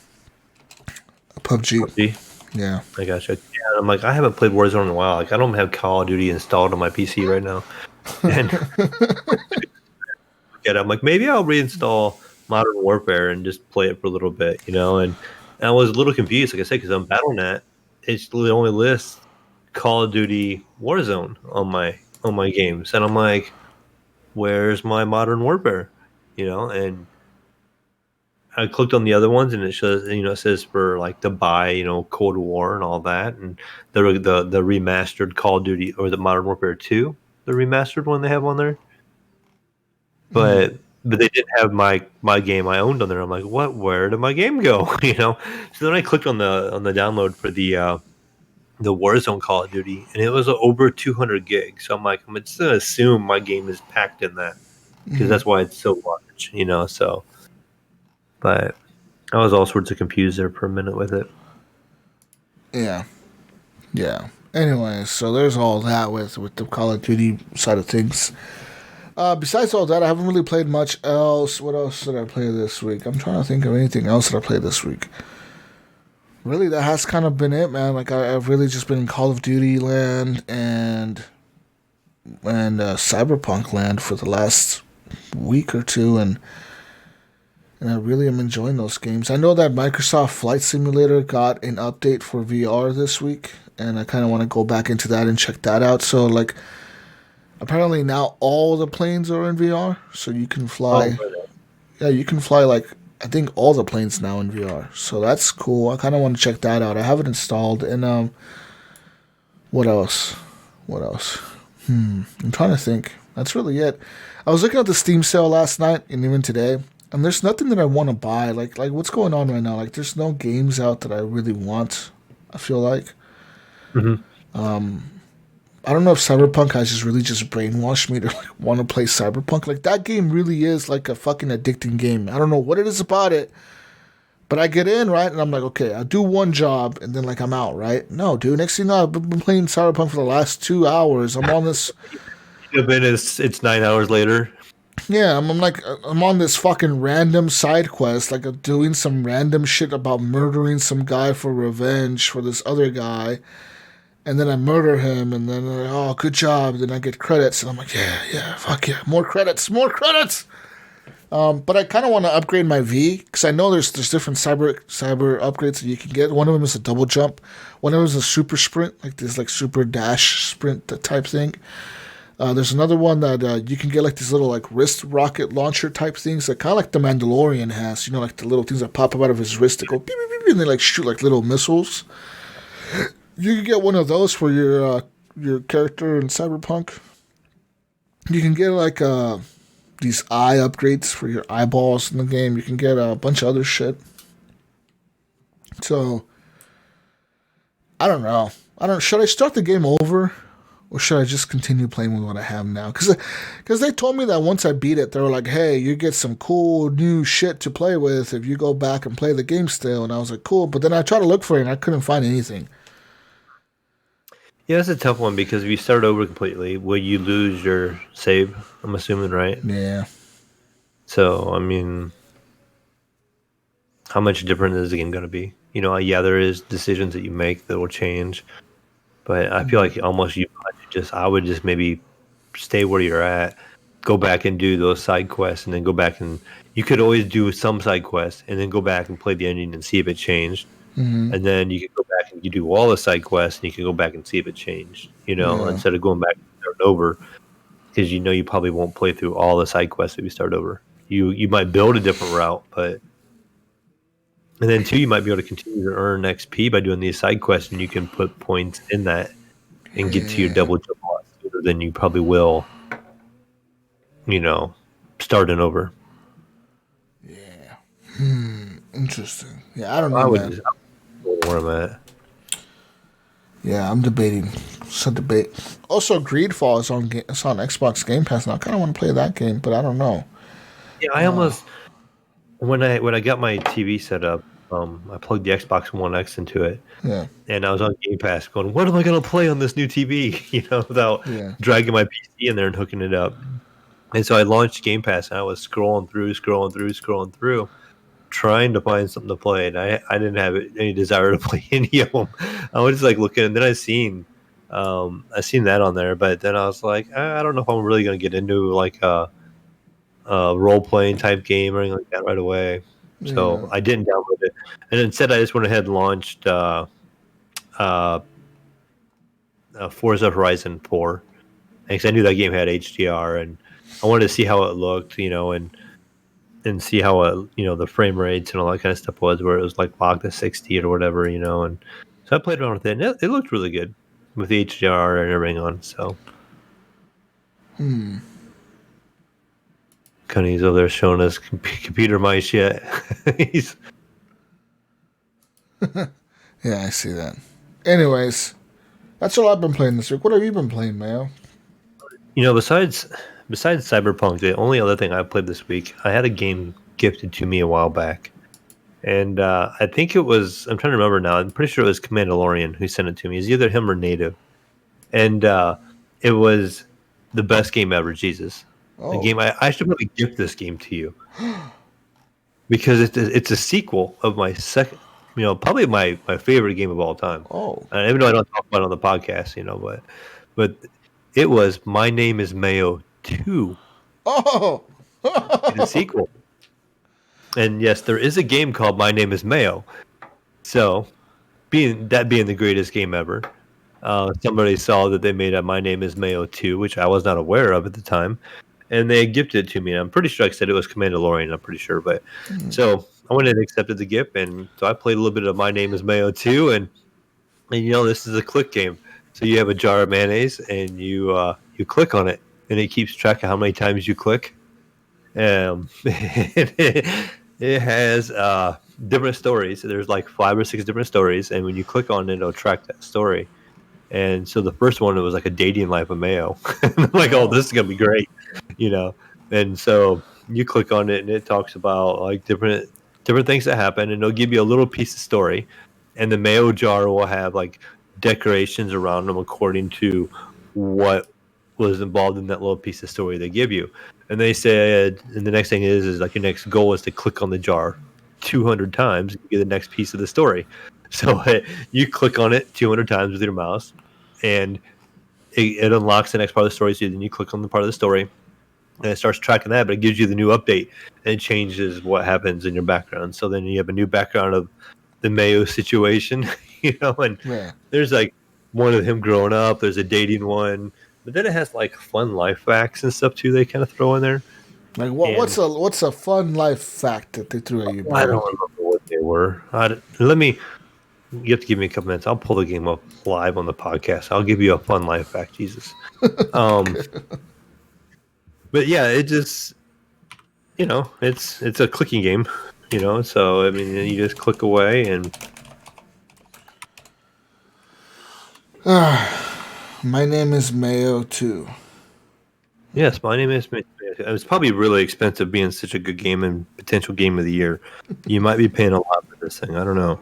PUBG. Yeah. I gotcha. Yeah, I'm like, I haven't played Warzone in a while. Like, I don't have Call of Duty installed on my PC right now. And I'm like, maybe I'll reinstall Modern Warfare and just play it for a little bit, you know? And I was a little confused, like I said, because on Battle.net, it only lists Call of Duty Warzone on my games, and I'm like, where's my Modern Warfare, you know? And I clicked on the other ones, and it shows, you know, it says for like to buy, you know, Cold War and all that, and the remastered Call of Duty, or the Modern Warfare 2, the remastered one they have on there, but they didn't have my game I owned on there. I'm like, what? Where did my game go? You know? So then I clicked on the download for the Warzone Call of Duty, and it was over 200 gigs. So I'm like, I'm just gonna assume my game is packed in that because that's why it's so large, you know. So, but I was all sorts of confused there for a minute with it. Yeah. Anyway, so there's all that with the Call of Duty side of things. Besides all that, I haven't really played much else. What else did I play this week? I'm trying to think of anything else that I played this week. Really, that has kind of been it, man. Like, I've really just been in Call of Duty land and Cyberpunk land for the last week or two, and I really am enjoying those games. I know that Microsoft Flight Simulator got an update for VR this week, and I kind of want to go back into that and check that out. So, like, apparently now all the planes are in VR, so you can fly. Oh, really? Yeah, you can fly, like, I think all the planes now in VR, so that's cool. I kind of want to check that out. I have it installed, and what else? I'm trying to think. That's really it. I was looking at the Steam sale last night and even today, and there's nothing that I want to buy. Like what's going on right now? Like, there's no games out that I really want. I feel like. I don't know if Cyberpunk has just really just brainwashed me to like want to play Cyberpunk. Like, that game really is like a fucking addicting game. I don't know what it is about it, but I get in, right, and I'm like, okay, I'll do one job, and then like I'm out, right? No, dude. Next thing you know, I've been playing Cyberpunk for the last 2 hours. I'm on this. It's 9 hours later. Yeah, I'm on this fucking random side quest, like I'm doing some random shit about murdering some guy for revenge for this other guy. And then I murder him, and then like, oh, good job. Then I get credits, and I'm like, yeah, fuck yeah, more credits. But I kind of want to upgrade my V because I know there's different cyber upgrades that you can get. One of them is a double jump. One of them is a super sprint, like this like super dash sprint type thing. There's another one that you can get like these little like wrist rocket launcher type things that kind of like the Mandalorian has. You know, like the little things that pop up out of his wrist that go beep, beep, beep, and they like shoot like little missiles. You can get one of those for your character in Cyberpunk. You can get like these eye upgrades for your eyeballs in the game. You can get a bunch of other shit. So I don't know. Should I start the game over, Or should I just continue playing with what I have now? Because they told me that once I beat it, they were like, hey, you get some cool new shit to play with if you go back and play the game still. And I was like, cool. But then I tried to look for it and I couldn't find anything. Yeah, it's a tough one because if you start over completely, will you lose your save? I'm assuming, right? Yeah. So, I mean, how much different is the game going to be? You know, yeah, there is decisions that you make that will change. But I feel like almost I would just maybe stay where you're at, go back and do those side quests, and then go back and you could always do some side quests and then go back and play the ending and see if it changed. Mm-hmm. And then you could go back and you do all the side quests and you can go back and see if it changed, you know, instead of going back and starting over because you know you probably won't play through all the side quests if you start over. You might build a different route, but and then too, you might be able to continue to earn XP by doing these side quests, and you can put points in that and get to your double jump a lot sooner than you probably will, you know, starting over. Yeah. Interesting. Yeah, I don't know, man. Where I'm at. Yeah, I'm debating. It's a debate. Also, Greedfall is on Xbox Game Pass now. I kind of want to play that game, but I don't know. Yeah, I almost when I got my TV set up, I plugged the Xbox One X into it. Yeah. And I was on Game Pass going, what am I going to play on this new TV? You know, without dragging my PC in there and hooking it up. And so I launched Game Pass and I was scrolling through, trying to find something to play. And I didn't have any desire to play any of them. I was just like looking, and then I seen that on there. But then I was like, I don't know if I'm really going to get into like a role-playing type game or anything like that right away. So I didn't download it. And instead I just went ahead and launched Forza Horizon 4. Because I knew that game had HDR, and I wanted to see how it looked, you know, and see how it, you know, the frame rates and all that kind of stuff was, where it was like locked to 60 or whatever, you know. And so I played around with it, and it looked really good with the HDR and everything on. So, Gunny's over there showing us computer mice yet. Yeah, I see that. Anyways, that's all I've been playing this week. What have you been playing, Mayo? You know, besides Cyberpunk, the only other thing I played this week, I had a game gifted to me a while back. And I think it was, I'm trying to remember now, I'm pretty sure it was Mandalorian who sent it to me. It's either him or Native. And it was the best game ever, Jesus. The game, I should probably gift this game to you. Because it's a sequel of my second, you know, probably my favorite game of all time. And even though I don't talk about it on the podcast, you know, but it was My Name is Mayo 2. It's a sequel. And yes, there is a game called My Name is Mayo. So, being the greatest game ever, somebody saw that they made a My Name is Mayo 2, which I was not aware of at the time, and they gifted it to me. And I'm pretty sure I said it was Mandalorian, I'm pretty sure. But so I went and accepted the gift, and so I played a little bit of My Name is Mayo 2, and you know, this is a click game. So you have a jar of mayonnaise, and you click on it, and it keeps track of how many times you click. It has different stories. There's like 5 or 6 different stories, and when you click on it, it'll track that story. And so the first one, it was like a dating life of Mayo. I'm like, oh, this is gonna be great, you know. And so you click on it, and it talks about like different things that happen, and it'll give you a little piece of story. And the Mayo jar will have like decorations around them according to what was involved in that little piece of story they give you. And they said, and the next thing is like your next goal is to click on the jar 200 times and get the next piece of the story. So you click on it 200 times with your mouse, and it unlocks the next part of the story. So then you click on the part of the story, and it starts tracking that, but it gives you the new update, and it changes what happens in your background. So then you have a new background of the Mayo situation, you know, and there's like one of him growing up, there's a dating one, but then it has like fun life facts and stuff too they kind of throw in there. Like what's a fun life fact that they threw at you, bro? I don't remember what they were. You have to give me a couple minutes. I'll pull the game up live on the podcast. I'll give you a fun life fact, Jesus. But yeah, it just, you know, it's a clicking game, you know, so I mean you just click away and My name is Mayo too. Yes, my name is. It's probably really expensive being such a good game and potential game of the year. You might be paying a lot for this thing. I don't know.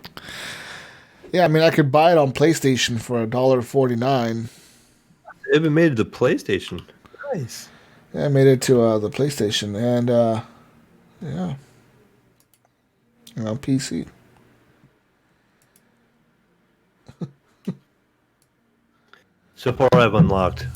Yeah, I mean, I could buy it on PlayStation for $1.49. It even made it to PlayStation. Nice. Yeah, I made it to the PlayStation and yeah, on PC. So far, I've unlocked.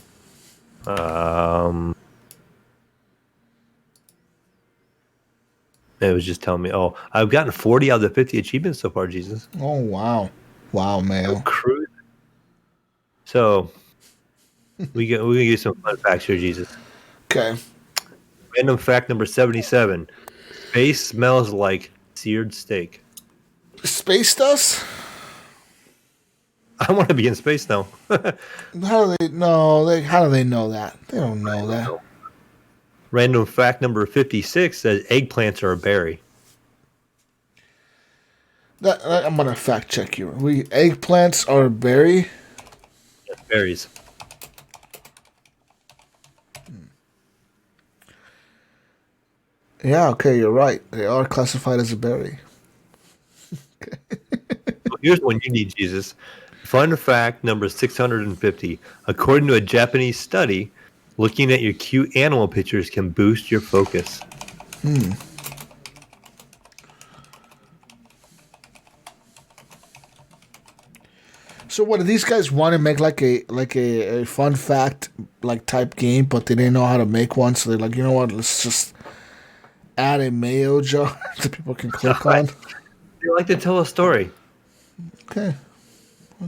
It was just telling me, oh, I've gotten 40 out of the 50 achievements so far, Jesus. Oh, wow. Wow, Mayo. Cruise. So, we're going to get some fun facts here, Jesus. Okay. Random fact number 77. Space smells like seared steak. Space dust? I want to be in space now. How do they know? How do they know that? They don't know that. Random fact number 56 says eggplants are a berry. I'm gonna fact check you. Eggplants are a berry? Yes, berries. Yeah, okay, you're right. They are classified as a berry. Okay. So here's one you need, Jesus. Fun fact number 650. According to a Japanese study, looking at your cute animal pictures can boost your focus. So what do these guys want to make like a fun fact like type game, but they didn't know how to make one, so they're like, you know what, let's just add a Mayo jar that people can click on. They like to tell a story. Okay.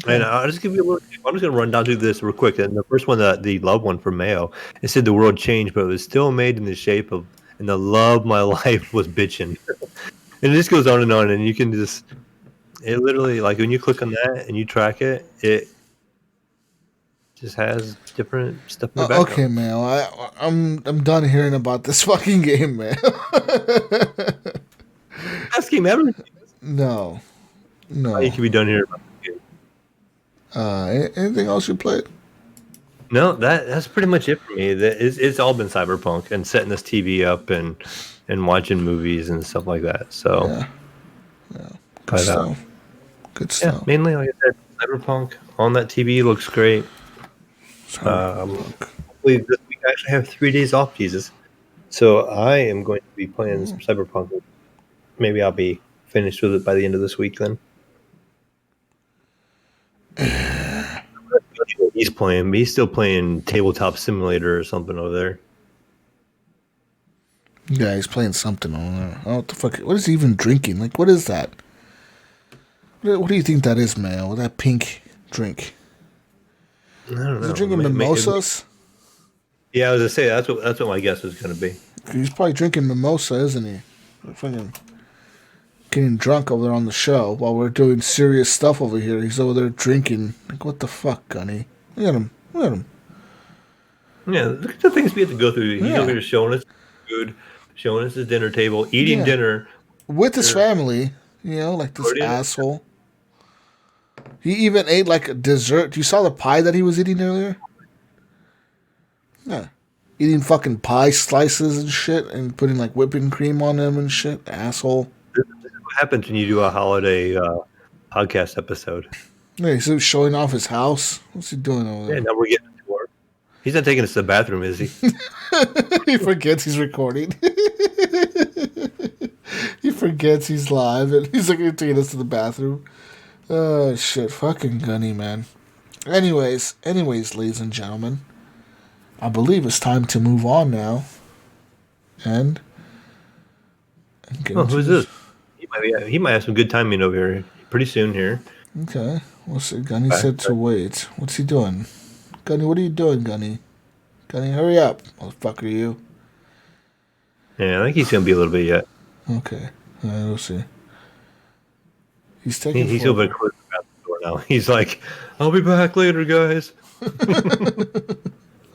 And I'll just give you a little. I'm just gonna run down through this real quick. And the first one, the love one from Mayo, it said the world changed, but it was still made in the shape of, and the love my life was bitching. And it just goes on, and you can just, it literally, like when you click on that and you track it, it just has different stuff in the background. Okay, Mayo, I'm done hearing about this fucking game, man. Best game ever. No. You can be done here. Anything else you played? No, that's pretty much it for me. It's all been Cyberpunk and setting this TV up and watching movies and stuff like that. So, yeah. Good stuff. Good stuff. Yeah, mainly, like I said, Cyberpunk on that TV looks great. Hopefully this week I actually have 3 days off, Jesus. So I am going to be playing some Cyberpunk. Maybe I'll be finished with it by the end of this week then. He's playing, but he's still playing Tabletop Simulator or something over there. Yeah, he's playing something over there. I don't know what the fuck. What is he even drinking? Like, what is that? What do you think that is, man? With that pink drink? I don't know. Is he drinking mimosas? Yeah, I was gonna say that's what my guess was gonna be. He's probably drinking mimosa, isn't he? Fucking getting drunk over there on the show while we're doing serious stuff over here. He's over there drinking. Like, what the fuck, Gunny? Look at him. Look at him. Yeah, look at the things we have to go through. He's over here showing us food, showing us his dinner table, eating dinner. With his family, you know, like this asshole. He even ate like a dessert. You saw the pie that he was eating earlier? Yeah. Eating fucking pie slices and shit and putting like whipping cream on them and shit. Asshole. This is what happens when you do a holiday podcast episode. Yeah, he's showing off his house. What's he doing over there? Yeah, now we're getting to work. He's not taking us to the bathroom, is he? He forgets he's recording. He forgets he's live and he's like taking us to the bathroom. Oh shit, fucking Gunny, man. Anyways, ladies and gentlemen, I believe it's time to move on now. And who's this? He might have some good timing over here pretty soon here. Okay. We'll see. Gunny said to wait. What's he doing? Gunny, what are you doing, Gunny? Gunny, hurry up, motherfucker, you. Yeah, I think he's gonna be a little bit yet. Okay. We'll see. He's taking. He's over at the door now. He's like, "I'll be back later, guys."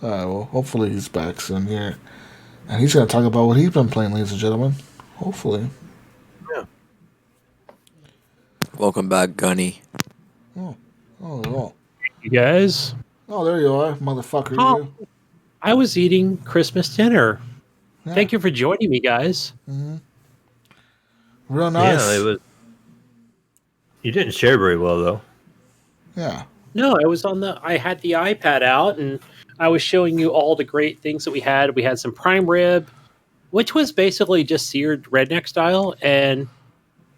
Well, hopefully he's back soon here, and he's gonna talk about what he's been playing, ladies and gentlemen. Hopefully. Yeah. Welcome back, Gunny. Oh. You guys, Oh, there you are, motherfucker. Oh, You. I was eating Christmas dinner. Yeah. Thank you for joining me, guys. Real Yeah, it nice. was. You didn't share very well though. Yeah. No, I had the iPad out and I was showing you all the great things that we had. We had some prime rib, which was basically just seared redneck style, and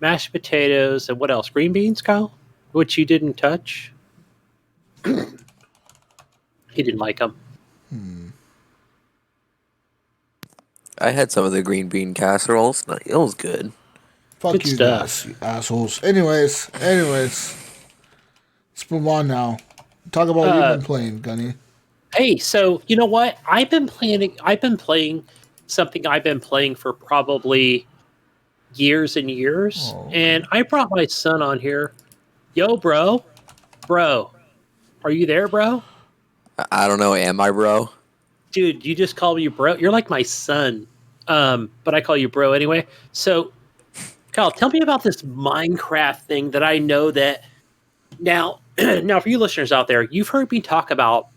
mashed potatoes, and what else? Green beans, Kyle? Which you didn't touch. He didn't like them. I had some of the green bean casseroles. It was good. Fuck Good you stuff. guys, you assholes. Anyways. Let's move on now. Talk about what you've been playing, Gunny. Hey, so you know what? I've been playing something I've been playing for probably years and years. Oh, okay. And I brought my son on here. Yo, bro. Bro. Are you there, bro? I don't know. Am I, bro? Dude, you just call me bro. You're like my son. But I call you bro anyway. So, Kyle, tell me about this Minecraft thing that I know that now now for you listeners out there, you've heard me talk about.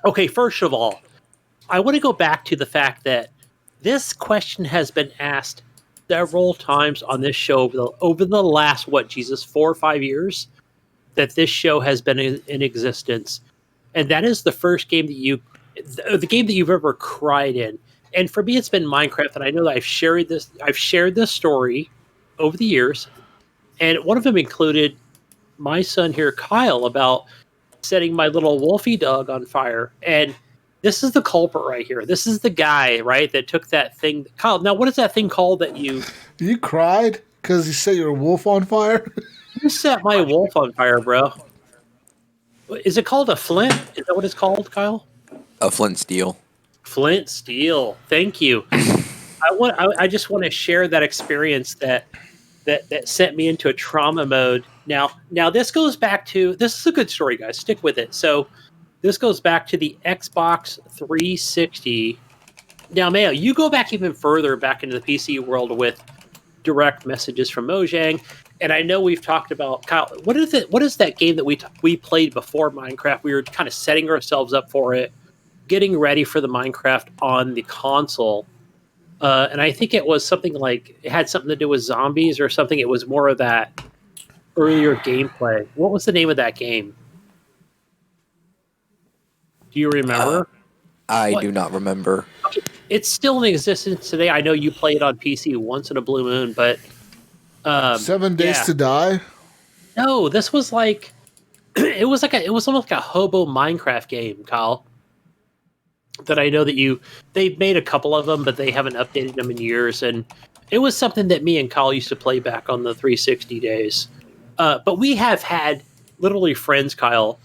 Okay, first of all, I want to go back to the fact that this question has been asked several times on this show over the last 4 or 5 years that this show has been in existence, and that is the first game that the game that you've ever cried in. And for me, it's been Minecraft, and I know that I've shared this story over the years, and one of them included my son here, Kyle, about setting my little Wolfie dog on fire. And this is the culprit right here. This is the guy, right, that took that thing. Kyle, now what is that thing called that you cried because you set your wolf on fire? you set my wolf on fire, bro? Is it called a flint? Is that what it's called, Kyle? A flint steel. Flint steel. Thank you. I just want to share that experience that sent me into a trauma mode. Now this goes back to, this is a good story, guys. Stick with it. So this goes back to the Xbox 360. Now, Mayo, you go back even further back into the PC world with direct messages from Mojang, and I know we've talked about, Kyle. What is it? What is that game that we played before Minecraft? We were kind of setting ourselves up for it, getting ready for the Minecraft on the console. And I think it was something like, it had something to do with zombies or something. It was more of that earlier gameplay. What was the name of that game? Do you remember? I do not remember. Okay. It's still in existence today. I know you play it on PC once in a blue moon, but 7 Days to Die. No, this was like it was almost like a hobo Minecraft game, Kyle. That I know that they've made a couple of them, but they haven't updated them in years. And it was something that me and Kyle used to play back on the 360 days. But we have had literally friends, Kyle,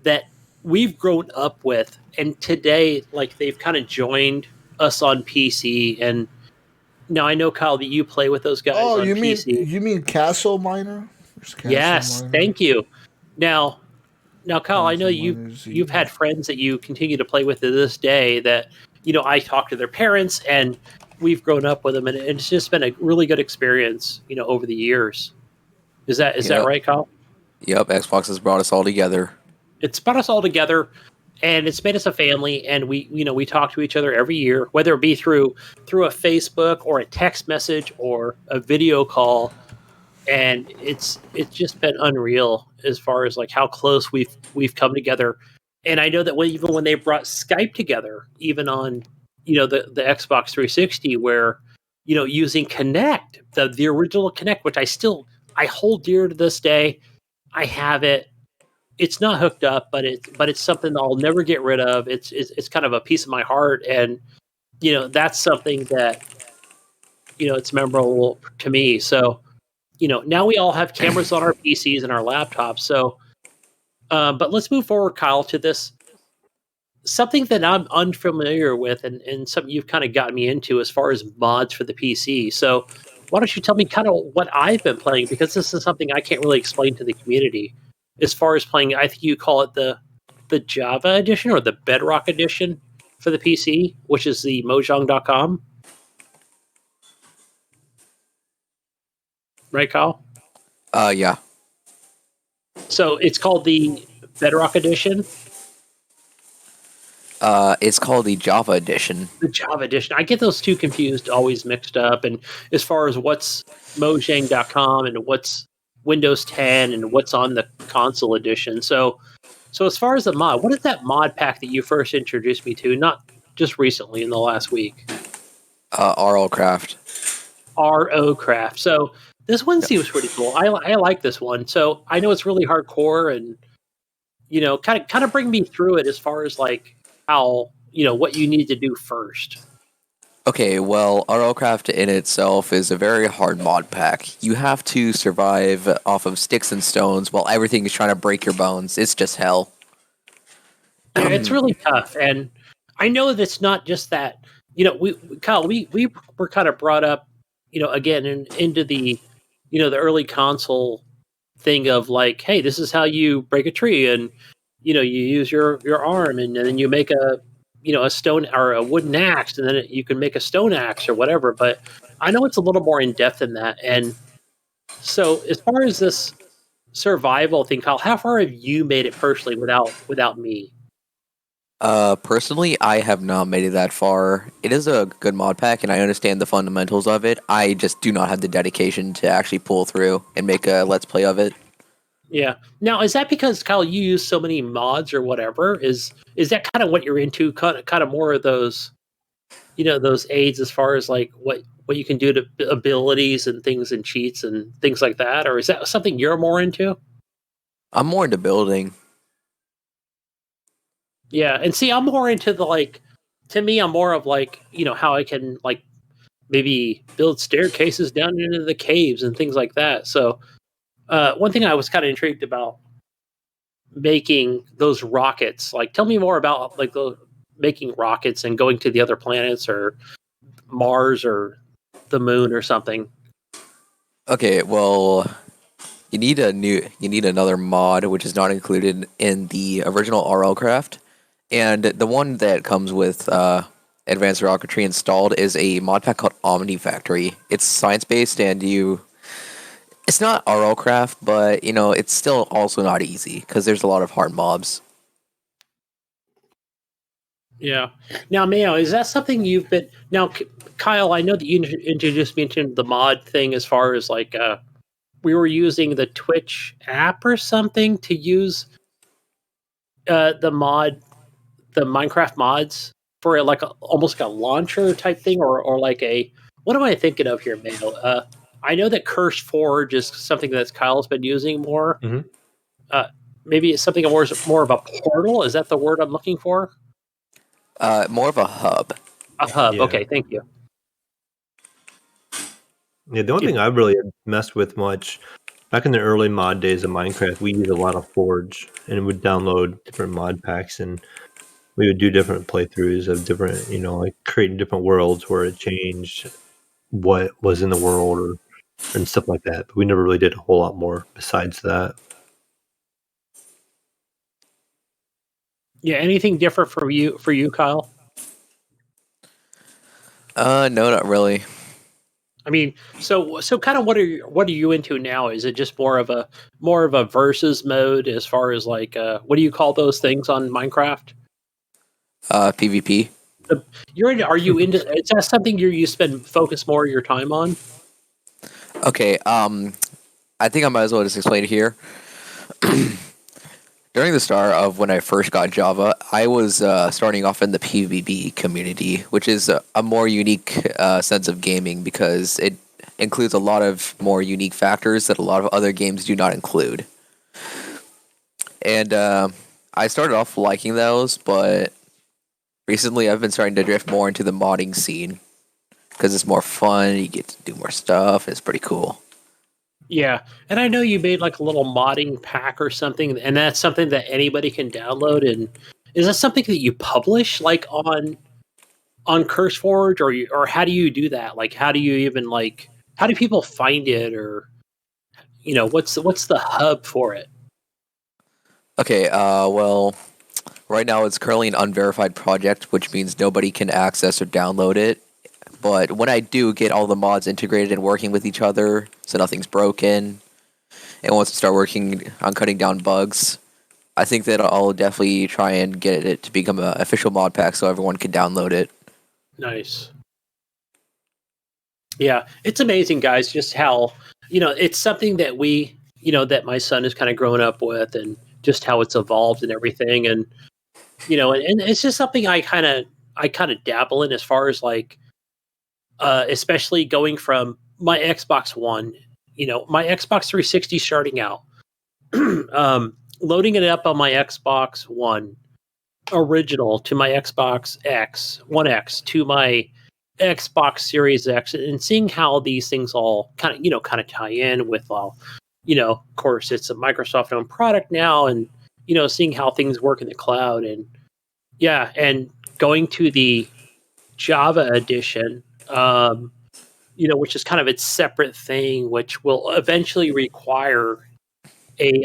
that we've grown up with, and today, like, they've kind of joined us on PC. And now I know, Kyle, that you play with those guys on PC. You mean Castle Miner? Yes, Miner. thank you. Now, Kyle, I know you've had friends that you continue to play with to this day that, I talk to their parents, and we've grown up with them, and it's just been a really good experience, over the years. Is that right, Kyle? Yep, Xbox has brought us all together. It's brought us all together, and it's made us a family, and we talk to each other every year, whether it be through a Facebook or a text message or a video call. And it's just been unreal as far as like how close we've come together. And I know that even when they brought Skype together, even on the Xbox 360, where using Kinect, the original Kinect, which I hold dear to this day. I have it. It's not hooked up, but it's something that I'll never get rid of. It's kind of a piece of my heart, and that's something that it's memorable to me. So. Now we all have cameras on our PCs and our laptops. So, but let's move forward, Kyle, to this, something that I'm unfamiliar with, and something you've kind of gotten me into as far as mods for the PC. So why don't you tell me kind of what I've been playing, because this is something I can't really explain to the community as far as playing. I think you call it the Java edition or the Bedrock edition for the PC, which is the Mojang.com. Right, Kyle? Yeah. So it's called the Bedrock Edition. It's called the Java edition. The Java edition. I get those two confused, always mixed up. And as far as what's Mojang.com and what's Windows 10 and what's on the console edition. So as far as the mod, what is that mod pack that you first introduced me to? Not just recently in the last week. RL Craft. RO Craft. So this one seems pretty cool. I like this one. So I know it's really hardcore and kind of bring me through it as far as like how what you need to do first. Okay, well, RLCraft in itself is a very hard mod pack. You have to survive off of sticks and stones while everything is trying to break your bones. It's just hell. Yeah, it's really tough, and I know that it's not just that. Kyle, we were kind of brought up, again into the, the early console thing of like, hey, this is how you break a tree, and you use your arm, and then you make a stone or a wooden axe, and then you can make a stone axe or whatever. But I know it's a little more in depth than that. And so, as far as this survival thing, Kyle, how far have you made it personally without me? Personally, I have not made it that far. It is a good mod pack, and I understand the fundamentals of it. I just do not have the dedication to actually pull through and make a let's play of it. Yeah. Now, is that because, Kyle, you use so many mods or whatever? Is that kind of what you're into? Kind of more of those, those aids as far as like what you can do to abilities and things and cheats and things like that? Or is that something you're more into? I'm more into building. Yeah. And see, I'm more into to me, I'm more of like, how I can like maybe build staircases down into the caves and things like that. So, one thing I was kind of intrigued about making those rockets. Like, tell me more about like the making rockets and going to the other planets or Mars or the moon or something. Okay, well, you need another mod which is not included in the original RLCraft, and the one that comes with Advanced Rocketry installed is a mod pack called Omni Factory. It's science based, and it's not RLCraft, but it's still also not easy because there's a lot of hard mobs. Yeah. Now, Mayo, is that something you've been now, Kyle? I know that you introduced me to the mod thing as far as like we were using the Twitch app or something to use the Minecraft mods for almost like a launcher type thing, or like what am I thinking of here, Mayo? I know that Curse Forge is something that Kyle's been using more. Mm-hmm. Maybe it's something more of a portal. Is that the word I'm looking for? More of a hub. A hub. Yeah. Okay, thank you. Yeah, the only thing I really messed with much back in the early mod days of Minecraft, we used a lot of Forge, and would download different mod packs, and we would do different playthroughs of different, like creating different worlds where it changed what was in the world and stuff like that. But we never really did a whole lot more besides that. Yeah, anything different for you, Kyle? No, not really. I mean, so kind of what are you into now? Is it just more of a versus mode as far as like what do you call those things on Minecraft? PvP. Are you into? Is that something you focus more of your time on? Okay, I think I might as well just explain it here. During the start of when I first got Java, I was starting off in the PvP community, which is a more unique sense of gaming because it includes a lot of more unique factors that a lot of other games do not include. And I started off liking those, but recently I've been starting to drift more into the modding scene because it's more fun, you get to do more stuff, it's pretty cool. Yeah, and I know you made like a little modding pack or something, and that's something that anybody can download. And is that something that you publish like on CurseForge, or how do you do that? Like, how do you even how do people find it, or what's the hub for it? Okay, well, right now it's currently an unverified project, which means nobody can access or download it. But when I do get all the mods integrated and working with each other, so nothing's broken, and once I start working on cutting down bugs, I think that I'll definitely try and get it to become an official mod pack so everyone can download it. Nice. Yeah, it's amazing, guys, just how, it's something that that my son has kind of grown up with, and just how it's evolved and everything. And, and it's just something I kind of dabble in, as far as like, especially going from my Xbox One, my Xbox 360 starting out, loading it up on my Xbox One original to my Xbox One X to my Xbox Series X, and seeing how these things all kind of tie in with all, of course it's a Microsoft owned product now, and seeing how things work in the cloud, and and going to the Java edition, which is kind of its separate thing, which will eventually require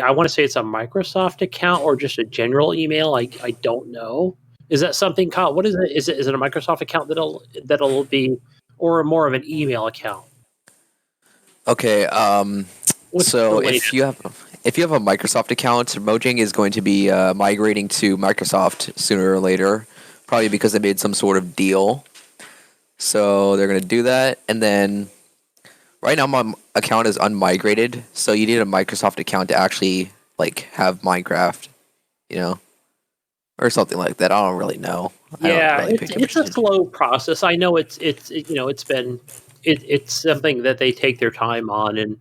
I want to say it's a Microsoft account or just a general email. I don't know. Is that something, Kyle? What is it? Is it a Microsoft account that'll be, or more of an email account? Okay. So if you have a Microsoft account, Mojang is going to be migrating to Microsoft sooner or later, probably because they made some sort of deal. So they're going to do that, and then right now my account is unmigrated, so you need a Microsoft account to actually have Minecraft, or something like that. I don't really know. Yeah, it's a slow process. I know it's something that they take their time on, and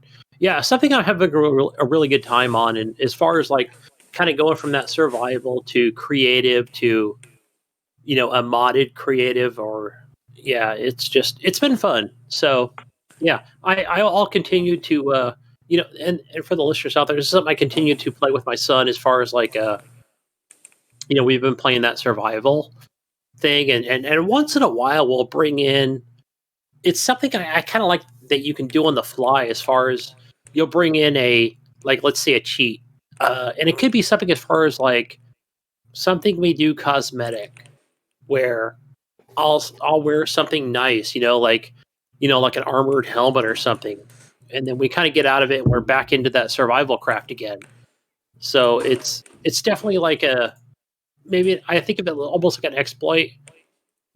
something I have a really good time on. And as far as kind of going from that survival to creative to a modded creative, or it's been fun. So I'll continue to and for the listeners out there, this is something I continue to play with my son, as far as we've been playing that survival thing, and once in a while we'll bring in, it's something I kind of like that you can do on the fly, as far as you'll bring in let's say a cheat, and it could be something as far as something we do cosmetic, where I'll wear something nice, like an armored helmet or something, and then we kind of get out of it and we're back into that survival craft again. So it's definitely maybe I think of it almost like an exploit,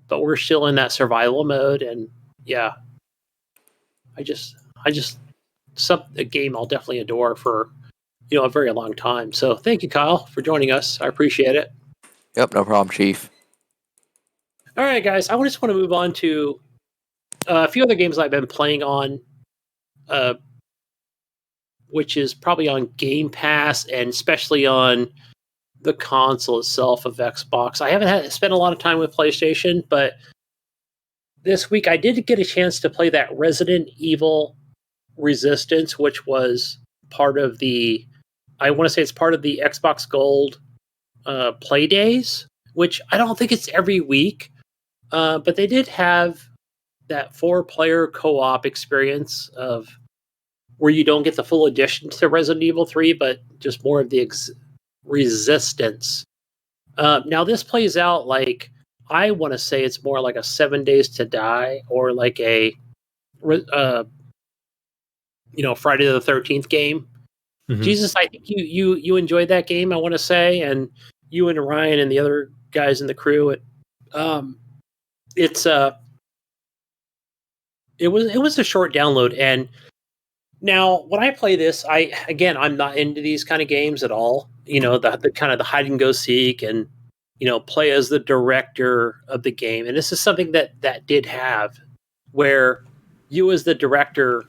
but we're still in that survival mode. And I just a game I'll definitely adore for a very long time. So thank you, Kyle, for joining us. I appreciate it. Yep, no problem, Chief. All right, guys, I just want to move on to a few other games I've been playing on, which is probably on Game Pass, and especially on the console itself of Xbox. I haven't spent a lot of time with PlayStation, but this week I did get a chance to play that Resident Evil Resistance, which was part of the, I want to say it's part of the Xbox Gold Play Days, which I don't think it's every week, but they did have that 4-player co-op experience of where you don't get the full addition to Resident Evil 3, but just more of the Resistance. Now this plays out I want to say it's more like a 7 Days to Die, or a Friday the 13th game. Mm-hmm. Jesus, I think you enjoyed that game, I want to say, and you and Ryan and the other guys in the crew. It was a short download, and now when I play this, I'm not into these kind of games at all. The kind of the hide and go seek, and play as the director of the game. And this is something that did have, where you as the director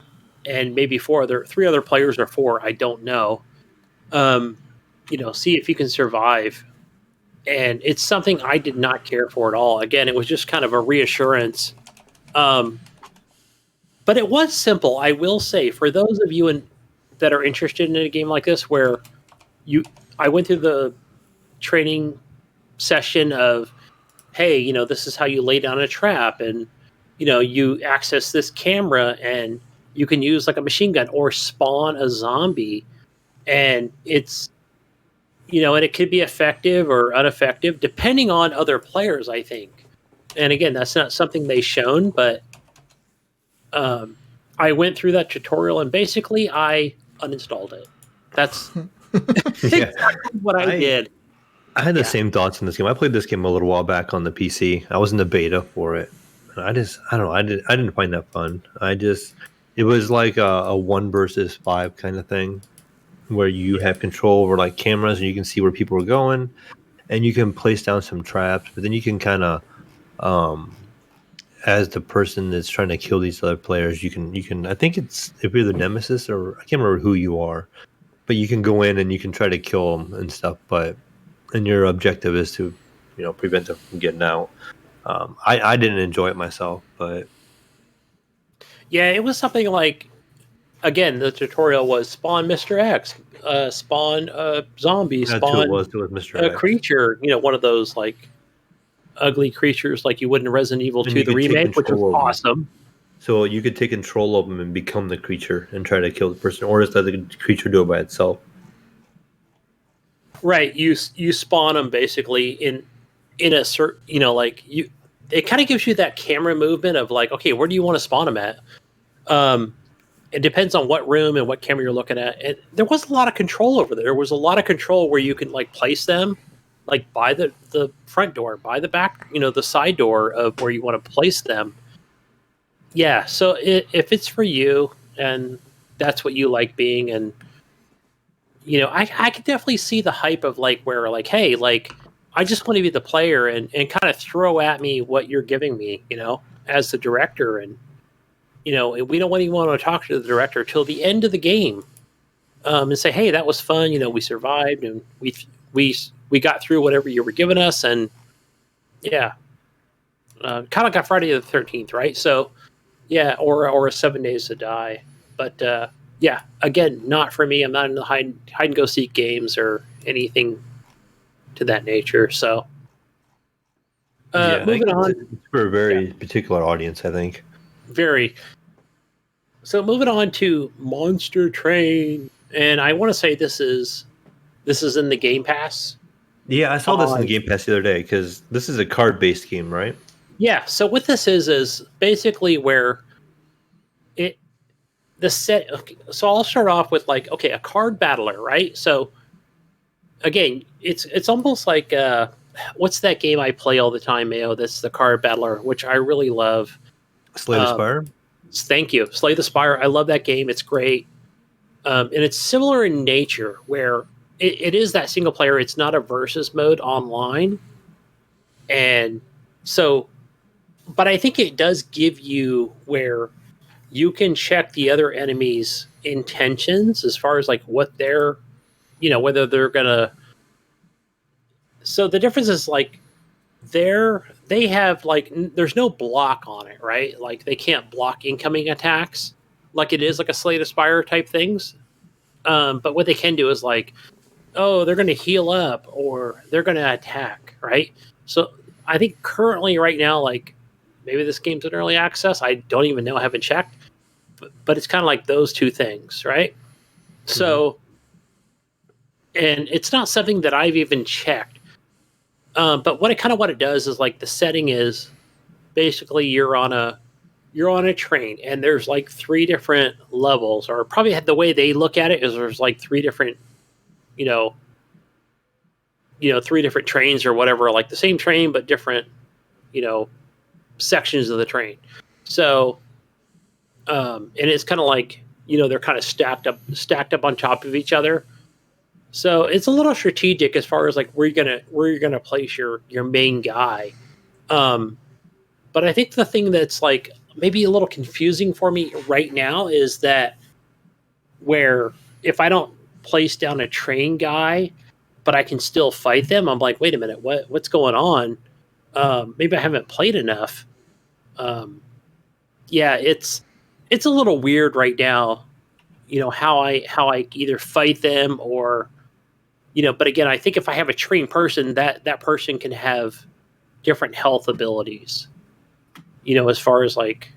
and maybe 3 other players, or 4, I don't know, see if you can survive. And it's something I did not care for at all. Again, it was just kind of a reassurance. But it was simple, I will say, for those of you that are interested in a game like this, where I went through the training session of, hey, this is how you lay down a trap, and you access this camera, and you can use a machine gun or spawn a zombie, and it's and it could be effective or ineffective depending on other players, I think. And again, that's not something they've shown, but I went through that tutorial and basically I uninstalled it. That's Yeah. Exactly what I did. I had the same thoughts in this game. I played this game a little while back on the PC. I was in the beta for it. And I don't know. I didn't find that fun. It was like a 1 versus 5 kind of thing where you have control over like cameras and you can see where people are going and you can place down some traps, but then you can kind of, as the person that's trying to kill these other players, I think if you're the nemesis or I can't remember who you are, but you can go in and you can try to kill them and stuff. And your objective is to, prevent them from getting out. I didn't enjoy it myself, but Yeah, it was something like, again, the tutorial was spawn Mr. X, spawn a zombie, that's who spawn it was. It was Mr. a X. creature, one of those like ugly creatures like you would in Resident Evil And 2, you the could take remake, which was control of them. awesome. So you could take control of them and become the creature and try to kill the person, or just let the creature do it by itself. Right, you spawn them basically in a certain, it kind of gives you that camera movement of like, okay, where do you want to spawn them at? It depends on what room and what camera you're looking at. And there was a lot of control over there. There was a lot of control where you can like place them like by the front door, by the back, the side door of where you want to place them. Yeah, so if it's for you and that's what you like being, and I could definitely see the hype of like where like, hey, like I just want to be the player and kind of throw at me what you're giving me, as the director, and we don't even want to talk to the director till the end of the game, and say, hey, that was fun, we survived and we got through whatever you were giving us, and yeah, kind of got Friday the 13th, right? So yeah, or a 7 Days to Die, but yeah, again, not for me. I'm not in the hide and go seek games or anything to that nature. So moving on, It's for a very particular audience, I think. very. So moving on to Monster Train, and I want to say this is in the Game Pass. Yeah, I saw this in the Game Pass the other day because this is a card-based game, right? Yeah. So what this is basically where okay, so I'll start off with like, okay, a card battler, right? So again, it's almost like what's that game I play all the time, Mayo? That's the card battler, which I really love. Slay the Spire? Thank you. Slay the Spire. I love that game. It's great. And it's similar in nature where it is that single player. It's not a versus mode online. And so, but I think it does give you where you can check the other enemy's intentions as far as like what they're, whether they're going to. So the difference is like they have like, there's no block on it, right? Like they can't block incoming attacks like it is like a Slay the Spire type things. But what they can do is like, oh, they're going to heal up or they're going to attack, right? So I think currently right now, like maybe this game's in early access. I don't even know. I haven't checked. But it's kind of like those two things, right? Mm-hmm. So, and it's not something that I've even checked. But what it does is like the setting is basically you're on a train and there's like 3 different levels, or probably the way they look at it is there's like 3 different, 3 different trains or whatever, like the same train but different, sections of the train. So, and it's kind of like, they're kind of stacked up on top of each other. So it's a little strategic as far as like where you're gonna place your main guy. But I think the thing that's like maybe a little confusing for me right now is that where if I don't place down a train guy, but I can still fight them, I'm like, wait a minute, what's going on? Maybe I haven't played enough. Yeah, it's a little weird right now. How I either fight them or. But again, I think if I have a trained person, that person can have different health abilities, as far as like,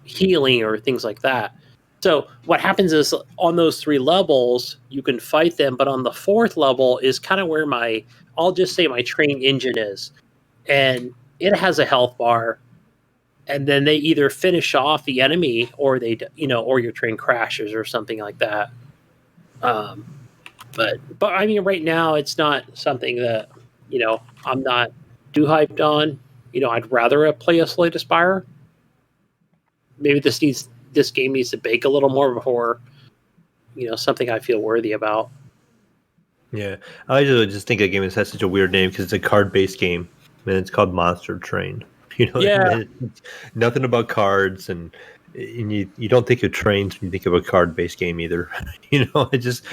healing or things like that. So what happens is on those 3 levels, you can fight them. But on the 4th level is kind of where I'll just say my train engine is. And it has a health bar. And then they either finish off the enemy or or your train crashes or something like that. But I mean, right now it's not something that I'm not too hyped on. I'd rather play a Slay the Spire. Maybe this game needs to bake a little more before something I feel worthy about. Yeah, I just think that game has such a weird name because it's a card-based game, and it's called Monster Train. Yeah. It's nothing about cards, and you don't think of trains when you think of a card-based game either. It just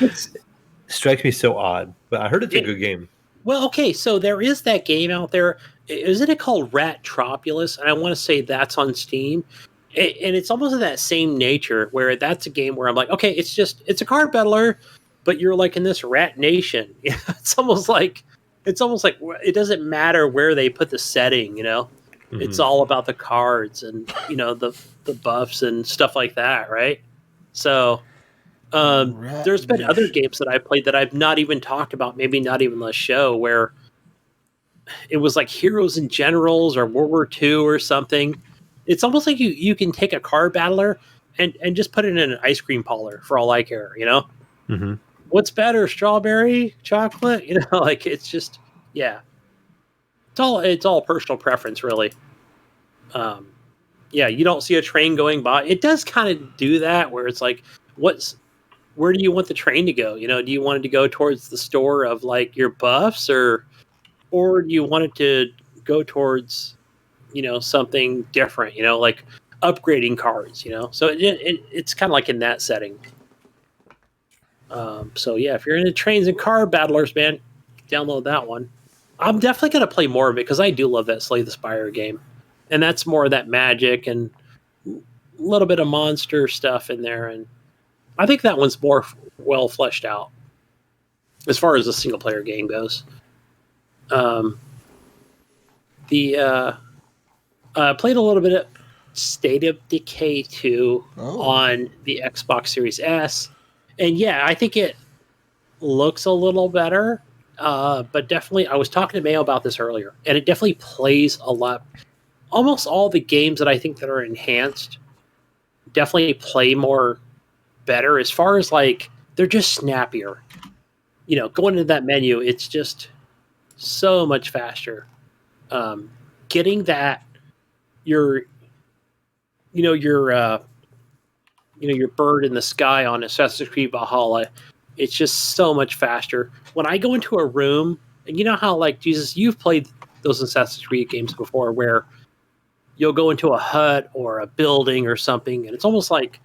strikes me so odd. But I heard it's a good game. Well, okay, so there is that game out there. Isn't it called Rattropolis? And I want to say that's on Steam. And it's almost of that same nature where that's a game where I'm like, okay, it's a card battler, but you're like in this rat nation. It's almost like it doesn't matter where they put the setting, Mm-hmm. It's all about the cards and the buffs and stuff like that, right? So there's been other games that I played that I've not even talked about, maybe not even the show, where it was like Heroes and Generals or World War II or something. It's almost like you can take a card battler and just put it in an ice cream parlor for all I care, Mm-hmm. What's better, strawberry, chocolate? Like it's just, yeah. It's all personal preference, really. Yeah, you don't see a train going by. It does kind of do that where it's like, where do you want the train to go? Do you want it to go towards the store of like your buffs or do you want it to go towards something different, like upgrading cards, so it's kind of like in that setting. So yeah, if you're into trains and car battlers, man, download that one. I'm definitely going to play more of it because I do love that Slay the Spire game. And that's more of that magic and a little bit of monster stuff in there. And I think that one's more well fleshed out as far as the single player game goes. Played a little bit of State of Decay 2 on the Xbox Series S. And yeah, I think it looks a little better. But definitely, I was talking to Mayo about this earlier, and it definitely plays a lot. Almost all the games that I think that are enhanced definitely play more better as far as like, they're just snappier. Going into that menu, it's just so much faster. Getting that your bird in the sky on Assassin's Creed Valhalla, it's just so much faster. When I go into a room, and you know how like Jesus, you've played those Assassin's Creed games before where you'll go into a hut or a building or something, and it's almost like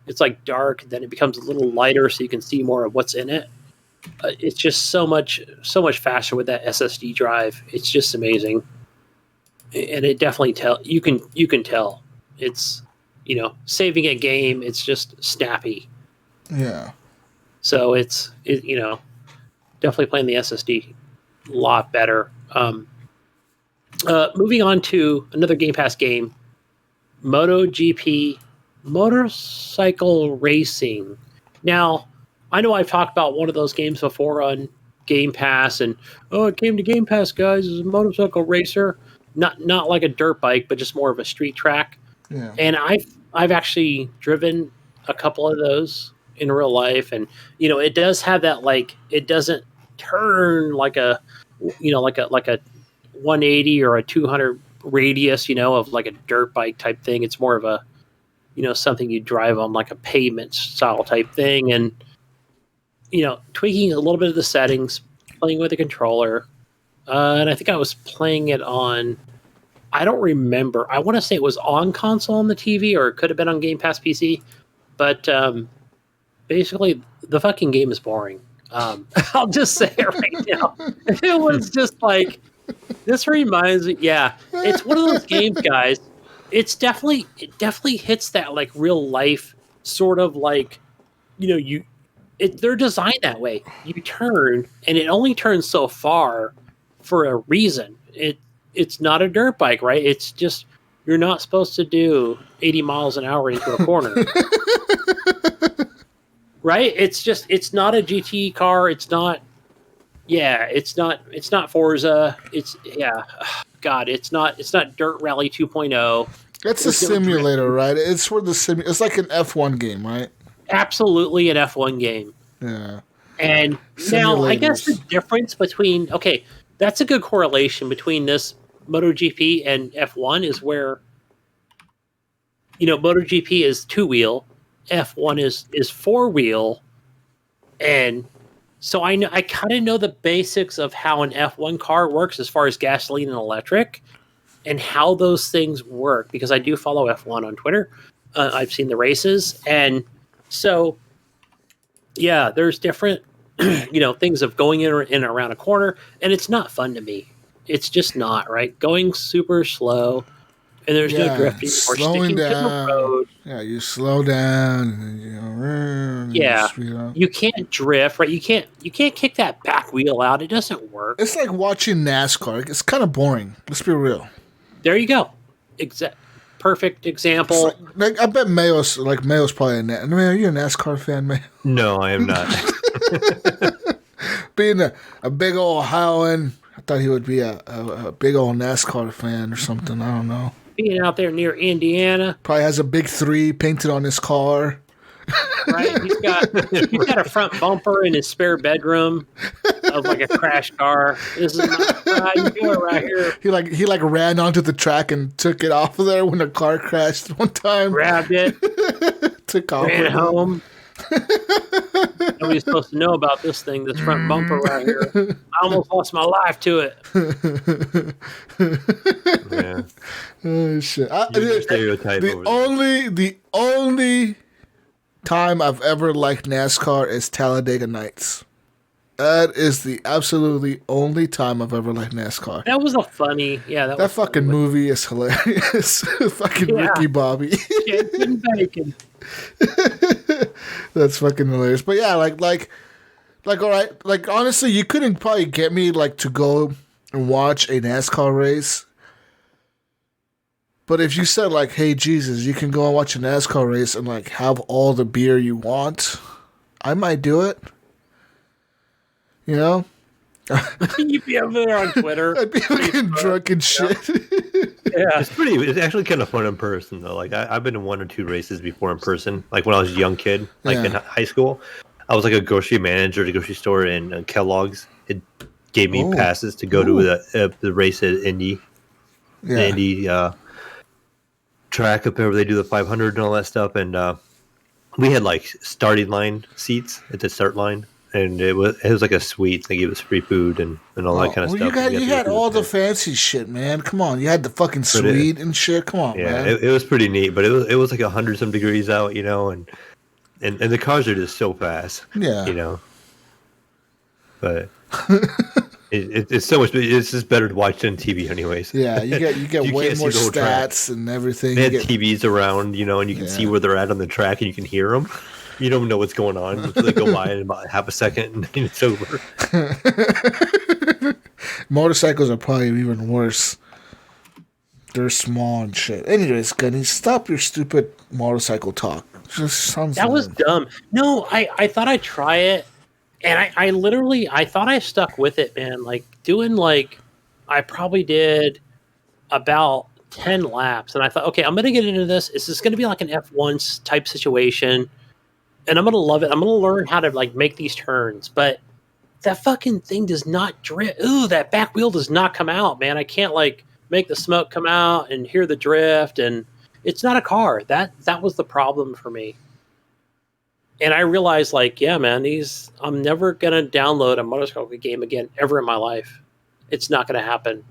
it's like dark, then it becomes a little lighter so you can see more of what's in it. It's just so much faster with that SSD drive. It's just amazing. And it definitely you can tell it's saving a game. It's just snappy. Yeah. So it's definitely playing the SSD a lot better. Moving on to another Game Pass game, MotoGP Motorcycle Racing. Now, I know I've talked about one of those games before on Game Pass, and it came to Game Pass, guys, as a motorcycle racer. Not like a dirt bike, but just more of a street track. Yeah. And I've actually driven a couple of those in real life, and it does have that, like, it doesn't turn like a 180 or a 200 radius, of like a dirt bike type thing. It's more of a something you drive on, like a pavement style type thing, and tweaking a little bit of the settings, playing with the controller. And I think I was playing it on, I don't remember. I want to say it was on console on the TV, or it could have been on Game Pass PC. But basically, the fucking game is boring. I'll just say it right now. It was just like, this reminds me, yeah, it's one of those games, guys. It definitely hits that like real life sort of like, they're designed that way. You turn, and it only turns so far for a reason. It's not a dirt bike, right? It's just, you're not supposed to do 80 miles an hour into a corner. Right? It's not a GT car. It's not Forza. God, it's not Dirt Rally 2.0. It's a simulator, right? It's like an F1 game, right? Absolutely an F1 game. Yeah. And now, I guess the difference between that's a good correlation between this MotoGP and F1 is where MotoGP is 2-wheel, F1 is 4-wheel, and so I kind of know the basics of how an F1 car works as far as gasoline and electric, and how those things work because I do follow F1 on Twitter. I've seen the races, and so yeah, there's different things of going in and around a corner, and it's not fun to me. It's just not right. Going super slow. And there's no drifting or sticking down. To the road. Yeah, you slow down. And, you can't drift, right? You can't kick that back wheel out. It doesn't work. It's like watching NASCAR. It's kind of boring. Let's be real. There you go. Perfect example. I bet Mayo's probably are you a NASCAR fan, Mayo? No, I am not. Being a big old Ohioan, I thought he would be a big old NASCAR fan or something. I don't know. Being out there near Indiana. Probably has a big 3 painted on his car. Right? He's got a front bumper in his spare bedroom of like a crash car. This is how you do it right here. He ran onto the track and took it off of there when a car crashed one time. Grabbed it. Took off. Ran home. Nobody's supposed to know about this thing, this front bumper right here. I almost lost my life to it. Yeah. Oh shit! The only time I've ever liked NASCAR is Talladega Nights. That is the absolutely only time I've ever liked NASCAR. That was a funny, that fucking movie is hilarious. Fucking Ricky Bobby. Chicken and bacon. That's fucking hilarious. But yeah, like, all right, like honestly, you couldn't probably get me like to go and watch a NASCAR race. But if you said like, hey Jesus, you can go and watch a NASCAR race and like have all the beer you want, I might do it. You know? You'd be over there on Twitter. I'd be fucking drunk and shit. Yeah. It's actually kind of fun in person though. Like I've been to 1 or 2 races before in person. Like when I was a young kid, in high school, I was like a grocery manager at a grocery store in Kellogg's. It gave me passes to go to the race at Indy. Yeah. The Indy track up there where they do the 500 and all that stuff. And we had like starting line seats at the start line. And it was like a suite. They gave us free food and all that kind of stuff. You had all the fancy shit, man. Come on, you had the fucking suite and shit. Come on, man. It was pretty neat, but it was like 100-some degrees out, and the cars are just so fast. Yeah, but it's so much. It's just better to watch it on TV, anyways. Yeah, you get way more stats and everything. They had TVs around, and you can see where they're at on the track, and you can hear them. You don't know what's going on until they go by in about half a second, and then it's over. Motorcycles are probably even worse. They're small and shit. Anyways, Gunny, stop your stupid motorcycle talk. It just sounds that was dumb. No, I thought I'd try it, and I literally thought I stuck with it, man. Like doing I probably did about 10 laps, and I thought, okay, I'm gonna get into this. Is this gonna be like an F1 type situation? And I'm going to love it. I'm going to learn how to make these turns. But that fucking thing does not drift. Ooh, that back wheel does not come out, man. I can't make the smoke come out and hear the drift. And it's not a car. That was the problem for me. And I realized man, I'm never going to download a motorcycle game again ever in my life. It's not going to happen.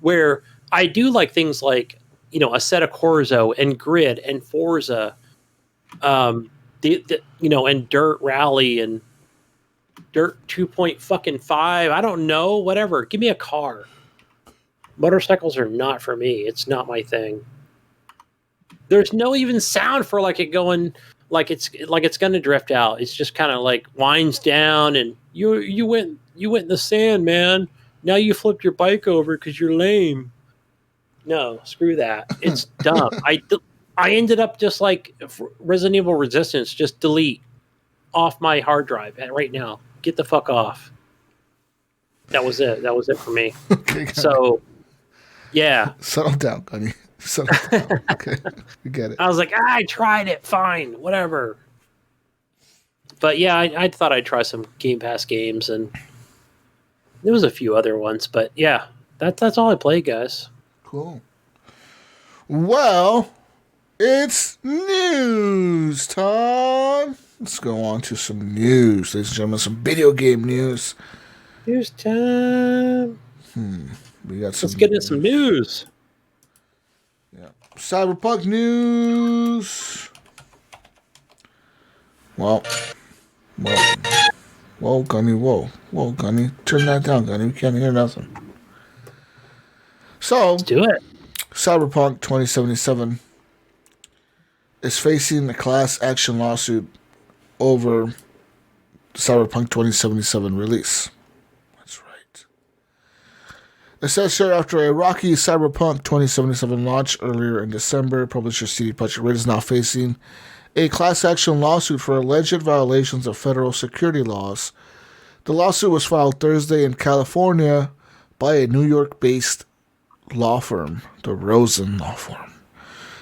Where I do like things like, Assetto Corsa and Grid and Forza, and Dirt Rally and Dirt 2.5. I don't know, whatever. Give me a car. Motorcycles are not for me. It's not my thing. There's no even sound for it going it's going to drift out. It's just kind of winds down and you went in the sand, man. Now you flipped your bike over because you're lame. No, screw that. It's dumb. I ended up just like Resident Evil Resistance, just delete off my hard drive right now. Get the fuck off. That was it. That was it for me. Okay, so, yeah. Settle down, Gunny. Settle down. Okay, we get it. I was like, I tried it. Fine, whatever. But yeah, I thought I'd try some Game Pass games, and there was a few other ones. But yeah, that's all I played, guys. Cool. Well, it's news time. Let's go on to some news, ladies and gentlemen. Some video game news. News time. We got some. Let's get into some news. Yeah. Cyberpunk news. Well, Gunny, whoa, Gunny, turn that down, Gunny. We can't hear nothing. So, Let's do it. Cyberpunk 2077 is facing a class action lawsuit over the Cyberpunk 2077 release. That's right. It says here, after a rocky Cyberpunk 2077 launch earlier in December, publisher CD Projekt Red is now facing a class action lawsuit for alleged violations of federal security laws. The lawsuit was filed Thursday in California by a New York-based law firm, the Rosen Law Firm.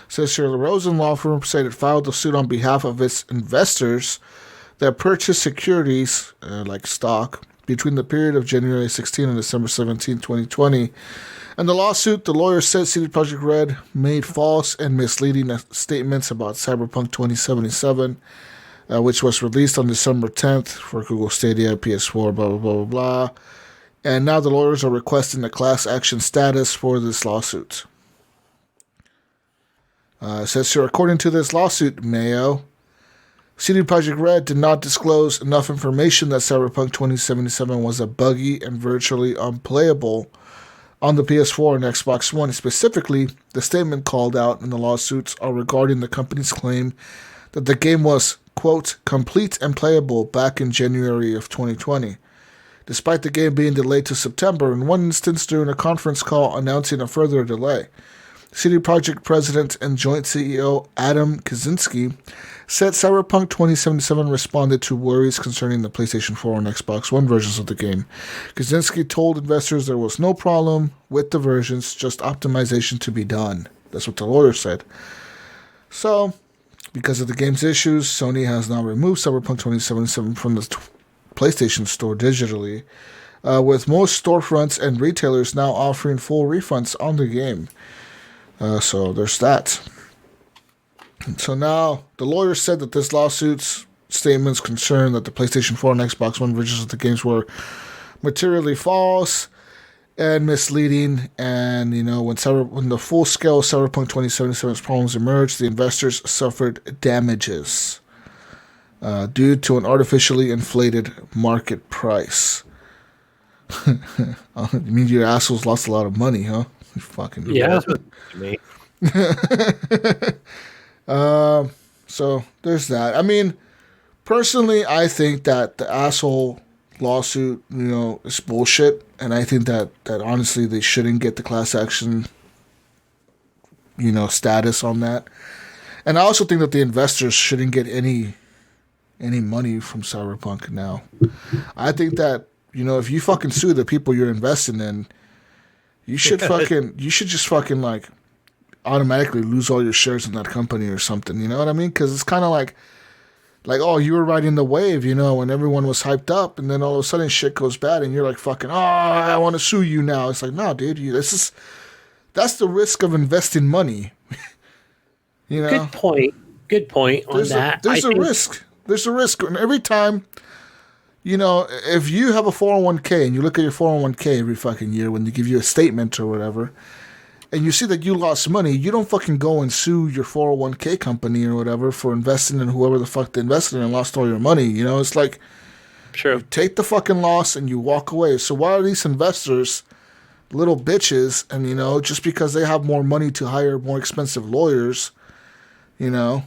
It says here, the Rosen Law Firm said it filed the suit on behalf of its investors that purchased securities, like stock, between the period of January 16 and December 17, 2020. In the lawsuit, the lawyer said CD Projekt Red made false and misleading statements about Cyberpunk 2077, which was released on December 10th for Google Stadia, PS4, blah, blah, blah, blah, blah. And now the lawyers are requesting a class action status for this lawsuit. It says here, according to this lawsuit, Mayo, CD Projekt Red did not disclose enough information that Cyberpunk 2077 was a buggy and virtually unplayable on the PS4 and Xbox One. Specifically, the statement called out in the lawsuits are regarding the company's claim that the game was, quote, complete and playable back in January of 2020. Despite the game being delayed to September, in one instance during a conference call announcing a further delay. CD Projekt President and Joint CEO Adam Kaczynski said Cyberpunk 2077 responded to worries concerning the PlayStation 4 and Xbox One versions of the game. Kaczynski told investors there was no problem with the versions, just optimization to be done. That's what the lawyer said. So, because of the game's issues, Sony has now removed Cyberpunk 2077 from the PlayStation Store digitally, with most storefronts and retailers now offering full refunds on the game. So there's that. So now, the lawyer said that this lawsuit's statements concern that the PlayStation 4 and Xbox One versions of the games were materially false and misleading, and, you know, when the full-scale Cyberpunk 2077's problems emerged, the investors suffered damages due to an artificially inflated market price. You mean your assholes lost a lot of money, huh? You fucking Yeah. Me. So there's that. I mean, personally, I think that the asshole lawsuit, you know, is bullshit, and I think that honestly they shouldn't get the class action, you know, status on that. And I also think that the investors shouldn't get any money from Cyberpunk now. I think that, you know, if you fucking sue the people you're investing in, you should just fucking like automatically lose all your shares in that company or something. You know what I mean? Because it's kind of like, oh, you were riding the wave, you know, when everyone was hyped up, and then all of a sudden shit goes bad, and you're like, fucking, oh, I want to sue you now. It's like, no, dude, that's the risk of investing money. You know? Good point on that. There's a risk. There's a risk. And every time, you know, if you have a 401k and you look at your 401k every fucking year when they give you a statement or whatever, and you see that you lost money, you don't fucking go and sue your 401k company or whatever for investing in whoever the fuck they invested in and lost all your money. You know, it's like, True. you take the fucking loss and you walk away. So why are these investors little bitches? And, you know, just because they have more money to hire more expensive lawyers, you know,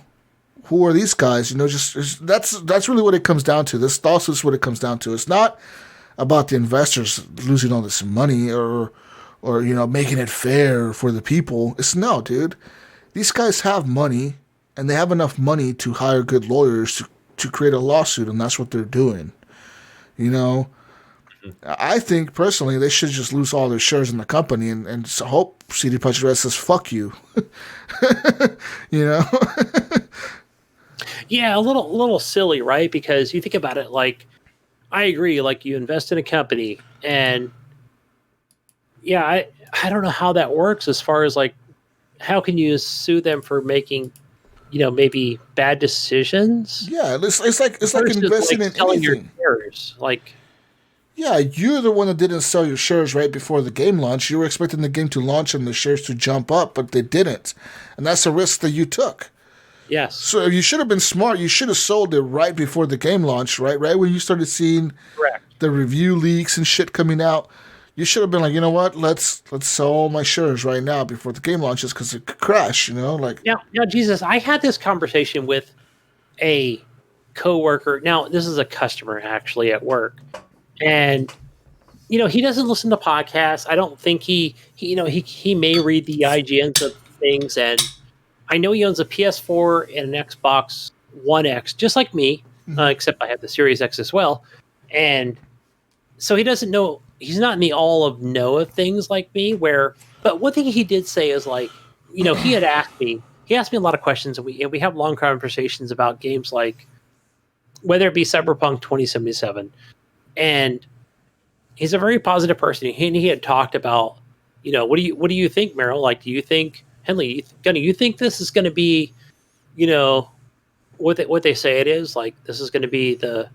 who are these guys? You know, that's really what it comes down to. This lawsuit is what it comes down to. It's not about the investors losing all this money or you know, making it fair for the people. It's no, dude. These guys have money, and they have enough money to hire good lawyers to create a lawsuit, and that's what they're doing. You know, I think personally they should just lose all their shares in the company and hope CD Projekt Red says fuck you. You know. Yeah, a little silly, right? Because you think about it, like I agree, like you invest in a company, and yeah, I don't know how that works as far as like how can you sue them for making maybe bad decisions Yeah, it's like versus investing like in selling your anything. shares, like Yeah, you're the one that didn't sell your shares right before the game launched. You were expecting the game to launch and the shares to jump up, but they didn't. And that's a risk that you took. yes, So you should have been smart. You should have sold it right before the game launched, right? Right when you started seeing correct. the review leaks and shit coming out, you should have been like, you know what? Let's sell all my shares right now before the game launches because it could crash. Like Now, Jesus, I had this conversation with a coworker. Now, this is a customer actually at work, and he doesn't listen to podcasts. I don't think he may read the IGNs of things, and I know he owns a PS4 and an Xbox One X, just like me, except I have the Series X as well, and so he doesn't know. He's not in the all of know of things like me. But one thing he did say is like, he had asked me. He asked me a lot of questions, and we have long conversations about games like whether it be Cyberpunk 2077, and he's a very positive person. He had talked about, what do you think, Meryl? Like, do you think Henley, Gunny, you think this is going to be, you know, what they say it is? Like, this is going to be the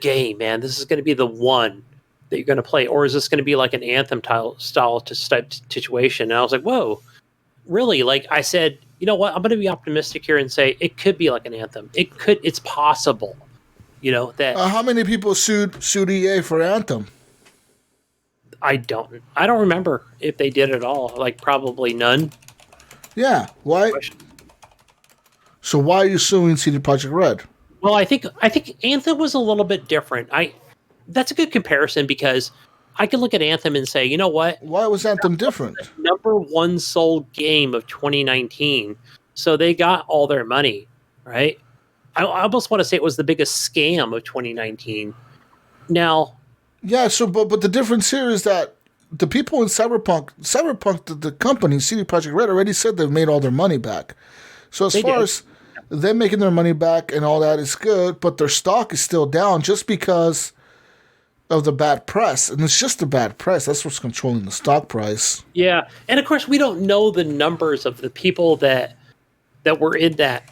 game, man. This is going to be the one that you're going to play, or is this going to be like an Anthem style type situation? And I was like, whoa, really? Like I said, you know what? I'm going to be optimistic here and say it could be like an Anthem. It's possible. That how many people sued EA for Anthem? I don't remember if they did at all. Like probably none. Yeah, why? So why are you suing CD Projekt Red? Well, I think Anthem was a little bit different. That's a good comparison because I can look at Anthem and say, you know what? Why was Anthem different? Number one sold game of 2019, so they got all their money, right? I almost want to say it was the biggest scam of 2019. Now, yeah. So, but the difference here is that the people in Cyberpunk, the company CD Projekt Red already said they've made all their money back. So as far as them making their money back and all that is good, but their stock is still down just because of the bad press, and it's just the bad press. That's what's controlling the stock price. Yeah, and of course we don't know the numbers of the people that were in that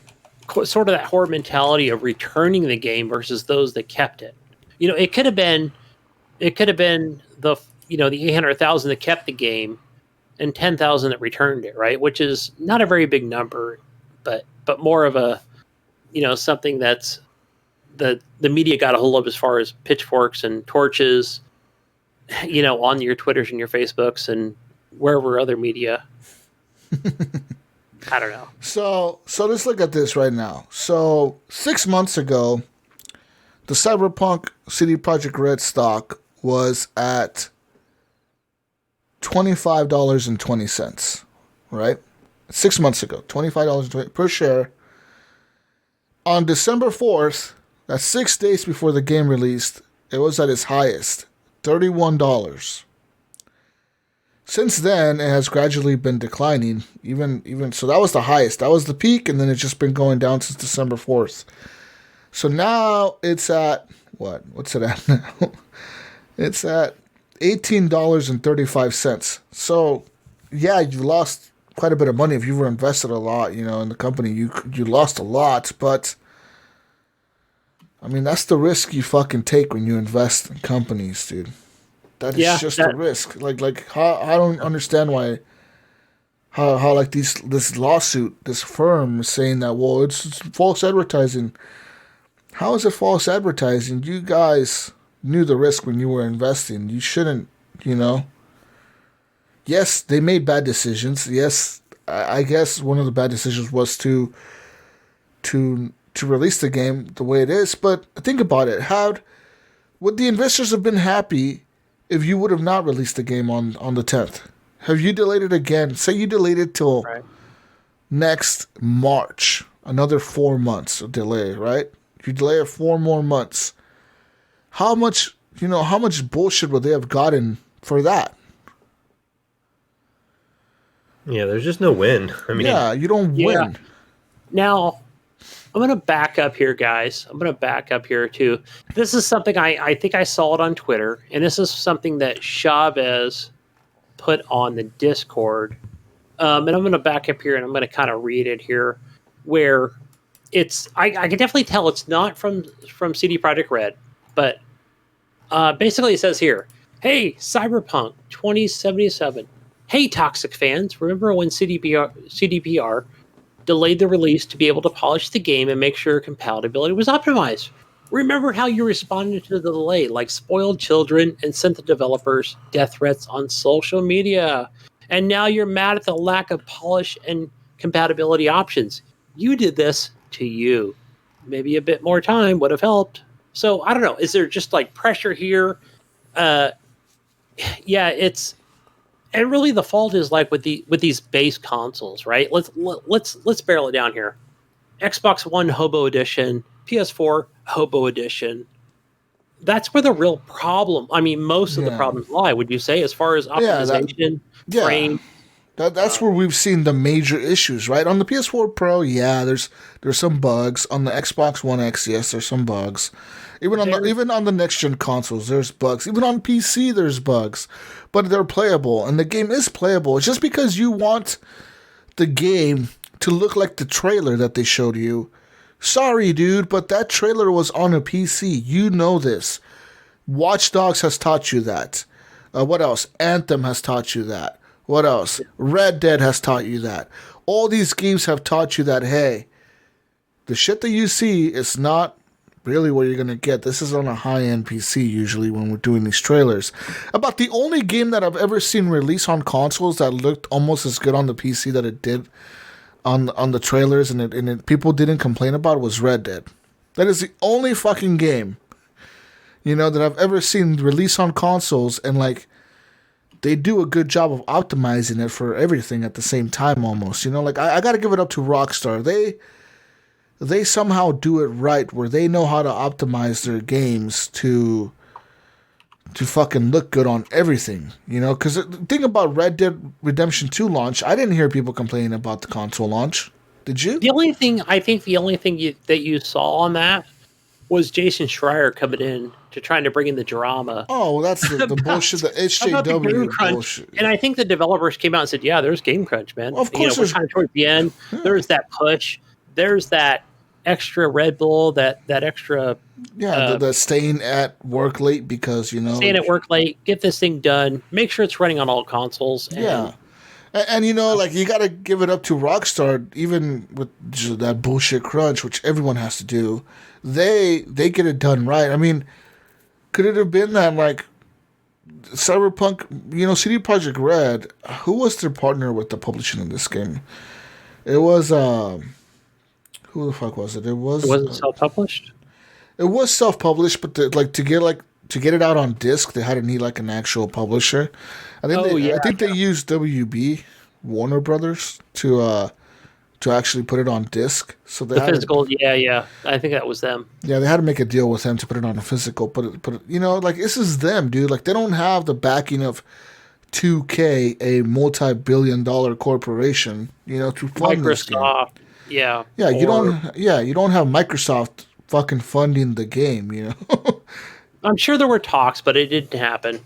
sort of that horror mentality of returning the game versus those that kept it. It could have been the the 800,000 that kept the game and 10,000 that returned it, right? Which is not a very big number, but more of a something that's the media got a hold of as far as pitchforks and torches, on your Twitters and your Facebooks and wherever other media. I don't know. So let's look at this right now. So 6 months ago, the Cyberpunk CD Projekt Red stock was at $25.20, right? 6 months ago, $25.20 per share. On December 4th, that's 6 days before the game released, it was at its highest, $31. Since then, it has gradually been declining. Even so, that was the highest. That was the peak, and then it's just been going down since December 4th. So now it's at what? What's it at now? It's at $18.35. So yeah, you lost quite a bit of money if you were invested a lot, in the company. You lost a lot, but I mean that's the risk you fucking take when you invest in companies, dude. That is just a risk. Like how I don't understand why how like this lawsuit, this firm is saying that it's false advertising. How is it false advertising? You guys knew the risk when you were investing. You shouldn't, Yes, they made bad decisions. Yes, I guess one of the bad decisions was to release the game the way it is. But think about it. Would the investors have been happy if you would have not released the game on the 10th? Have you delayed it again? Say you delayed it till next March. Another 4 months of delay, right? If you delay it 4 more months, how much bullshit would they have gotten for that? Yeah, there's just no win. I mean, yeah, you don't win. Now, I'm going to back up here, guys. I'm going to back up here too. This is something I think I saw it on Twitter, and this is something that Chavez put on the Discord. And I'm going to back up here, and I'm going to kind of read it here, where it's I can definitely tell it's not from CD Projekt Red, but basically it says here, "Hey, Cyberpunk 2077. Hey, toxic fans, remember when CDPR delayed the release to be able to polish the game and make sure compatibility was optimized? Remember how you responded to the delay like spoiled children and sent the developers death threats on social media? And now you're mad at the lack of polish and compatibility options. You did this to you. Maybe a bit more time would have helped." So I don't know. Is there just like pressure here? Yeah, it's, and really the fault is like with these base consoles, right? Let's barrel it down here. Xbox One Hobo Edition, PS4 Hobo Edition. That's where the real problem. I mean, most of the problems lie. Would you say, as far as optimization, frame? That's where we've seen the major issues, right? On the PS4 Pro, there's some bugs. On the Xbox One X, yes, there's some bugs. Even on the next gen consoles, there's bugs. Even on PC, there's bugs, but they're playable, and the game is playable. It's just because you want the game to look like the trailer that they showed you. Sorry, dude, but that trailer was on a PC. You know this. Watch Dogs has taught you that. What else? Anthem has taught you that. What else? Red Dead has taught you that. All these games have taught you that, hey, the shit that you see is not really what you're going to get. This is on a high-end PC usually when we're doing these trailers. About the only game that I've ever seen release on consoles that looked almost as good on the PC that it did on the trailers and people didn't complain about was Red Dead. That is the only fucking game, that I've ever seen release on consoles, and like, they do a good job of optimizing it for everything at the same time almost. Like I got to give it up to Rockstar. They somehow do it right where they know how to optimize their games to fucking look good on everything, because the thing about Red Dead Redemption 2 launch, I didn't hear people complaining about the console launch. Did you? The only thing that you saw on that was Jason Schreier coming in to trying to bring in the drama. Oh, well, that's the bullshit, the HJW bullshit. And I think the developers came out and said, yeah, there's Game Crunch, man. Well, of course, we're kind of towards the end. Yeah. There's that push. There's that extra Red Bull, that extra... the staying at work late because, Staying at work late, get this thing done, make sure it's running on all consoles. And like, you got to give it up to Rockstar, even with that bullshit crunch, which everyone has to do. They get it done right. I mean, could it have been that, like, Cyberpunk, CD Projekt Red, who was their partner with the publishing of this game? It was, who the fuck was it? It wasn't self-published? It was self-published, but to get it out on disc, they had to need like an actual publisher. I think they used WB, Warner Brothers, to actually put it on disc. So they the physical, I think that was them. Yeah, they had to make a deal with them to put it on a physical. Put it, like, this is them, dude. Like, they don't have the backing of 2K, a multi-billion-dollar corporation, to fund this game. Microsoft, yeah. Yeah, you don't have Microsoft fucking funding the game, I'm sure there were talks, but it didn't happen.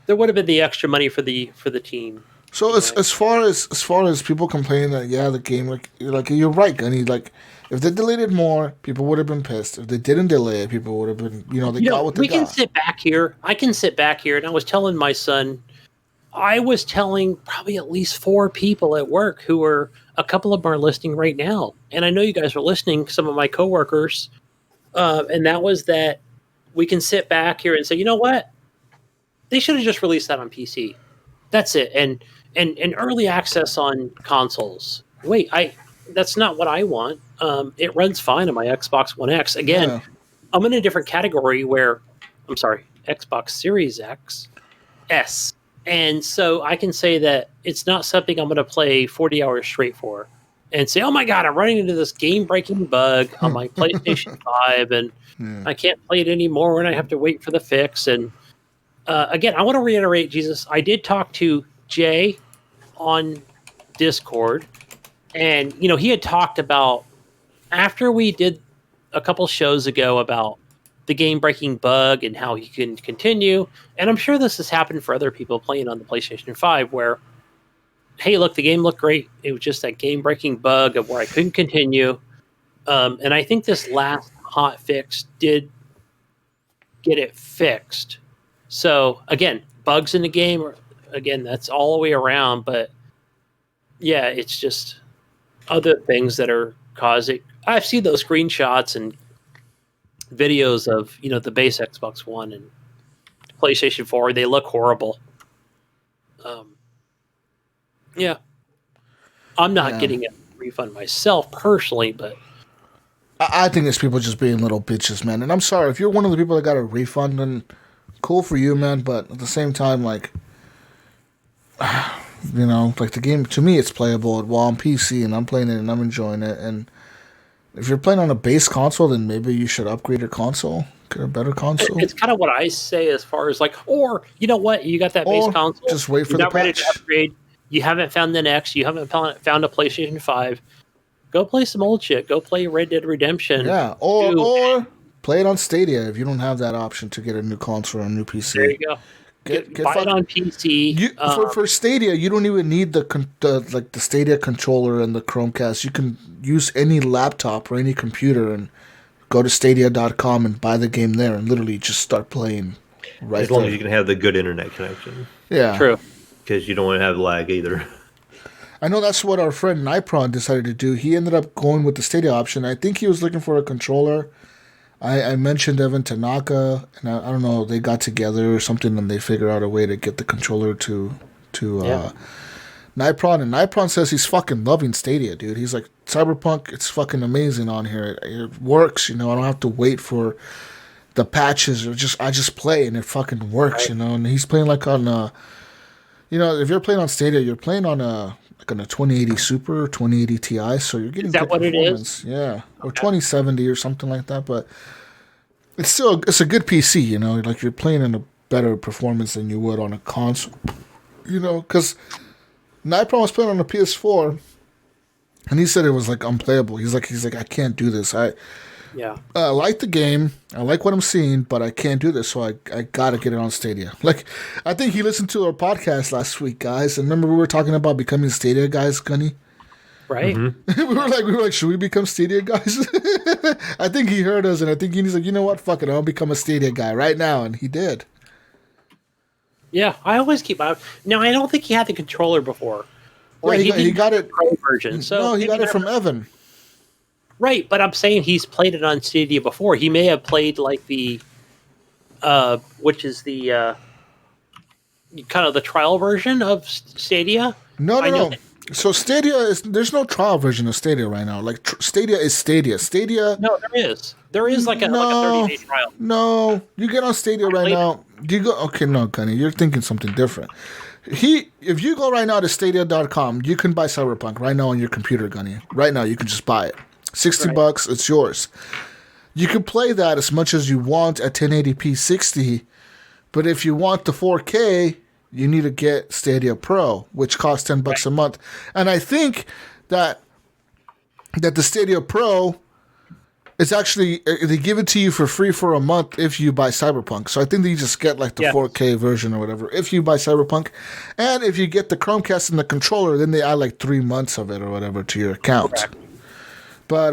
There would have been the extra money for the team. So as far as people complaining that the game, like you're right, Gunny, like, if they delayed it more, people would have been pissed. If they didn't delay it, people would have been, got what they got. We can sit back here. I can sit back here, and I was telling my son, I was telling probably at least 4 people at work who were, a couple of them are listening right now, and I know you guys are listening, some of my coworkers, and that was that we can sit back here and say, you know what? They should have just released that on PC. That's it. And early access on consoles. Wait, that's not what I want. It runs fine on my Xbox One X. Again, I'm in a different category where, Xbox Series X, S. And so I can say that it's not something I'm going to play 40 hours straight for and say, oh my God, I'm running into this game-breaking bug on my PlayStation 5 and I can't play it anymore and I have to wait for the fix. And again, I want to reiterate, Jesus, I did talk to Jay on Discord, and he had talked about after we did a couple shows ago about the game-breaking bug and how he can continue, and I'm sure this has happened for other people playing on the PlayStation 5, where, hey, look, the game looked great. It was just that game-breaking bug of where I couldn't continue. And I think this last hot fix did get it fixed. So, again, bugs in the game, again, that's all the way around. But, yeah, it's just other things that are causing... I've seen those screenshots and videos of, the base Xbox One and PlayStation 4. They look horrible. Yeah. I'm not getting a refund myself personally, but... I think it's people just being little bitches, man. And I'm sorry, if you're one of the people that got a refund, then cool for you, man. But at the same time, like, like the game, to me, it's playable while on PC, and I'm playing it and I'm enjoying it. And if you're playing on a base console, then maybe you should upgrade your console, get a better console. It's kind of what I say as far as like, or, you know what, you got that base console. Just wait for the patch. Ready to upgrade. You haven't found the next. You haven't found a PlayStation 5. Go play some old shit. Go play Red Dead Redemption. Yeah, or play it on Stadia if you don't have that option to get a new console or a new PC. There you go. Buy it on PC. For Stadia, you don't even need the Stadia controller and the Chromecast. You can use any laptop or any computer and go to Stadia.com and buy the game there and literally just start playing right as long as you can have the good internet connection. Yeah. True. Because you don't want to have lag either. I know that's what our friend Nipron decided to do. He ended up going with the Stadia option. I think he was looking for a controller. I mentioned Evan Tanaka, and I don't know, they got together or something, and they figured out a way to get the controller to Nipron. And Nipron says he's fucking loving Stadia, dude. He's like, Cyberpunk, it's fucking amazing on here. It works, I don't have to wait for the patches. I just play, and it fucking works, right. And he's playing like on if you're playing on Stadia, you're playing on a 2080 Super or 2080 Ti, so you're getting good performance. Yeah, or 2070 or something like that. But it's a good PC. Like you're playing in a better performance than you would on a console. Because Nipron was playing on a PS4, and he said it was like unplayable. He's like I can't do this. I like the game. I like what I'm seeing, but I can't do this, so I gotta get it on Stadia. Like, I think he listened to our podcast last week, guys. And remember we were talking about becoming Stadia guys, Gunny? Right. Mm-hmm. we were like, should we become Stadia guys? I think he heard us, and I think he's like, you know what? Fuck it, I'll become a Stadia guy right now, and he did. Yeah, I always keep out. No, I don't think he had the controller before. Or he got it pro version. So no, he got it from Evan. Right, but I'm saying he's played it on Stadia before. He may have played like the, which is the kind of the trial version of Stadia. No. So Stadia there's no trial version of Stadia right now. Like Stadia is Stadia. Stadia. No, there is. There is like a 30-day trial. No, you get on Stadia right now. Do you go? Okay, no, Gunny, you're thinking something different. If you go right now to Stadia.com, you can buy Cyberpunk right now on your computer, Gunny. Right now, you can just buy it. $60, it's yours. You can play that as much as you want at 1080p 60, but if you want the 4K, you need to get Stadia Pro, which costs $10 a month. And I think that the Stadia Pro is actually, they give it to you for free for a month if you buy Cyberpunk. So I think that you just get like the 4K version or whatever if you buy Cyberpunk. And if you get the Chromecast and the controller, then they add like 3 months of it or whatever to your account. Correct. But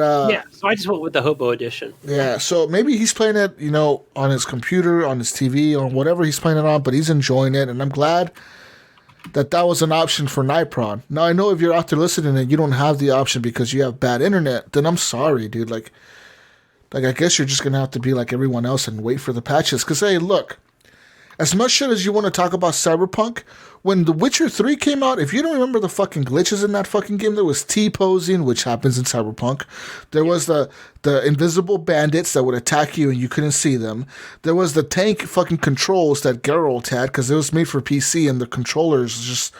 so I just went with the Hobo edition. Yeah, so maybe he's playing it, on his computer, on his TV, or whatever he's playing it on, but he's enjoying it, and I'm glad that was an option for Nipron. Now, I know if you're out there listening and you don't have the option because you have bad internet, then I'm sorry, dude. Like I guess you're just going to have to be like everyone else and wait for the patches. Because, hey, look, as much shit as you want to talk about Cyberpunk, when The Witcher 3 came out, if you don't remember the fucking glitches in that fucking game, there was T-posing, which happens in Cyberpunk. There was the invisible bandits that would attack you and you couldn't see them. There was the tank fucking controls that Geralt had because it was made for PC and the controllers just...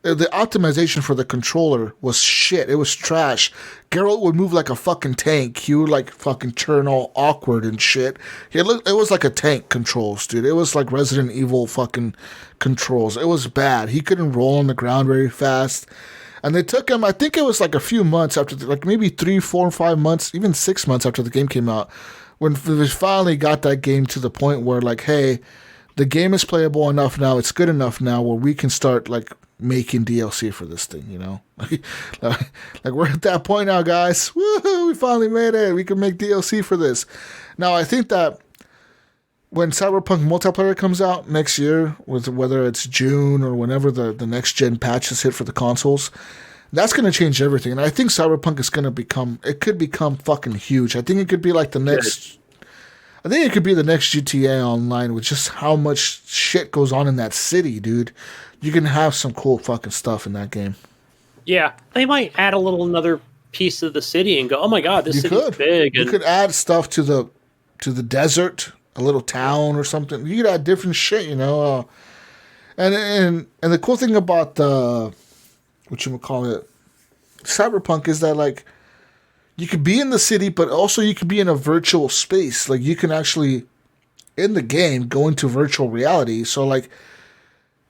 The optimization for the controller was shit. It was trash. Geralt would move like a fucking tank. He would like fucking turn all awkward and shit. It was like a tank controls, dude. It was like Resident Evil fucking controls. It was bad. He couldn't roll on the ground very fast. And they took him, I think it was like a few months after, like maybe 3, 4, 5 months, even 6 months after the game came out, when they finally got that game to the point where, like, hey, the game is playable enough now, it's good enough now where we can start, like, making DLC for this thing, you know? like we're at that point now, guys. Woohoo, we finally made it. We can make DLC for this. Now, I think that when Cyberpunk multiplayer comes out next year, with whether it's June or whenever the next gen patches hit for the consoles, that's going to change everything. And I think Cyberpunk is going to could become fucking huge. I think it could be like the next, I think it could be the next GTA Online with just how much shit goes on in that city, dude. You can have some cool fucking stuff in that game. Yeah, they might add another piece of the city and go, oh my god, this city's big. You could add stuff to the desert, a little town or something. You could add different shit, you know. And the cool thing about Cyberpunk is that, like, you could be in the city, but also you could be in a virtual space. Like, you can actually, in the game, go into virtual reality. So, like,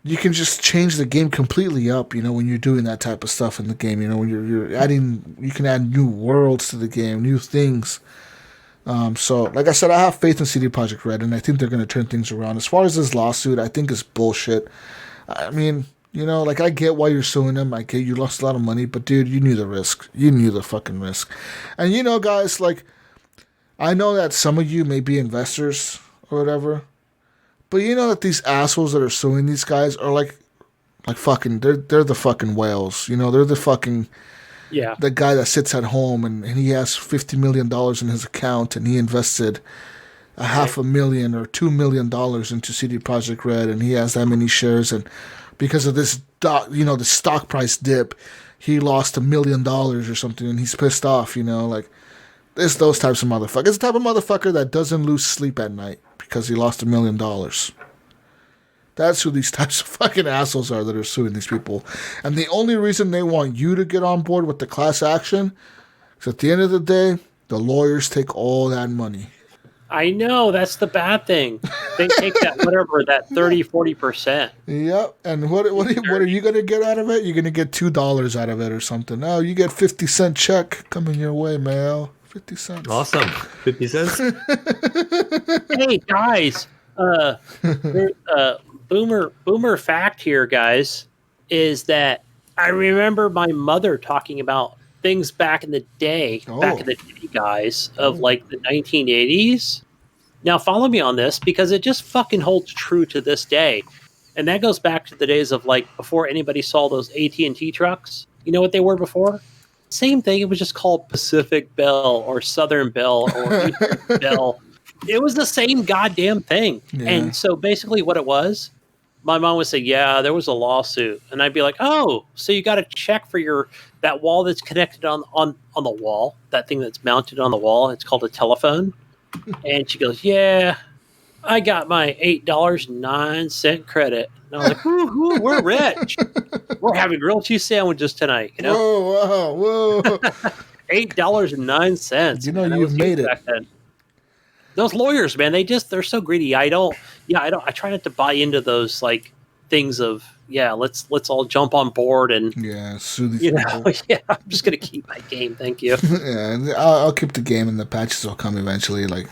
you can just change the game completely up, you know, when you're doing that type of stuff in the game. You know, when you're adding, you can add new worlds to the game, new things. So, like I said, I have faith in CD Projekt Red, and I think they're going to turn things around. As far as this lawsuit, I think it's bullshit. I mean, you know, like, I get why you're suing them. I get you lost a lot of money, but dude, you knew the risk. You knew the fucking risk. And, you know, guys, like, I know that some of you may be investors or whatever, but you know that these assholes that are suing these guys are like fucking, they're the fucking whales. You know, they're the fucking, the guy that sits at home and he has $50 million in his account and he invested $500,000 or $2 million into CD Projekt Red and he has that many shares, and because of this, the stock price dip, he lost $1 million or something and he's pissed off, you know, like, it's those types of motherfuckers. It's the type of motherfucker that doesn't lose sleep at night because he lost $1 million. That's who these types of fucking assholes are that are suing these people. And the only reason they want you to get on board with the class action is at the end of the day, the lawyers take all that money. I know, that's the bad thing. They take that 30, 40%. Yep. And what are you going to get out of it? You're going to get $2 out of it or something. No, you get 50-cent check coming your way, Mayo. 50 cents. Awesome. 50 cents. Hey, guys. Boomer fact here, guys, is that I remember my mother talking about things back in the day, guys, of like the 1980s. Now, follow me on this because it just fucking holds true to this day. And that goes back to the days of, like, before anybody saw those AT&T trucks. You know what they were before? Same thing. It was just called Pacific Bell or Southern Bell or Eastern Bell. It was the same goddamn thing. Yeah. And so basically what it was, my mom would say, yeah, there was a lawsuit. And I'd be like, oh, so you got to check for that wall that's connected on the wall, that thing that's mounted on the wall. It's called a telephone. And she goes, yeah, I got my $8.09 credit. And I was like, woo, we're rich. We're having grilled cheese sandwiches tonight. You know? Whoa. $8.09. You know, you've made it. Back then. Those lawyers, man, they're so greedy. I try not to buy into those, like, things of, let's all jump on board and sue these people. I'm just gonna keep my game. Thank you. I'll keep the game and the patches will come eventually. Like,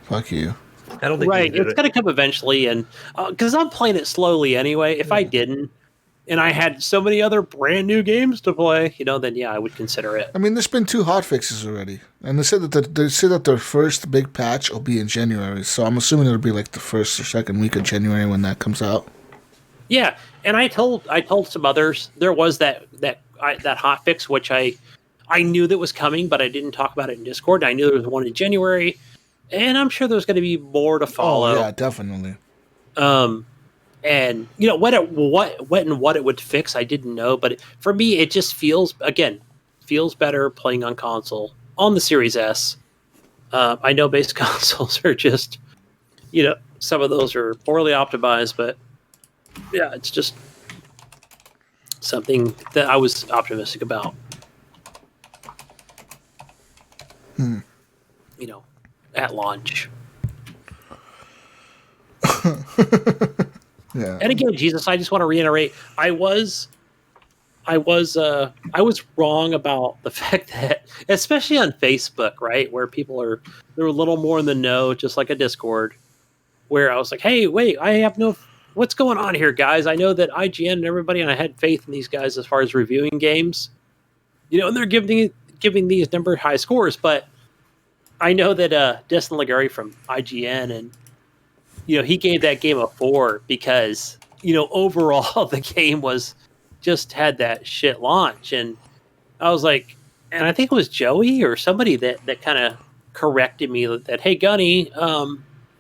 fuck you. I don't think it's gonna come eventually, and because I'm playing it slowly anyway. If I didn't, and I had so many other brand new games to play, then I would consider it. I mean, there's been 2 hotfixes already, and they said that their first big patch will be in January. So I'm assuming it'll be like the first or second week of January when that comes out. Yeah, and I told some others there was that hotfix, which I knew that was coming, but I didn't talk about it in Discord. I knew there was one in January, and I'm sure there's going to be more to follow. Oh yeah, definitely. And what it would fix, I didn't know, but for me, it just feels better playing on console on the Series S. I know base consoles are just, some of those are poorly optimized, but yeah, it's just something that I was optimistic about. At launch. Yeah. And again, Jesus, I just want to reiterate, I was I was wrong about the fact that, especially on Facebook, right, where they're a little more in the know, just like a Discord, where I was like, hey, wait, what's going on here, guys? I know that IGN and everybody, and I had faith in these guys as far as reviewing games, and they're giving these number high scores, but I know that Destin Legary from IGN, and he gave that game a 4 because overall the game was just had that shit launch, and I was like, and I think it was Joey or somebody that kind of corrected me that, hey, Gunny,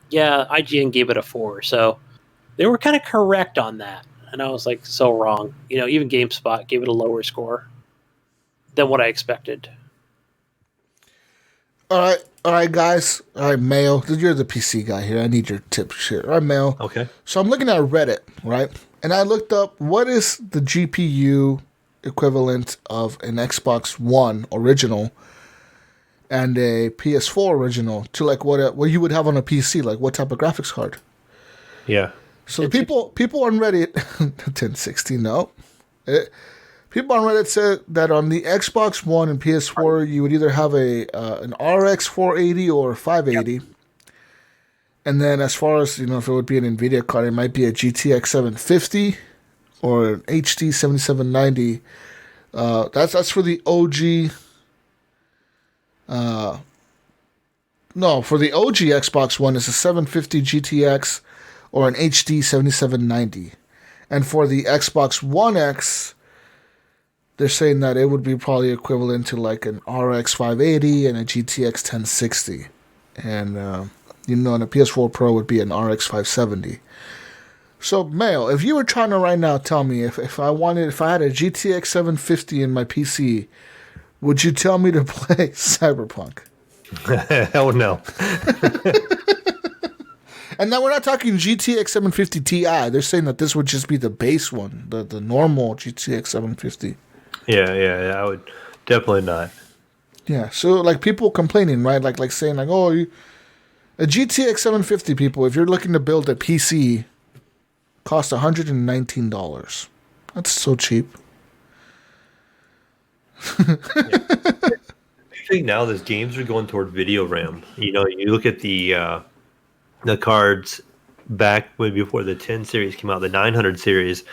yeah, IGN gave it a 4, so they were kind of correct on that, and I was like, so wrong. Even GameSpot gave it a lower score than what I expected. All right, guys. All right, Mayo. You're the PC guy here. I need your tips here. All right, Mayo. Okay. So I'm looking at Reddit, right? And I looked up what is the GPU equivalent of an Xbox One original and a PS4 original to like what you would have on a PC, like what type of graphics card. Yeah. So the people on Reddit, 1060, no. People on Reddit said that on the Xbox One and PS4, you would either have an RX 480 or 580. Yep. And then as far as, if it would be an NVIDIA card, it might be a GTX 750 or an HD 7790. That's for the OG. For the OG Xbox One, it's a 750 GTX or an HD 7790. And for the Xbox One X, they're saying that it would be probably equivalent to like an RX 580 and a GTX 1060. And, and a PS4 Pro would be an RX 570. So, Mayo, if you were trying to right now tell me if I had a GTX 750 in my PC, would you tell me to play Cyberpunk? Hell no. And now we're not talking GTX 750 Ti. They're saying that this would just be the base one, the normal GTX 750. Yeah, I would definitely not. Yeah, so like people complaining, right? Like saying like, oh, a GTX 750, people, if you're looking to build a PC, costs $119. That's so cheap. I think now those games are going toward video RAM. You look at the cards back way before the 10 series came out, the 900 series.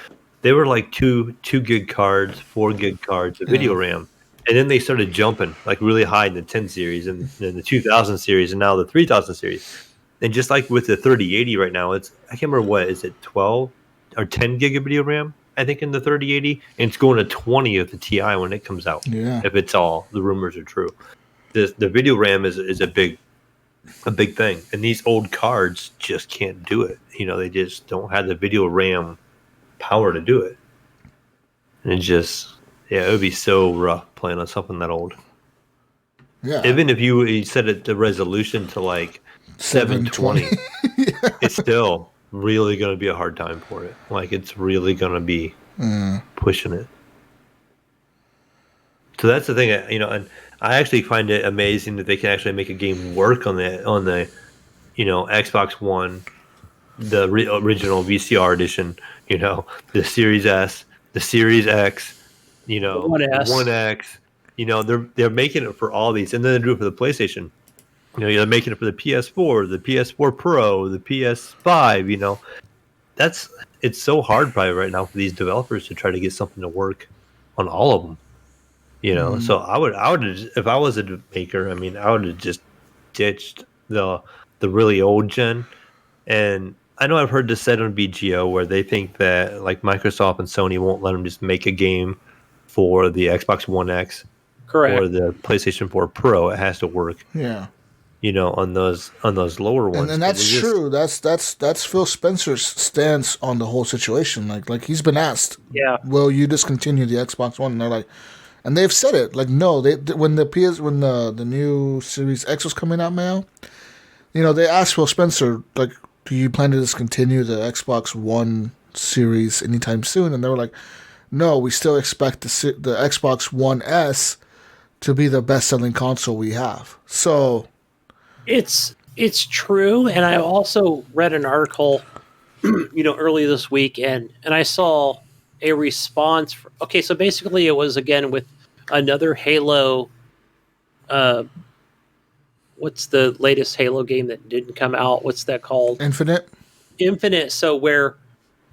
They were like 2 gig cards, 4 gig cards of video RAM. And then they started jumping like really high in the 10 series and then the 2000 series and now the 3000 series. And just like with the 3080 right now, I can't remember what, is it 12 or 10 gig of video RAM? I think in the 3080, and it's going to 20 of the Ti when it comes out. Yeah. If it's all the rumors are true. The video RAM is a big thing. And these old cards just can't do it. They just don't have the video RAM power to do it. And it would be so rough playing on something that old. Yeah. Even if you set it the resolution to like 720, it's still really going to be a hard time for it. Like it's really going to be pushing it. So that's the thing, and I actually find it amazing that they can actually make a game work on the Xbox One, the original VCR edition, the Series S, the Series X, 1X, they're making it for all these, and then they do it for the PlayStation. They're making it for the PS4, the PS4 Pro, the PS5. It's so hard probably right now for these developers to try to get something to work on all of them. So I would if I was a maker, I would have just ditched the really old gen. And I know I've heard this said on BGO where they think that like Microsoft and Sony won't let them just make a game for the Xbox One X, correct, or the PlayStation 4 Pro. It has to work. Yeah. On those lower ones. And that's true. That's Phil Spencer's stance on the whole situation. Like he's been asked, will you discontinue the Xbox One? And they're like, and they've said it. Like, no, when the new Series X was coming out, Mayo, they asked Phil Spencer, like, do you plan to discontinue the Xbox One series anytime soon? And they were like, no, we still expect the Xbox One S to be the best-selling console we have. So it's true, and I also read an article, early this week, and I saw a response. Okay, so basically it was again with another Halo. What's the latest Halo game that didn't come out? What's that called? Infinite. Infinite. So where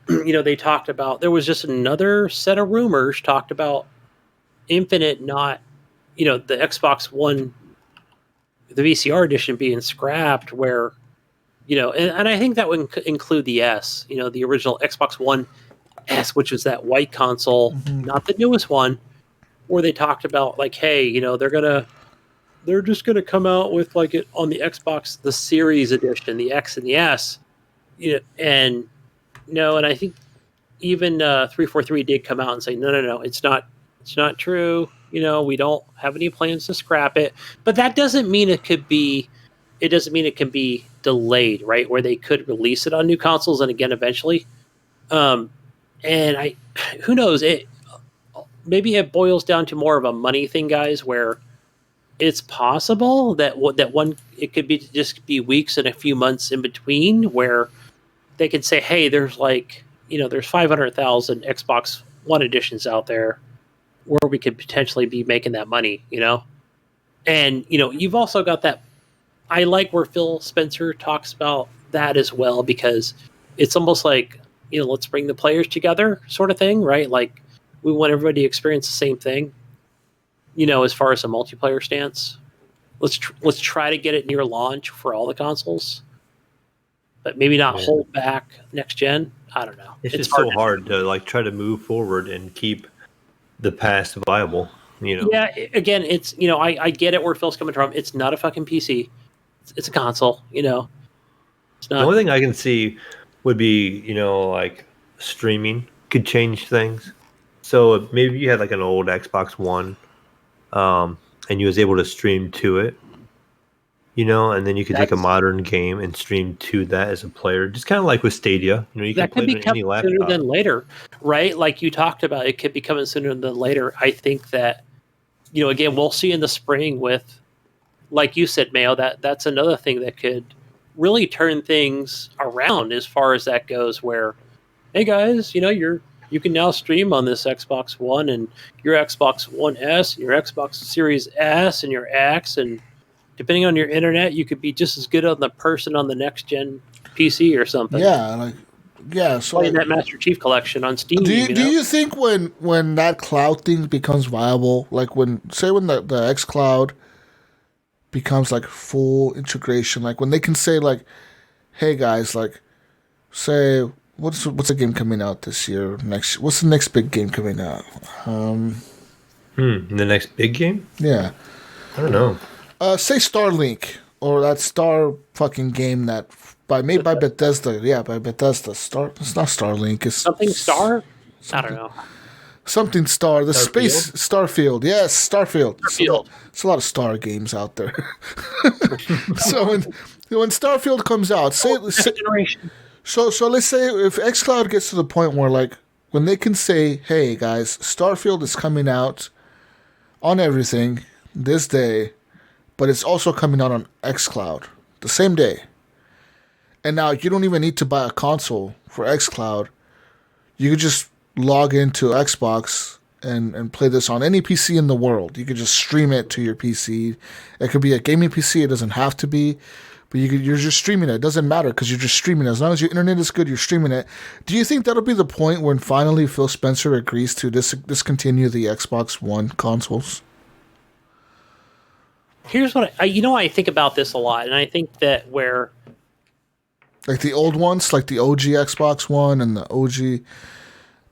they talked about, there was just another set of rumors talked about Infinite not, the Xbox One, the VCR edition being scrapped, where and I think that would include the S, the original Xbox One S, which was that white console, not the newest one, where they talked about like, hey, they're just gonna come out with like it on the Xbox, the Series edition, the X and the S, and no, and I think even 343 did come out and say, no, it's not true. We don't have any plans to scrap it, but that doesn't mean it can be delayed, right? Where they could release it on new consoles and again eventually. And who knows? Maybe it boils down to more of a money thing, guys, where it's possible that it could be just be weeks and a few months in between where they could say, hey, there's there's 500,000 Xbox One editions out there where we could potentially be making that money, and you've also got that. I like where Phil Spencer talks about that as well, because it's almost like, let's bring the players together sort of thing, right? Like we want everybody to experience the same thing, as far as a multiplayer stance. Let's try to get it near launch for all the consoles, but maybe not hold back next gen. I don't know. It's just so hard to like try to move forward and keep the past viable, Yeah, again, it's, I get it where Phil's coming from. It's not a fucking PC. It's a console, It's not. The only thing I can see would be, like streaming could change things. So maybe you had like an old Xbox One, and you was able to stream to it, and then you could take a modern game and stream to that as a player, just kind of like with Stadia. You can play it on any laptop. Sooner than later, right? Like you talked about, it could be coming sooner than later. I think that, again, we'll see in the spring with, like you said, Mayo, that's another thing that could really turn things around as far as that goes, where, hey guys, you can now stream on this Xbox One and your Xbox One S and your Xbox Series S and your X, and depending on your internet, you could be just as good on the person on the next gen PC or something. So playing that Master Chief Collection on Steam. Do you think when that cloud thing becomes viable, like when the X Cloud becomes like full integration, like when they can say like, hey guys, like say what's a game coming out this year? What's the next big game coming out? The next big game? Yeah. I don't know. Say Starlink, or that Star fucking game that made by Bethesda. Yeah, by Bethesda. It's not Starlink. It's something Star. I don't know. Something Star. The Space Starfield. Yes, Starfield. Starfield. It's a lot of Star games out there. So when Starfield comes out, so let's say if xCloud gets to the point where like when they can say, hey guys, Starfield is coming out on everything this day, but it's also coming out on xCloud the same day. And now you don't even need to buy a console for xCloud. You could just log into Xbox and play this on any PC in the world. You could just stream it to your PC. It could be a gaming PC. It doesn't have to be. But you're just streaming it. It doesn't matter because you're just streaming it. As long as your internet is good, you're streaming it. Do you think that'll be the point when finally Phil Spencer agrees to discontinue the Xbox One consoles? Here's what I think about this a lot, and I think that where... Like the old ones, like the OG Xbox One and the OG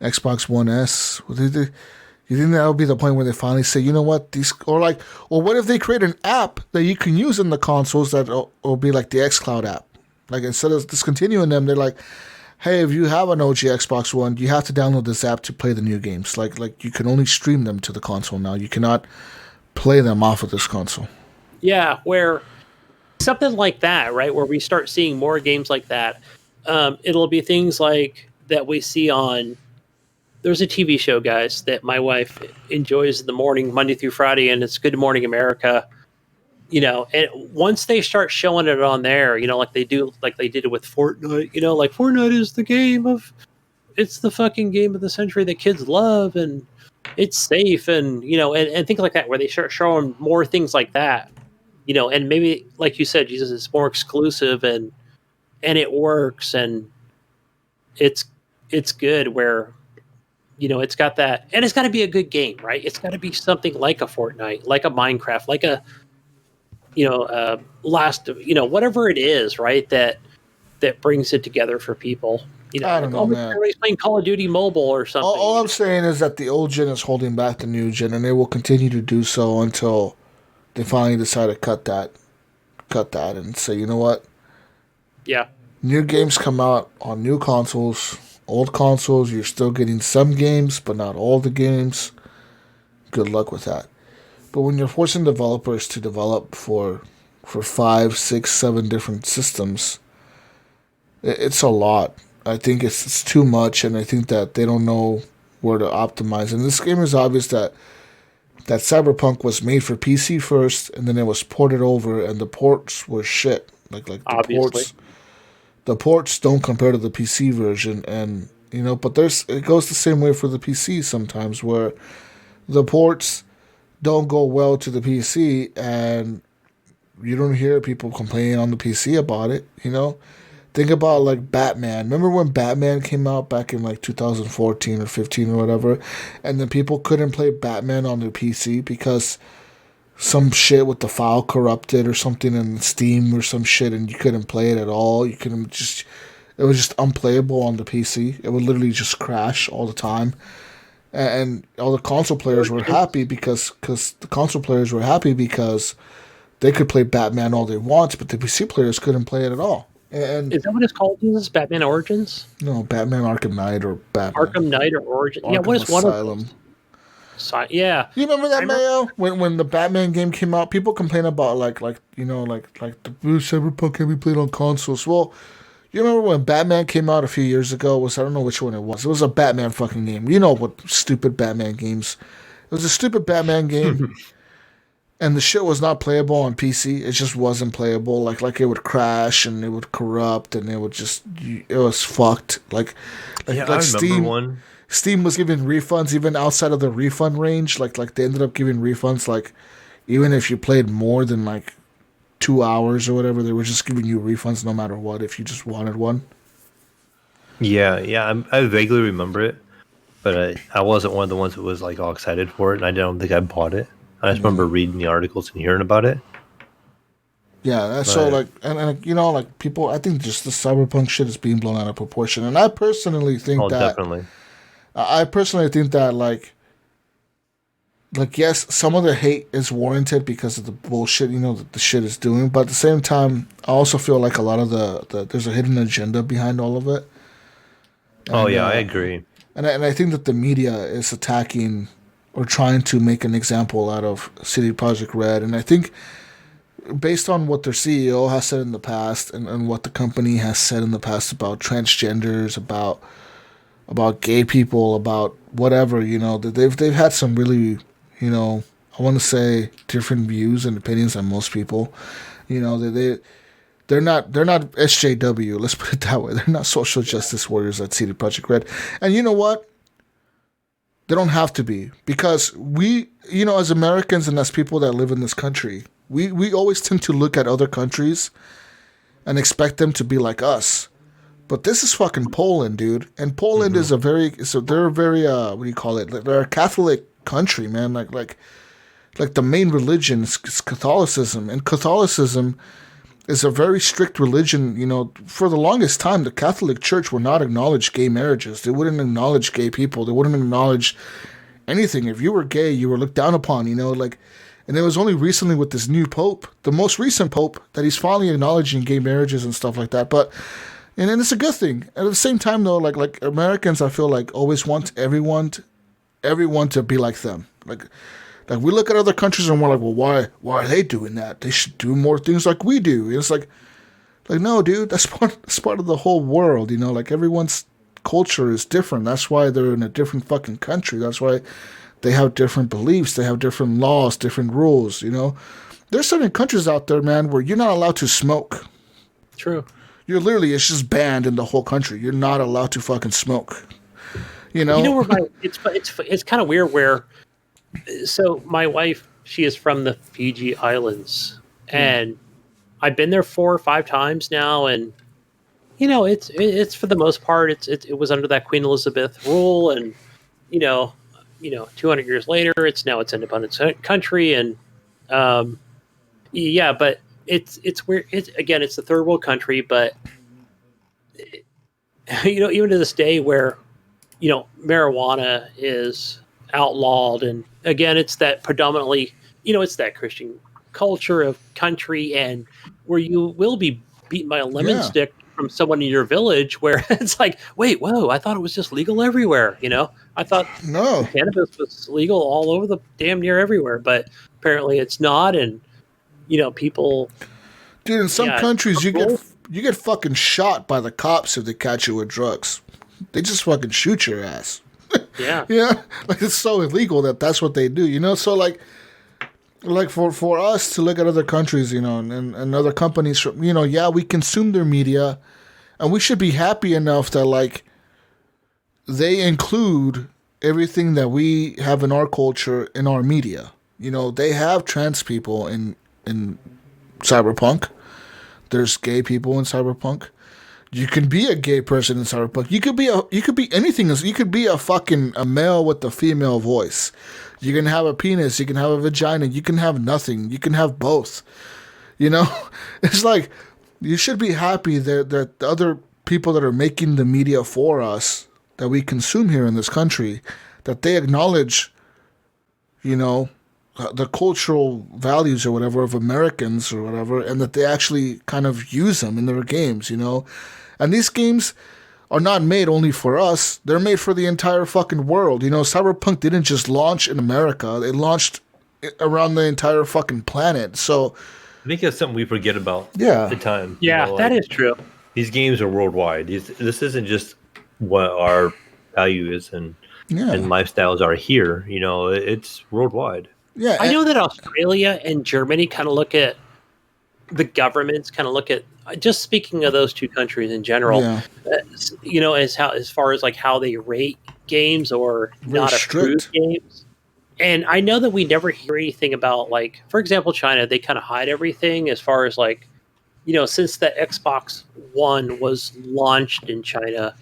Xbox One S. You think that'll be the point where they finally say, you know what, or what if they create an app that you can use in the consoles that will be like the xCloud app? Like instead of discontinuing them, they're like, hey, if you have an OG Xbox One, you have to download this app to play the new games. Like you can only stream them to the console now. You cannot play them off of this console. Yeah, where something like that, right? Where we start seeing more games like that. It'll be things like that we see on. There's a TV show, guys, that my wife enjoys in the morning, Monday through Friday, and it's Good Morning America. And once they start showing it on there, like they did it with Fortnite. Like Fortnite is the game of it's the fucking game of the century that kids love, and it's safe, and and things like that, where they start showing more things like that, and maybe like you said, Jesus, is more exclusive, and it works, and it's good where it's got that, and it's got to be a good game, right? It's got to be something like a Fortnite, like a Minecraft, like a whatever it is, right? That brings it together for people. I don't know, man. Everybody's playing Call of Duty Mobile or something. All I'm saying is that the old gen is holding back the new gen, and they will continue to do so until they finally decide to cut that, and say, you know what? Yeah. New games come out on new consoles. Old consoles, you're still getting some games, but not all the games. Good luck with that. But when you're forcing developers to develop for 5, 6, 7 different systems, it's a lot. I think it's too much, and I think that they don't know where to optimize. And this game is obvious that Cyberpunk was made for PC first, and then it was ported over, and the ports were shit. Like the ports don't compare to the PC version, and but it goes the same way for the PC sometimes, where the ports don't go well to the PC, and you don't hear people complaining on the PC about it. Think about like Batman. Remember when Batman came out back in like 2014 or 15 or whatever, and then people couldn't play Batman on their PC because some shit with the file corrupted or something in Steam or some shit, and you couldn't play it at all. It was just unplayable on the PC. It would literally just crash all the time. And all the console players were happy because they could play Batman all they want, but the PC players couldn't play it at all. And is that what it's called? Jesus, Batman Origins? No, Batman Arkham Knight or Batman Arkham Knight or Origins. Yeah, what is Asylum. Yeah. You remember that, Mayo? When the Batman game came out, people complain about like the Cyberpunk can be played on consoles. Well, you remember when Batman came out a few years ago? I don't know which one it was. It was a Batman fucking game. You know what stupid Batman games. It was a stupid Batman game. And the shit was not playable on PC. It just wasn't playable. Like it would crash and it would corrupt and it was fucked. Like I remember one. Steam was giving refunds even outside of the refund range. Like they ended up giving refunds like even if you played more than like 2 hours or whatever, they were just giving you refunds no matter what if you just wanted one. Yeah, I vaguely remember it, but I wasn't one of the ones that was like all excited for it, and I don't think I bought it. I just remember reading the articles and hearing about it. Yeah, that's so like, and like people, I think just the Cyberpunk shit is being blown out of proportion, and I personally think definitely. I personally think that like yes, some of the hate is warranted because of the bullshit that the shit is doing, but at the same time, I also feel like a lot of the there's a hidden agenda behind all of it. And, I agree. And I think that the media is attacking or trying to make an example out of CD Projekt Red. And I think based on what their CEO has said in the past and what the company has said in the past about transgenders, about gay people, about whatever, they've had some really, I want to say different views and opinions than most people. They're not SJW, let's put it that way. They're not social justice warriors at CD Projekt Red. And you know what? They don't have to be, because we, as Americans and as people that live in this country, we always tend to look at other countries and expect them to be like us. But this is fucking Poland, dude. And Poland is they're a very, what do you call it? They're a Catholic country, man. Like the main religion is Catholicism. And Catholicism is a very strict religion. For the longest time, the Catholic Church would not acknowledge gay marriages. They wouldn't acknowledge gay people. They wouldn't acknowledge anything. If you were gay, you were looked down upon, and it was only recently with this new pope, the most recent pope, that he's finally acknowledging gay marriages and stuff like that. And it's a good thing. At the same time, though, like Americans, I feel like always want everyone to be like them. Like we look at other countries and we're like, well, why are they doing that? They should do more things like we do. And it's like no, dude, that's part of the whole world. Like everyone's culture is different. That's why they're in a different fucking country. That's why they have different beliefs. They have different laws, different rules. There's certain countries out there, man, where you're not allowed to smoke. True. It's just banned in the whole country. You're not allowed to fucking smoke. You know? You know where it's kind of weird where so my wife, she is from the Fiji Islands, and I've been there 4 or 5 times now, and it's for the most part it was under that Queen Elizabeth rule, and you know 200 years later it's independent country, and yeah, but it's weird. It's the third world country, but even to this day where marijuana is outlawed, and again it's that predominantly it's that Christian culture of country, and where you will be beaten by a lemon stick from someone in your village, where it's like, wait, whoa, I thought it was just legal everywhere. I thought cannabis was legal all over the damn near everywhere, but apparently it's not. And people, dude, in some countries you get fucking shot by the cops if they catch you with drugs. They just fucking shoot your ass. Yeah. Yeah, like it's so illegal that's what they do. So like for us to look at other countries, and other companies, we consume their media, and we should be happy enough that like they include everything that we have in our culture in our media. They have trans people in Cyberpunk. There's gay people in Cyberpunk. You can be a gay person in Cyberpunk. You could be anything. You could be a male with a female voice. You can have a penis. You can have a vagina. You can have nothing. You can have both. It's like you should be happy that the other people that are making the media for us that we consume here in this country, that they acknowledge, the cultural values or whatever of Americans or whatever, and that they actually kind of use them in their games, And these games are not made only for us. They're made for the entire fucking world. Cyberpunk didn't just launch in America. It launched around the entire fucking planet. So I think that's something we forget about at the time. Yeah, that is true. These games are worldwide. This isn't just what our value is and lifestyles are here. It's worldwide. Yeah, I know that Australia and Germany kind of look at the governments, just speaking of those two countries in general, as far as like how they rate games or very not strict. approve games. And I know that we never hear anything about, like, for example, China, they kind of hide everything as far as like, since the Xbox One was launched in China.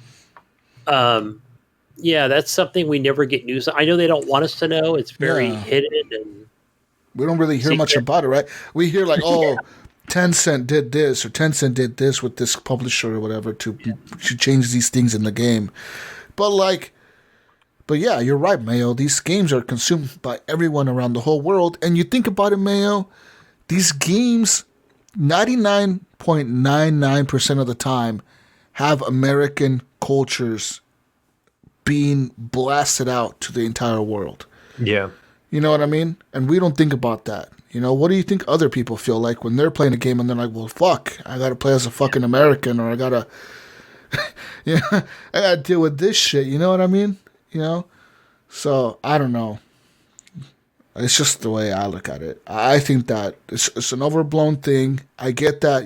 Yeah, that's something we never get news. I know they don't want us to know. It's very hidden, and we don't really hear much about it, right? We hear like, Tencent did this or Tencent did this with this publisher or whatever to change these things in the game. But yeah, you're right, Mayo. These games are consumed by everyone around the whole world. And you think about it, Mayo, these games, 99.99% of the time, have American cultures being blasted out to the entire world. Yeah. You know what I mean? And we don't think about that. What do you think other people feel like when they're playing a game and they're like, well, fuck, I got to play as a fucking American, or I got to, I got to deal with this shit. You know what I mean? So I don't know. It's just the way I look at it. I think that it's an overblown thing. I get that,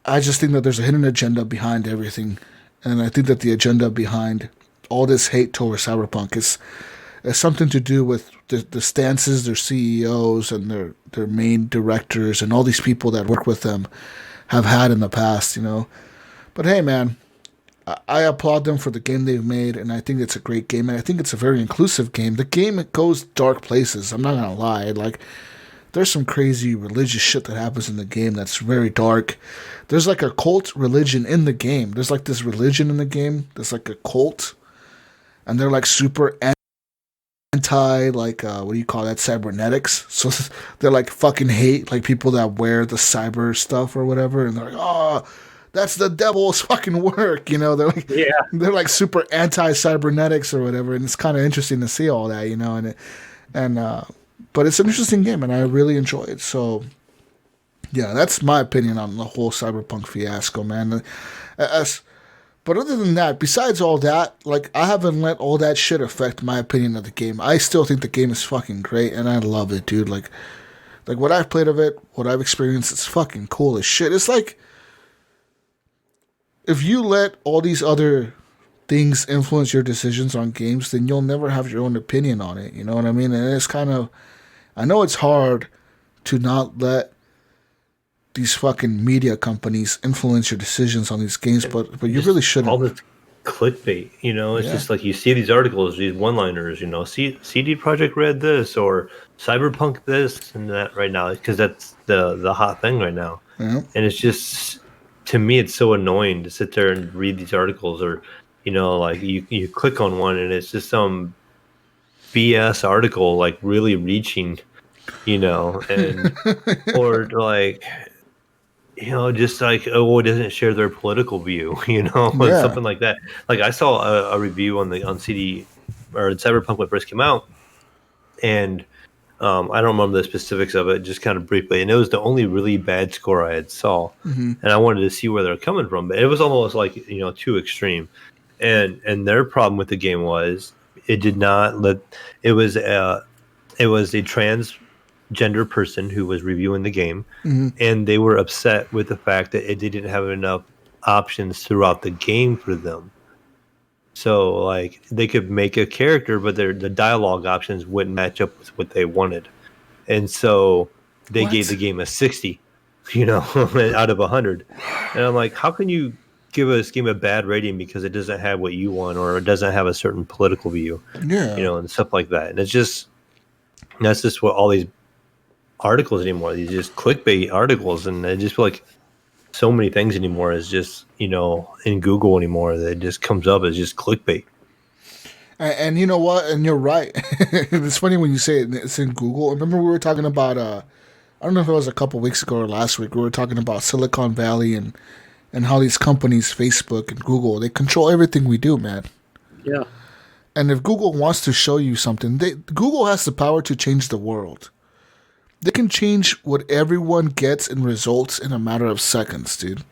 I just think that there's a hidden agenda behind everything. And I think that the agenda behind all this hate towards Cyberpunk is something to do with the stances their CEOs and their main directors and all these people that work with them have had in the past, But hey, man, I applaud them for the game they've made, and I think it's a great game, and I think it's a very inclusive game. The game goes dark places. I'm not going to lie. Like, there's some crazy religious shit that happens in the game that's very dark. There's like a cult religion in the game. There's like this religion in the game. There's like a cult, and they're like super anti, like, what do you call that, cybernetics. So they're like fucking hate like people that wear the cyber stuff or whatever, and they're like, oh, that's the devil's fucking work, They're like, they're like super anti cybernetics or whatever, and it's kind of interesting to see all that, but it's an interesting game, and I really enjoy it. So yeah, that's my opinion on the whole Cyberpunk fiasco, man. But other than that, besides all that, like, I haven't let all that shit affect my opinion of the game. I still think the game is fucking great, and I love it, dude. Like what I've played of it, what I've experienced, it's fucking cool as shit. It's like, if you let all these other things influence your decisions on games, then you'll never have your own opinion on it. You know what I mean? And it's kind of, I know it's hard to not let these fucking media companies influence your decisions on these games, but you really shouldn't. All this clickbait, it's just like you see these articles, these one-liners, CD Projekt Red this or Cyberpunk this and that right now, because that's the hot thing right now. Yeah. And it's just, to me, it's so annoying to sit there and read these articles, or like you click on one and it's just some BS article, like really reaching, and or like, just like, it doesn't share their political view, something like that. Like I saw a review on CD or Cyberpunk when it first came out, and I don't remember the specifics of it, just kind of briefly, and it was the only really bad score I had saw, and I wanted to see where they're coming from, but it was almost like too extreme, and their problem with the game was it did not let it was a transgender person who was reviewing the game, and they were upset with the fact that they didn't have enough options throughout the game for them. So, like, they could make a character, but the dialogue options wouldn't match up with what they wanted. And so they gave the game a 60, out of 100. And I'm like, how can you give this game a bad rating because it doesn't have what you want, or it doesn't have a certain political view, and stuff like that. And that's just what all these articles anymore, these just clickbait articles, and I just feel like so many things anymore is just in Google anymore that it just comes up as just clickbait. And you know what? And you're right. It's funny when you say it's in Google. Remember we were talking about I don't know if it was a couple weeks ago or last week. We were talking about Silicon Valley and how these companies, Facebook and Google, they control everything we do, man. Yeah. And if Google wants to show you something, Google has the power to change the world. They can change what everyone gets in results in a matter of seconds, dude.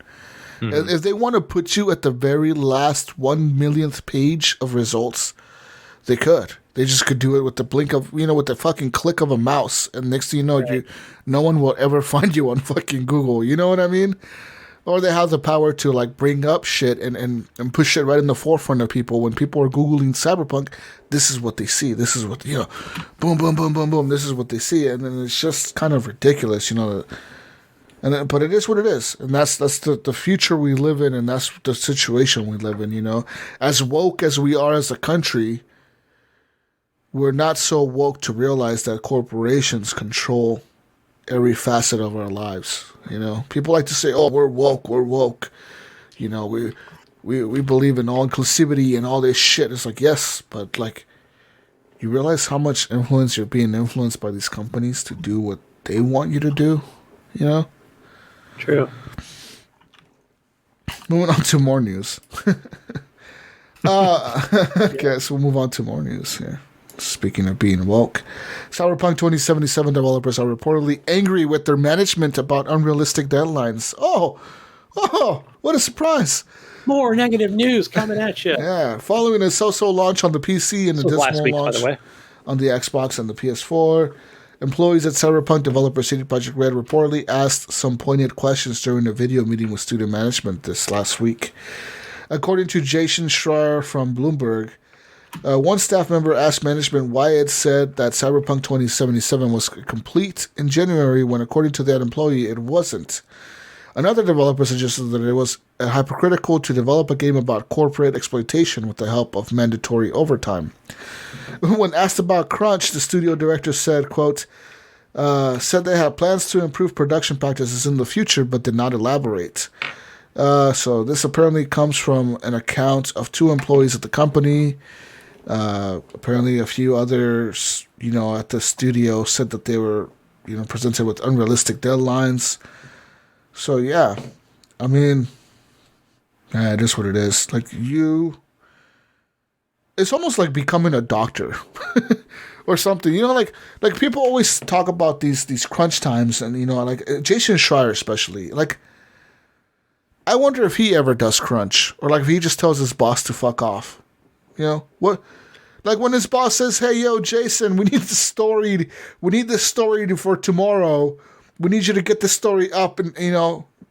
Mm-hmm. If they want to put you at the very last 1/1,000,000th page of results, they could. They just could do it with the blink of, with the fucking click of a mouse. And next thing you know, no one will ever find you on fucking Google. You know what I mean? Or they have the power to like bring up shit and push shit right in the forefront of people. When people are Googling Cyberpunk, this is what they see. This is what, boom, boom, boom, boom, boom. This is what they see. And then it's just kind of ridiculous, but it is what it is. And that's the future we live in. And that's the situation we live in, As woke as we are as a country, we're not so woke to realize that corporations control every facet of our lives. People like to say, "Oh, we're woke. We believe in all inclusivity and all this shit." It's like, yes, but like, you realize how much influence you're being influenced by these companies to do what they want you to do. True. Moving on to more news. Okay, so we'll move on to more news here. Speaking of being woke, Cyberpunk 2077 developers are reportedly angry with their management about unrealistic deadlines. Oh, what a surprise. More negative news coming at you. Yeah, following a so-so launch on the PC and a dismal launch by the way, on the Xbox and the PS4, employees at Cyberpunk developer CD Projekt Red reportedly asked some poignant questions during a video meeting with studio management this last week. According to Jason Schreier from Bloomberg, one staff member asked management why it said that Cyberpunk 2077 was complete in January when, according to that employee, it wasn't. Another developer suggested that it was hypocritical to develop a game about corporate exploitation with the help of mandatory overtime. When asked about crunch, the studio director said, quote, said they had plans to improve production practices in the future, but did not elaborate. So this apparently comes from an account of two employees at the company. Apparently a few others, at the studio said that they were, presented with unrealistic deadlines. So, yeah, I mean, it is what it is. Like, it's almost like becoming a doctor or something. Like people always talk about these crunch times and, like Jason Schreier especially. Like, I wonder if he ever does crunch or like if he just tells his boss to fuck off. What? Like when his boss says, "Hey, yo, Jason, we need this story for tomorrow. We need you to get this story up, and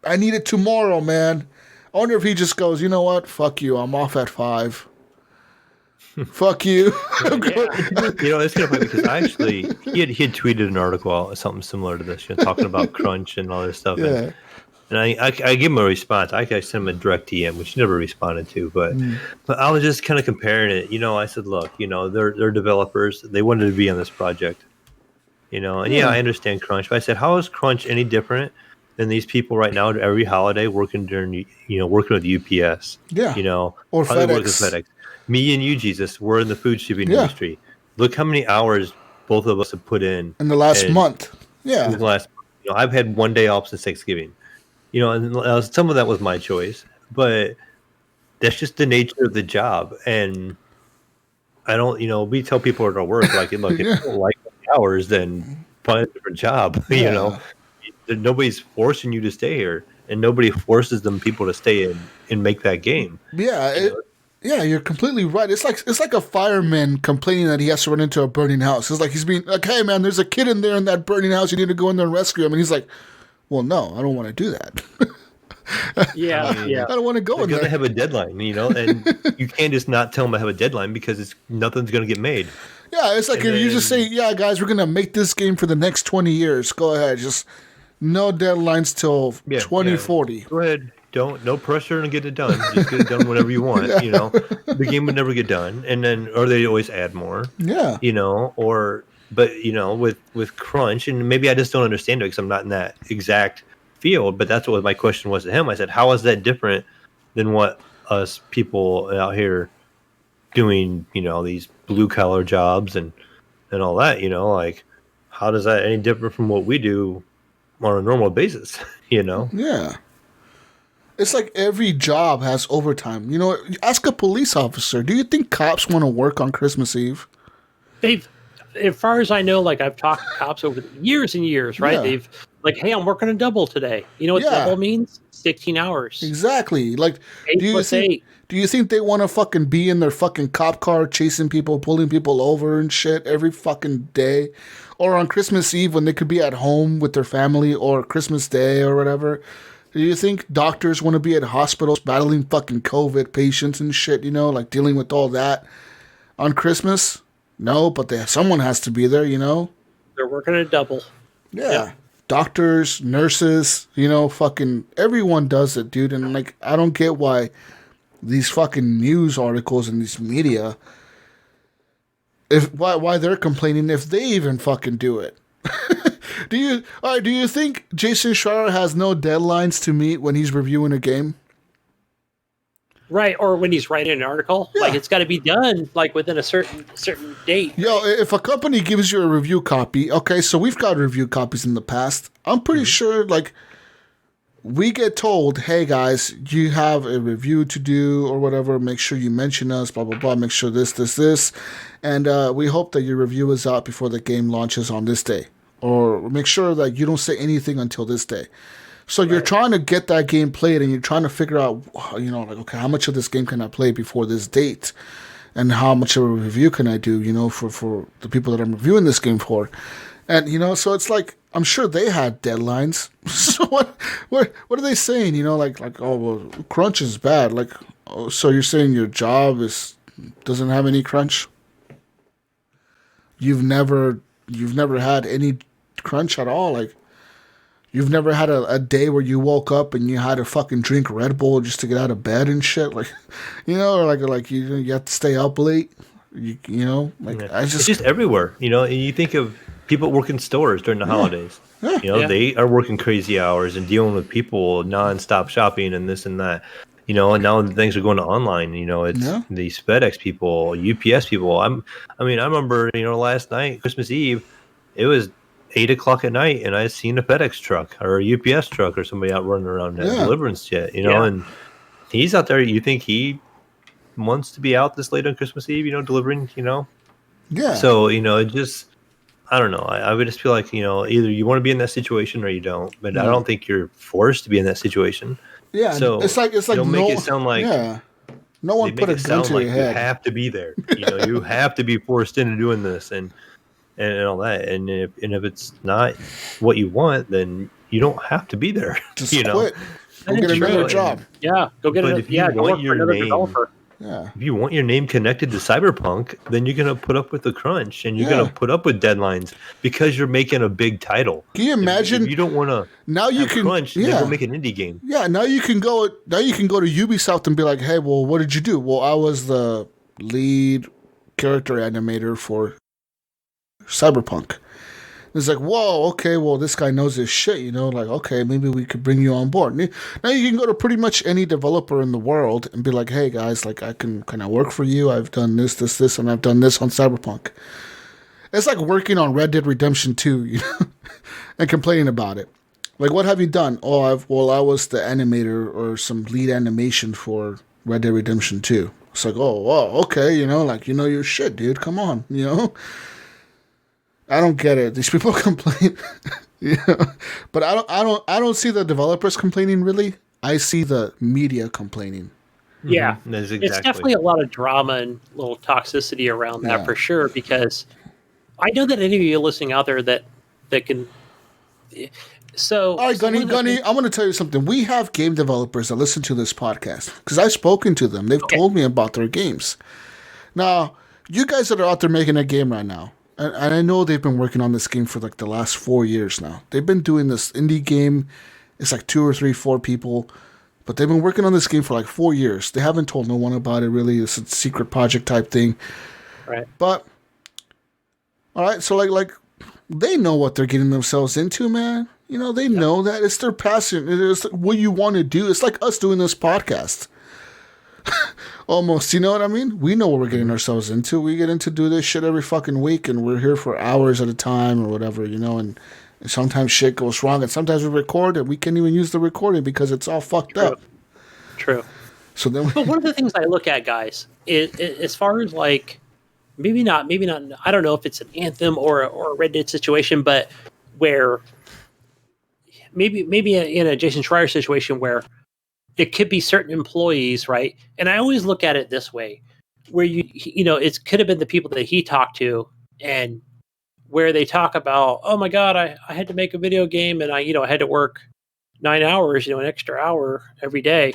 I need it tomorrow, man." I wonder if he just goes, "You know what? Fuck you. I'm off at 5. Fuck you. It's kind of funny because he had tweeted an article, something similar to this, talking about crunch and all this stuff. Yeah. And I gave him a response. I sent him a direct DM, which he never responded to. But I was just kind of comparing it. I said, look, they're developers. They wanted to be on this project. And I understand crunch. But I said, how is crunch any different than these people right now every holiday working working with UPS? Yeah. Or FedEx. Me and you, Jesus, we're in the food shipping industry. Look how many hours both of us have put in the last month. Yeah. In the last, I've had one day off since Thanksgiving. And some of that was my choice, but that's just the nature of the job. And I don't, we tell people at our work, like, look, if you don't like the hours, then find a different job. Nobody's forcing you to stay here, and nobody forces people to stay in and make that game. Yeah. Yeah, you're completely right. It's like a fireman complaining that he has to run into a burning house. It's like he's being like, hey, man, there's a kid in there in that burning house. You need to go in there and rescue him. And he's like, well, no, I don't want to do that. I don't want to go in there. They have a deadline, and you can't just not tell them to have a deadline because nothing's going to get made. Yeah, it's like if you just say, yeah, guys, we're going to make this game for the next 20 years. Go ahead. Just no deadlines till 2040. Yeah. Go ahead. No pressure to get it done. Just get it done whenever you want. The game would never get done, or they always add more. Yeah. But with crunch, and maybe I just don't understand it because I'm not in that exact field. But that's what my question was to him. I said, how is that different than what us people out here doing? These blue collar jobs and all that. Like, how does that any different from what we do on a normal basis? Yeah. It's like every job has overtime. Ask a police officer. Do you think cops want to work on Christmas Eve? As far as I know, like I've talked to cops over years and years, right? Yeah. They've like, hey, I'm working a double today. You know what double means? 16 hours. Exactly. Like, do you think they want to fucking be in their fucking cop car chasing people, pulling people over and shit every fucking day? Or on Christmas Eve when they could be at home with their family, or Christmas Day or whatever? Do you think doctors want to be at hospitals battling fucking COVID patients and shit, like dealing with all that on Christmas? No, but someone has to be there, They're working a double. Yeah. Doctors, nurses, fucking everyone does it, dude. And like, I don't get why these fucking news articles and these media, why they're complaining if they even fucking do it. Do you think Jason Schreier has no deadlines to meet when he's reviewing a game? Right, or when he's writing an article, like it's got to be done like within a certain date. Yo, if a company gives you a review copy, okay, so we've got review copies in the past. I'm pretty sure, like, we get told, hey guys, you have a review to do or whatever. Make sure you mention us, blah blah blah. Make sure this, and we hope that your review is out before the game launches on this day. Or make sure that you don't say anything until this day. So you're trying to get that game played, and you're trying to figure out, like, okay, how much of this game can I play before this date? And how much of a review can I do, for the people that I'm reviewing this game for? And, so it's like, I'm sure they had deadlines. So what are they saying? Like, oh, well, crunch is bad. Like, oh, so you're saying your job doesn't have any crunch? You've never had any crunch at all? Like, you've never had a day where you woke up and you had to fucking drink Red Bull just to get out of bed and shit? Like, or like you have to stay up late? It's just everywhere, and you think of people working stores during the holidays. Yeah. They are working crazy hours and dealing with people nonstop shopping and this and that. And now things are going to online. It's these FedEx people, UPS people. I remember, last night, Christmas Eve, it was 8:00 at night, and I seen a FedEx truck or a UPS truck or somebody out running around that deliverance jet. And he's out there. You think he wants to be out this late on Christmas Eve? Delivering. Yeah. So it just, I don't know. I would just feel like either you want to be in that situation or you don't. But I don't think you're forced to be in that situation. Yeah, so it's like don't make it sound like no one put a gun to your head. You have to be there. You have to be forced into doing this and all that. And if it's not what you want, then you don't have to be there. Just quit. Go get another job. Go get go work for another developer. Yeah. If you want your name connected to Cyberpunk, then you're gonna put up with the crunch and you're gonna put up with deadlines because you're making a big title. Can you imagine? If you don't want to now you have can crunch, then go make an indie game. Yeah, now you can go to Ubisoft and be like, hey, well, what did you do? Well, I was the lead character animator for Cyberpunk. It's like, whoa, okay, well, this guy knows his shit, you know, like, okay, maybe we could bring you on board. Now you can go to pretty much any developer in the world and be like, hey, guys, like, I can work for you. I've done this, and I've done this on Cyberpunk. It's like working on Red Dead Redemption 2, you know, and complaining about it. Like, what have you done? Oh, I was the animator or some lead animation for Red Dead Redemption 2. It's like, oh, okay, you know, like, you know your shit, dude. Come on, you know? I don't get it. These people complain, but I don't see the developers complaining really. I see the media complaining. Yeah, exactly. It's definitely a lot of drama and little toxicity around that for sure. Because I know that any of you listening out there that can. So, all right, Gunny, I'm going to tell you something. We have game developers that listen to this podcast because I've spoken to them. They've told me about their games. Now, you guys that are out there making a game right now. And I know they've been working on this game for like the last 4 years now. They've been doing this indie game. It's like 2 or 3, 4 people. But they've been working on this game for like 4 years. They haven't told no one about it really. It's a secret project type thing. Right. But, all right, so like they know what they're getting themselves into, man. You know, they know that. It's their passion. It is what you want to do. It's like us doing this podcast. Almost, you know what I mean? We know what we're getting ourselves into. We get into do this shit every fucking week, and we're here for hours at a time or whatever, you know, and sometimes shit goes wrong, and sometimes we record and we can't even use the recording because it's all fucked up. True. So then, but one of the things I look at, guys, is as far as like maybe not. I don't know if it's an Anthem or a Red Dead situation, but where maybe in a Jason Schreier situation where it could be certain employees, right? And I always look at it this way, where you know, it could have been the people that he talked to, and where they talk about, oh my God, I had to make a video game, and I had to work 9 hours, an extra hour every day.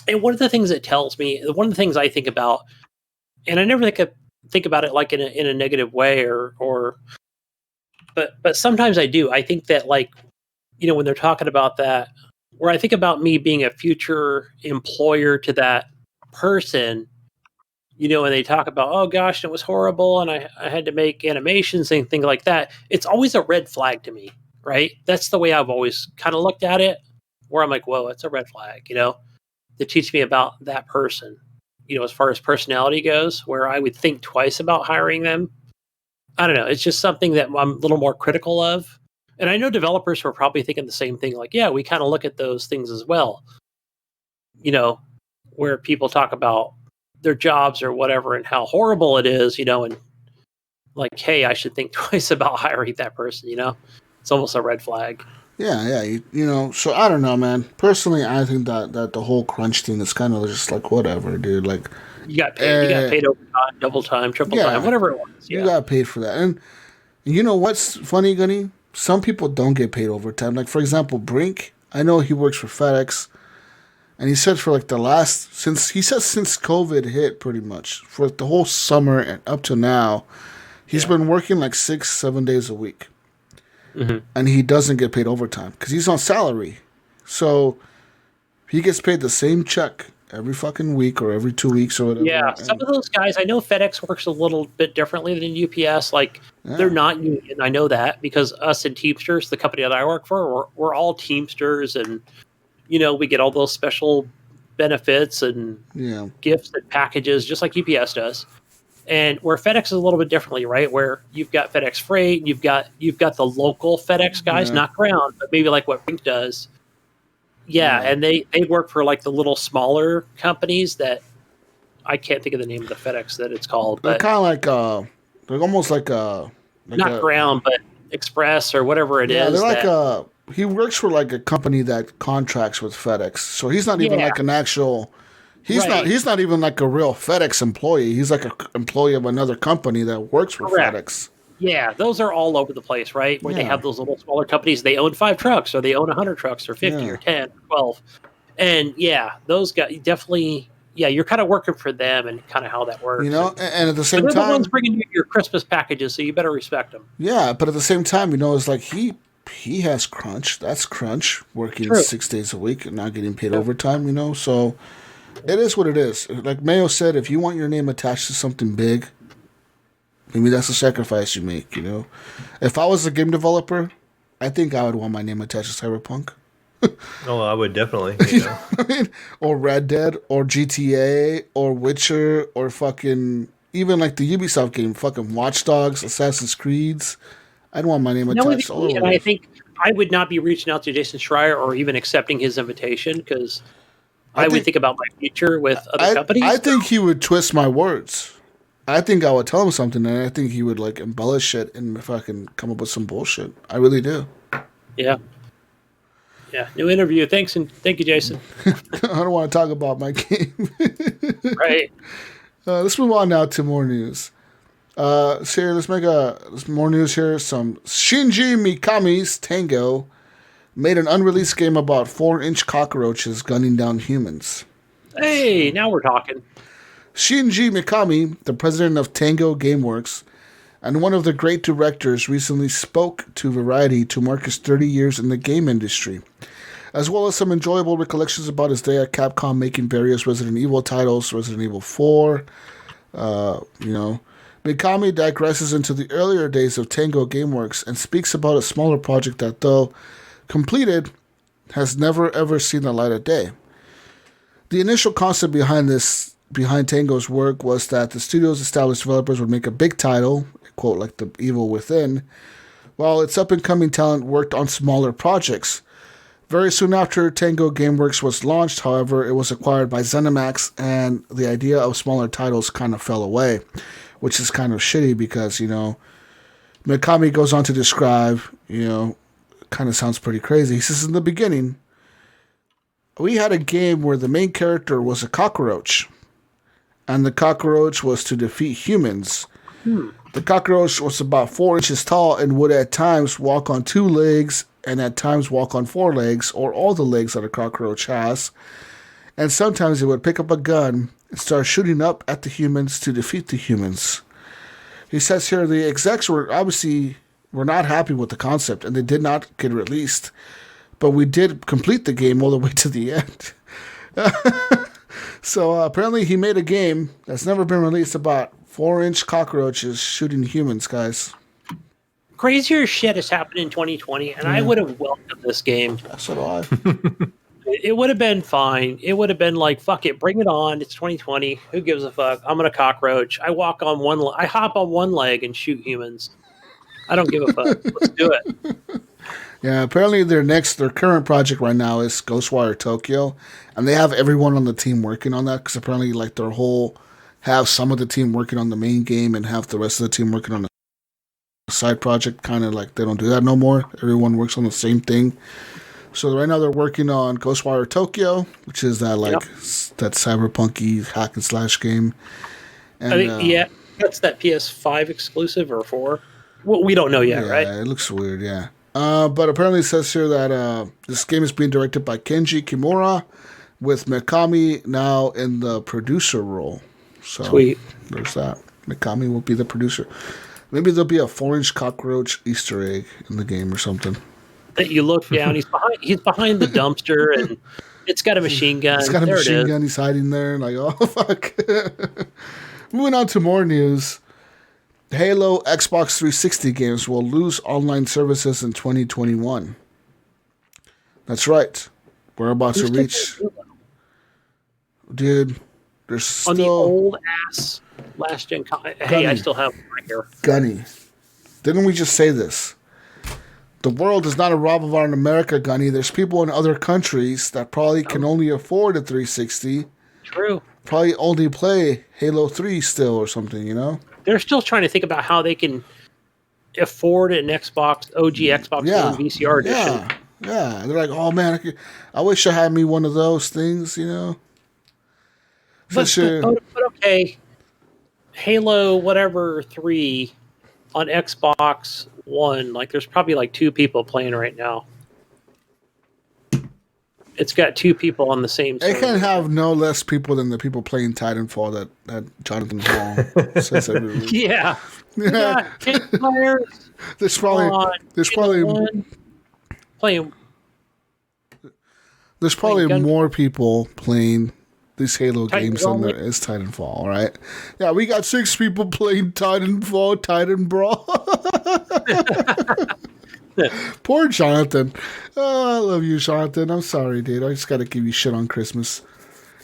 And one of the things it tells me, one of the things I think about, and I never think about it like in a negative way but sometimes I do. I think that, like, when they're talking about that, where I think about me being a future employer to that person, and they talk about, oh gosh, it was horrible, and I had to make animations and things like that. It's always a red flag to me, right? That's the way I've always kind of looked at it, where I'm like, whoa, it's a red flag, to teach me about that person, as far as personality goes, where I would think twice about hiring them. I don't know. It's just something that I'm a little more critical of. And I know developers were probably thinking the same thing. Like, yeah, we kind of look at those things as well. Where people talk about their jobs or whatever and how horrible it is, and like, hey, I should think twice about hiring that person, It's almost a red flag. Yeah. So I don't know, man. Personally, I think that the whole crunch thing is kind of just like, whatever, dude. Like, you got paid overtime, double time, triple time, whatever it was. You got paid for that. And you know what's funny, Gunny? Some people don't get paid overtime. Like, for example, Brink, I know he works for FedEx, and he said for like since COVID hit, pretty much for like the whole summer and up to now, he's been working like 6-7 days a week, and he doesn't get paid overtime because he's on salary. So he gets paid the same check every fucking week or every 2 weeks or whatever. Yeah, some of those guys, I know FedEx works a little bit differently than UPS. Like, they're not union. I know that because us and Teamsters, the company that I work for, we're all Teamsters, and we get all those special benefits and gifts and packages, just like UPS does. And where FedEx is a little bit differently, right? Where you've got FedEx Freight, and you've got the local FedEx guys, not ground, but maybe like what Brink does. Yeah, and they work for like the little smaller companies that I can't think of the name of the FedEx that it's called. They're but kind of like they're almost like not ground, but express or whatever it is. Yeah, they're like he works for like a company that contracts with FedEx, so he's not even like an actual. He's not even like a real FedEx employee. He's like an employee of another company that works for FedEx. Yeah, those are all over the place, right? Where they have those little smaller companies. They own 5 trucks, or they own 100 trucks, or 50, or 10, or 12. And those guys definitely, you're kind of working for them and kind of how that works. You know, and at the same they're time, the ones bringing you your Christmas packages, so you better respect them. Yeah, but at the same time, you know, it's like he has crunch. That's crunch, working True. 6 days a week and not getting paid overtime. You know, so it is what it is. Like Mayo said, if you want your name attached to something big, maybe that's a sacrifice you make. You know, if I was a game developer, I think I would want my name attached to Cyberpunk. Oh, I would definitely. You know. I mean, or Red Dead, or GTA, or Witcher, or fucking even like the Ubisoft game, fucking Watch Dogs, Assassin's Creeds. I'd want my name attached to all of and those. I think I would not be reaching out to Jason Schreier or even accepting his invitation because I would think about my future with other companies. I think he would twist my words. I think I would tell him something, and I think he would like embellish it and fucking come up with some bullshit. I really do. Yeah. Yeah, new interview. Thank you, Jason. I don't want to talk about my game. Right. Let's move on now to more news. So here, let's make more news here. Some Shinji Mikami's Tango made an unreleased game about 4-inch cockroaches gunning down humans. Hey, now we're talking. Shinji Mikami, the president of Tango Gameworks, and one of the great directors, recently spoke to Variety to mark his 30 years in the game industry, as well as some enjoyable recollections about his day at Capcom making various Resident Evil titles, Resident Evil 4. Mikami digresses into the earlier days of Tango Gameworks and speaks about a smaller project that, though completed, has never ever seen the light of day. The initial concept behind Tango's work was that the studio's established developers would make a big title, quote, like The Evil Within, while its up-and-coming talent worked on smaller projects. Very soon after Tango Gameworks was launched, however, it was acquired by ZeniMax, and the idea of smaller titles kind of fell away, which is kind of shitty because, you know, Mikami goes on to describe, you know, kind of sounds pretty crazy. He says, in the beginning, we had a game where the main character was a cockroach, and the cockroach was to defeat humans. The cockroach was about 4 inches tall and would at times walk on 2 legs and at times walk on 4 legs, or all the legs that a cockroach has. And sometimes it would pick up a gun and start shooting up at the humans to defeat the humans. He says here the execs were not happy with the concept and they did not get released. But we did complete the game all the way to the end. So apparently he made a game that's never been released about 4-inch cockroaches shooting humans, guys. Crazier shit has happened in 2020, and I would have welcomed this game. So do I. It would have been fine. It would have been like, fuck it, bring it on. It's 2020. Who gives a fuck? I'm gonna cockroach. I hop on one leg and shoot humans. I don't give a fuck. Let's do it. Yeah, apparently their current project right now is Ghostwire Tokyo, and they have everyone on the team working on that because apparently like have some of the team working on the main game and have the rest of the team working on the side project. Kind of like they don't do that no more. Everyone works on the same thing. So right now they're working on Ghostwire Tokyo, which is that that cyberpunky hack and slash game. And, I think, that's that PS5 exclusive or 4. Well, we don't know yet, right? Yeah, it looks weird, yeah. But apparently it says here that this game is being directed by Kenji Kimura, with Mikami now in the producer role. So Sweet. There's that. Mikami will be the producer. Maybe there'll be a 4-inch cockroach Easter egg in the game or something. That you look down, he's behind the dumpster, and it's got a machine gun. It's got a machine gun. He's hiding there. Like, oh fuck. Moving on to more news. Halo Xbox 360 games will lose online services in 2021. That's right. We're about to reach. Dude, there's still. On the old ass last gen. Hey, I still have one right here. Gunny. Didn't we just say this? The world is not a revolve in America, Gunny. There's people in other countries that probably can only afford a 360. True. Probably only play Halo 3 still or something, you know? They're still trying to think about how they can afford an Xbox, OG Xbox One VCR edition. Yeah. They're like, oh man, I wish I had me one of those things, you know? But okay, Halo whatever 3 on Xbox One, like there's probably like 2 people playing right now. It's got 2 people on the same server. It can have no less people than the people playing Titanfall that Jonathan Hall says every week. Yeah. We got 10 players. There's probably playing. There's probably playing more people playing these Halo games than there only. is Titanfall, right? Yeah, we got 6 people playing Titanfall, Titan Brawl. Poor Jonathan. Oh, I love you, Jonathan. I'm sorry, dude. I just got to give you shit on Christmas.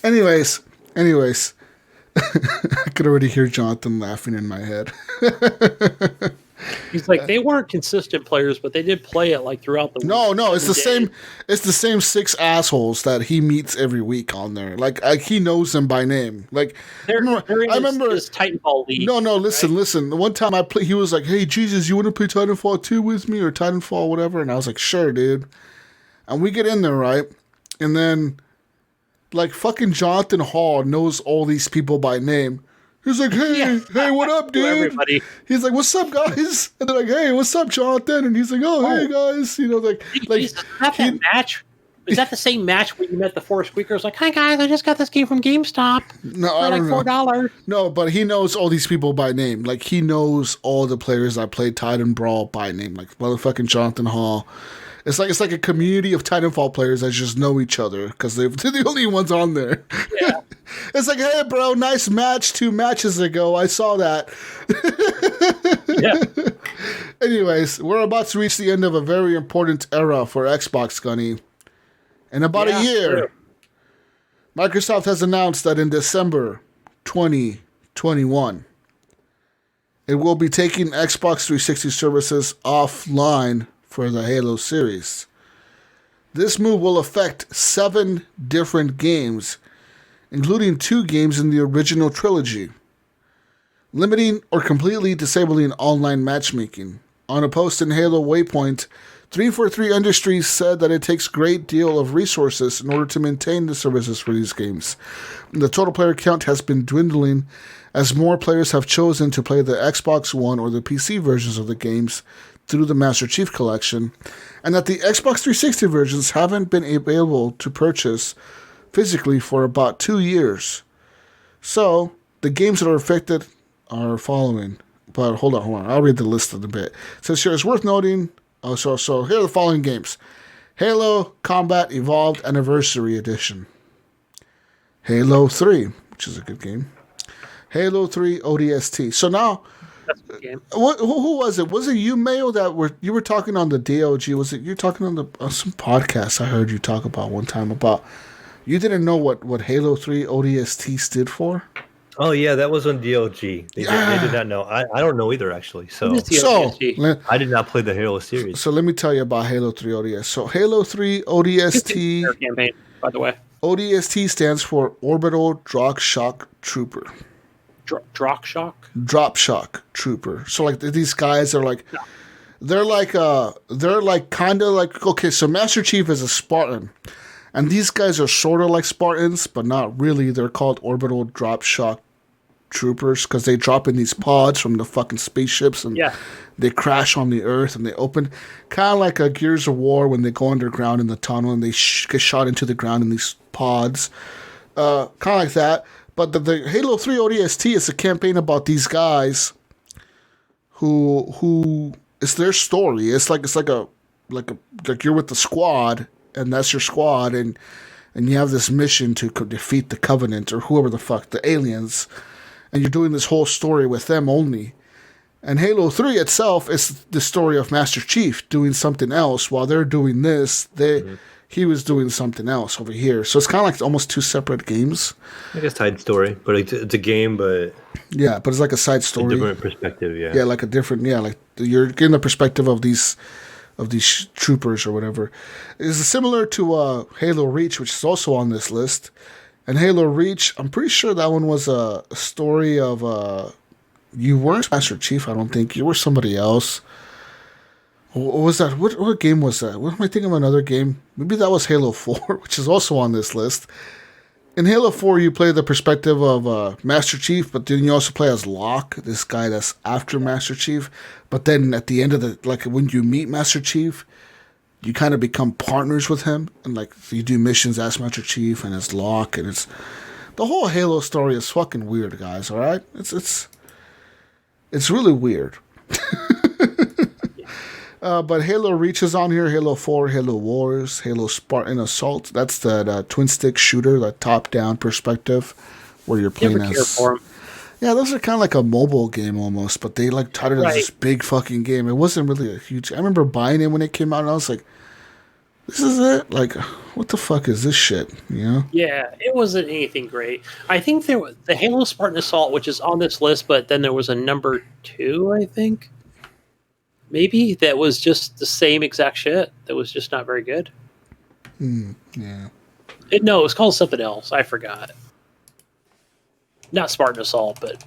Anyways. I could already hear Jonathan laughing in my head. He's like, they weren't consistent players, but they did play it like throughout the week. No, it's the same. It's the same 6 assholes that he meets every week on there. Like he knows them by name. Like I remember his Titanfall league. No, listen. The one time I played, he was like, "Hey, Jesus, you want to play Titanfall 2 with me or Titanfall whatever?" And I was like, "Sure, dude." And we get in there, right? And then, like, fucking Jonathan Hall knows all these people by name. He's like, hey, what up, dude? Everybody. He's like, what's up, guys? And they're like, hey, what's up, Jonathan? And he's like, hey, guys. You know, like is that match? Is that the same match where you met the 4 squeakers? Like, hi, guys, I just got this game from GameStop for like $4. No, but he knows all these people by name. Like, he knows all the players that played Titan Brawl by name. Like, motherfucking Jonathan Hall. It's like a community of Titanfall players that just know each other because they're the only ones on there. Yeah. It's like, hey, bro, nice match 2 matches ago. I saw that. Yeah. Anyways, we're about to reach the end of a very important era for Xbox, Gunny. In about a year, true. Microsoft has announced that in December 2021, it will be taking Xbox 360 services offline for the Halo series. This move will affect 7 different games, including 2 games in the original trilogy, limiting or completely disabling online matchmaking. On a post in Halo Waypoint, 343 Industries said that it takes a great deal of resources in order to maintain the services for these games. The total player count has been dwindling as more players have chosen to play the Xbox One or the PC versions of the games through the Master Chief Collection, and that the Xbox 360 versions haven't been able to purchase physically for about 2 years. So, the games that are affected are following. But hold on. I'll read the list in a bit. It says here, it's worth noting, so here are the following games. Halo Combat Evolved Anniversary Edition. Halo 3, which is a good game. Halo 3 ODST. So now, That's a good game. who was it? Was it you, Mayo, you were talking on the DOG? Was it you talking on some podcast I heard you talk about one time about you didn't know what Halo 3 ODST stood for? Oh yeah, that was on DLG. They did not know. I don't know either, actually. So I did not play the Halo series. So let me tell you about Halo 3 ODS. So Halo 3 ODST campaign, by the way. ODST stands for Orbital Drop Shock Trooper. Drop Shock? Drop Shock Trooper. So like these guys are like they're like kind of like, okay, so Master Chief is a Spartan. And these guys are sort of like Spartans, but not really. They're called Orbital Drop Shock Troopers because they drop in these pods from the fucking spaceships and they crash on the Earth and they open, kind of like a Gears of War when they go underground in the tunnel and they get shot into the ground in these pods. Kind of like that. But the Halo 3 ODST is a campaign about these guys who it's their story. It's like you're with the squad. And that's your squad, and you have this mission to defeat the Covenant or whoever the fuck, the aliens, and you're doing this whole story with them only. And Halo 3 itself is the story of Master Chief doing something else while they're doing this. He was doing something else over here, so it's kind of like almost 2 separate games. Like a side story, but it's a game, but yeah, but it's like a side story, a different perspective. Yeah, like a different, like you're getting the perspective of these troopers or whatever. It's similar to Halo Reach, which is also on this list. And Halo Reach, I'm pretty sure that one was a story of you weren't Master Chief, I don't think. You were somebody else. What was that? What game was that? What am I thinking of another game? Maybe that was Halo 4, which is also on this list. In Halo 4, you play the perspective of Master Chief, but then you also play as Locke, this guy that's after Master Chief. But then at the end of when you meet Master Chief, you kind of become partners with him, and like you do missions as Master Chief and as Locke, and it's the whole Halo story is fucking weird, guys. All right, it's really weird. But Halo Reach is on here. Halo 4, Halo Wars, Halo Spartan Assault. That's the twin stick shooter, the top down perspective, where you're playing as. Yeah, those are kind of like a mobile game almost, but they like touted it as this big fucking game. It wasn't really a huge. I remember buying it when it came out, and I was like, "This is it? Like, what the fuck is this shit?" You know? Yeah, it wasn't anything great. I think there was the Halo Spartan Assault, which is on this list, but then there was a number 2, I think, maybe that was just the same exact shit. That was just not very good. Yeah. No, it was called something else. I forgot. Not Spartan Assault, but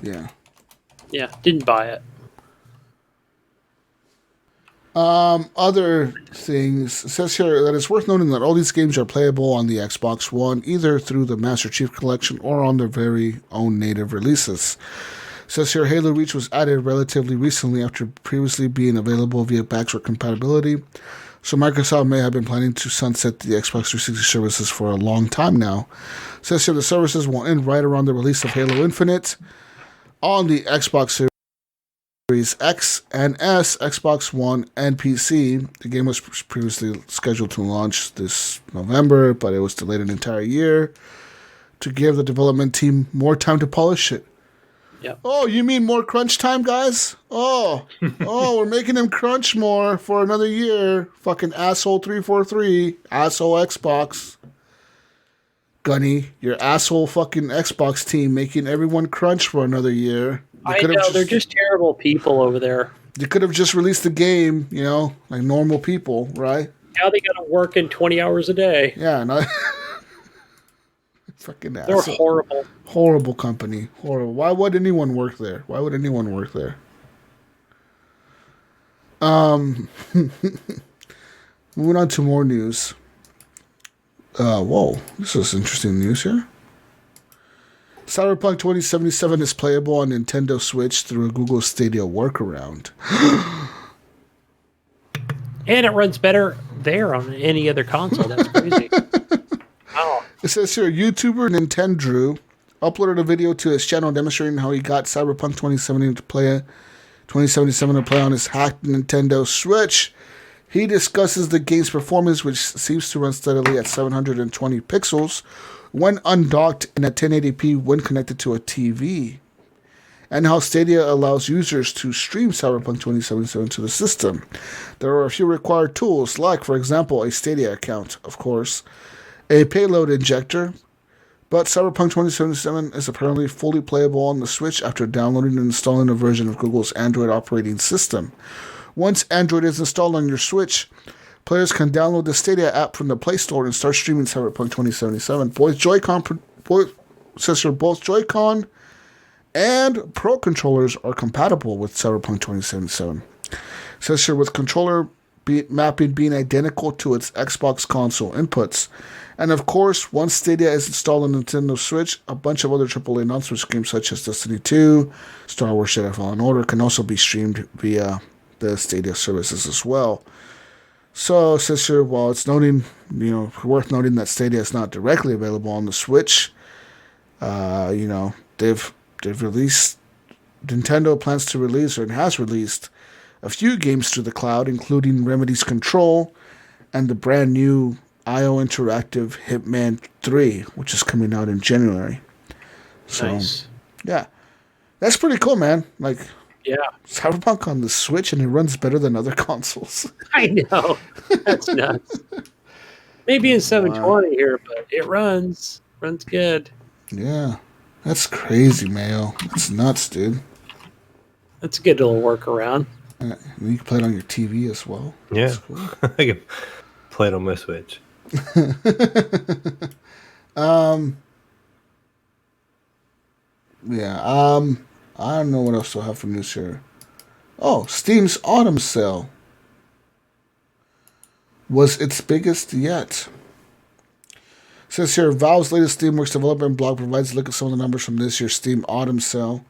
yeah, didn't buy it. Other things, it says here that it's worth noting that all these games are playable on the Xbox One, either through the Master Chief Collection or on their very own native releases. It says here Halo Reach was added relatively recently after previously being available via backward compatibility. So Microsoft may have been planning to sunset the Xbox 360 services for a long time now. It says here the services will end right around the release of Halo Infinite on the Xbox Series X and S, Xbox One, and PC. The game was previously scheduled to launch this November, but it was delayed an entire year to give the development team more time to polish it. Yep. Oh, you mean more crunch time, guys? Oh, we're making them crunch more for another year. Fucking asshole 343, asshole Xbox. Gunny, your asshole fucking Xbox team making everyone crunch for another year. I know, they're just terrible people over there. You could have just released the game, you know, like normal people, right? Now they got to work in 20 hours a day. Yeah, no. Fucking asshole. They're horrible. Horrible company. Horrible. Why would anyone work there? Why would anyone work there? Moving on to more news. Whoa, this is interesting news here. Cyberpunk 2077 is playable on Nintendo Switch through a Google Stadia workaround. And it runs better there on any other console. That's crazy. Wow. It says here, YouTuber Nintendo uploaded a video to his channel demonstrating how he got Cyberpunk 2077 to play on his hacked Nintendo Switch. He discusses the game's performance, which seems to run steadily at 720 pixels when undocked in at 1080p when connected to a TV, and how Stadia allows users to stream Cyberpunk 2077 to the system. There are a few required tools, like, for example, a Stadia account, of course, a payload injector, but Cyberpunk 2077 is apparently fully playable on the Switch after downloading and installing a version of Google's Android operating system. Once Android is installed on your Switch, players can download the Stadia app from the Play Store and start streaming Cyberpunk 2077. Both Joy-Con and Pro controllers are compatible with Cyberpunk 2077. It says here with controller mapping being identical to its Xbox console inputs. And of course, once Stadia is installed on Nintendo Switch, a bunch of other AAA non-Switch games such as Destiny 2, Star Wars Jedi Fallen Order can also be streamed via the Stadia services as well. So, since here, while it's worth noting that Stadia is not directly available on the Switch, they've released, Nintendo plans to release, or has released, a few games to the cloud, including Remedy's Control and the brand new IO Interactive Hitman 3, which is coming out in January. So, nice. Yeah. That's pretty cool, man. Like, yeah, Cyberpunk on the Switch, and it runs better than other consoles. I know. That's nuts. Maybe in 720 here, but it runs good. Yeah. That's crazy, Mayo. That's nuts, dude. That's a good little workaround. You can play it on your TV as well. Yeah. Cool. I can play it on my Switch. I don't know what else to have for news here. Oh, Steam's autumn sale was its biggest yet. It says here, Valve's latest Steamworks development blog provides a look at some of the numbers from this year's Steam autumn sale.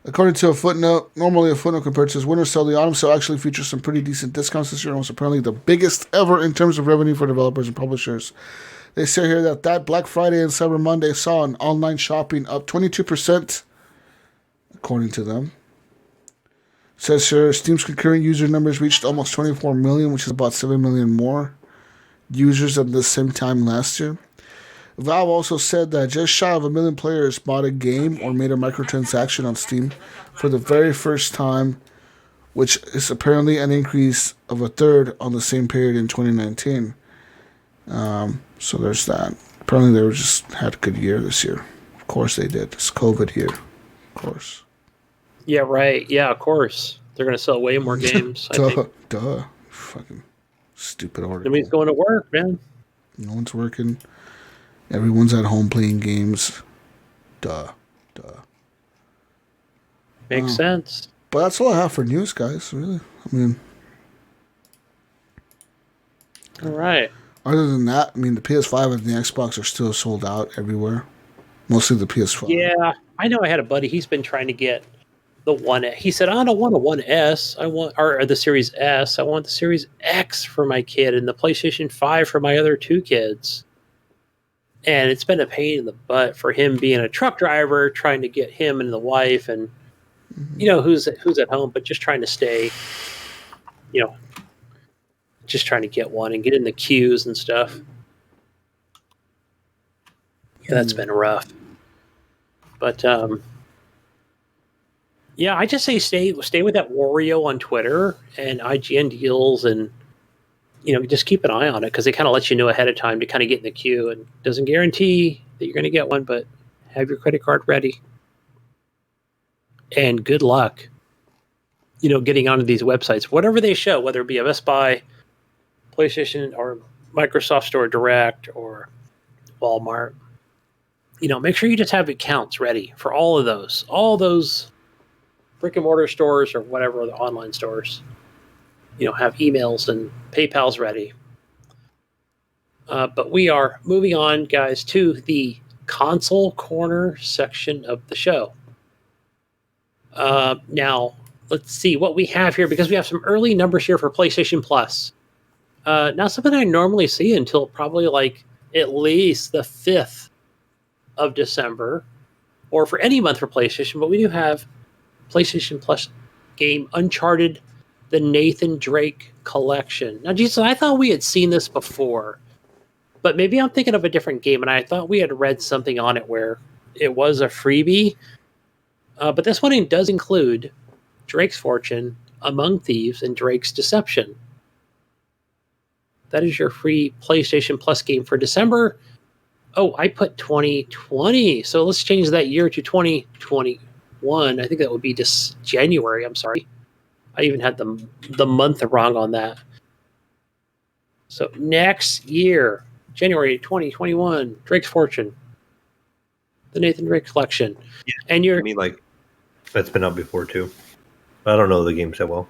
According to a footnote, normally a footnote compared to his winter sale, the autumn sale actually features some pretty decent discounts this year and was apparently the biggest ever in terms of revenue for developers and publishers. They say here that Black Friday and Cyber Monday saw an online shopping up 22%, according to them. It says here, Steam's concurrent user numbers reached almost 24 million, which is about 7 million more users than the same time last year. Valve also said that just shy of 1 million players bought a game or made a microtransaction on Steam for the very first time, which is apparently an increase of a third on the same period in 2019. So there's that. Apparently they just had a good year this year. Of course they did. It's COVID year. Of course. Yeah, right. Yeah, of course. They're going to sell way more games. Duh. Fucking stupid article. Nobody's going to work, man. No one's working. Everyone's at home playing games. Duh. Makes sense. But that's all I have for news, guys, really. I mean... All right. Other than that, I mean, the PS5 and the Xbox are still sold out everywhere. Mostly the PS5. Yeah, I know I had a buddy. He's been trying to get the One. He said, I don't want a 1S. I want or the Series S. I want the Series X for my kid and the PlayStation 5 for my other two kids. And it's been a pain in the butt for him being a truck driver, trying to get him and the wife and, who's at home, but just trying to stay, just trying to get one and get in the queues and stuff. Yeah, that's been rough. But, yeah, I just say stay with that Wario on Twitter and IGN deals and, just keep an eye on it because they kind of let you know ahead of time to kind of get in the queue and doesn't guarantee that you're going to get one, but have your credit card ready. And good luck, getting onto these websites, whatever they show, whether it be a Best Buy, PlayStation, or Microsoft Store Direct, or Walmart. Make sure you just have accounts ready for all those brick and mortar stores or whatever, the online stores. Have emails and PayPal's ready. But we are moving on, guys, to the console corner section of the show. Now, let's see what we have here, because we have some early numbers here for PlayStation Plus. Not something I normally see until probably like at least the 5th of December, or for any month for PlayStation, but we do have PlayStation Plus game Uncharted, the Nathan Drake Collection. Now, Jesus, I thought we had seen this before, but maybe I'm thinking of a different game, and I thought we had read something on it where it was a freebie. But this one does include Drake's Fortune, Among Thieves, and Drake's Deception. That is your free PlayStation Plus game for December. Oh, I put 2020. So let's change that year to 2021. I think that would be just January. I'm sorry. I even had the month wrong on that. So next year, January 2021, Drake's Fortune, the Nathan Drake Collection. Yeah, and you're... I mean, like, that's been out before, too. I don't know the games that well.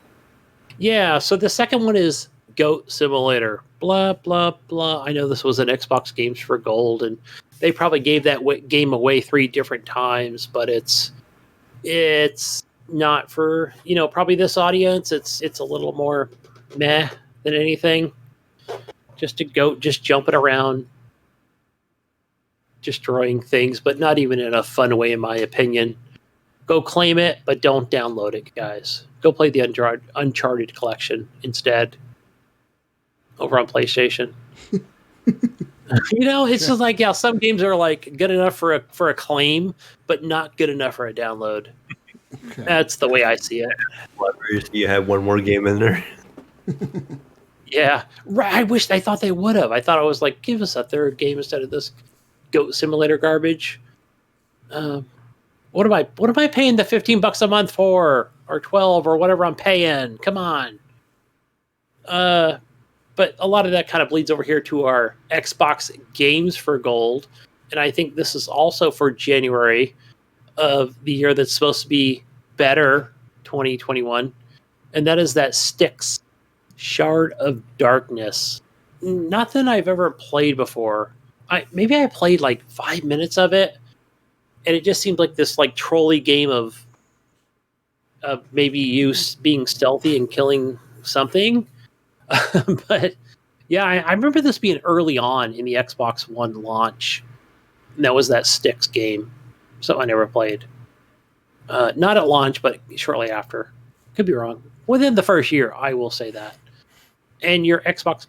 Yeah, so the second one is Goat Simulator. Blah, blah, blah. I know this was an Xbox Games for Gold, and they probably gave that game away 3 different times, but it's not for, probably this audience. It's a little more meh than anything. Just a goat just jumping around, destroying things, but not even in a fun way, in my opinion. Go claim it, but don't download it, guys. Go play the Uncharted collection instead over on PlayStation. It's just like, yeah, some games are like good enough for a claim, but not good enough for a download. Okay. That's the way I see it. You have one more game in there. Yeah, right. I thought they would have. I thought it was like, give us a third game instead of this Goat Simulator garbage. What am I paying the $15 a month for, or 12, or whatever I'm paying? Come on. But a lot of that kind of bleeds over here to our Xbox Games for Gold, and I think this is also for January of the year that's supposed to be better, 2021, and that is that Styx Shard of Darkness. Nothing I've ever played before. Maybe I played like 5 minutes of it, and it just seemed like this like trolley game of maybe you being stealthy and killing something. But yeah, I remember this being early on in the Xbox One launch. And that was that Styx game. So I never played. Not at launch, but shortly after. Could be wrong. Within the first year, I will say that. And your Xbox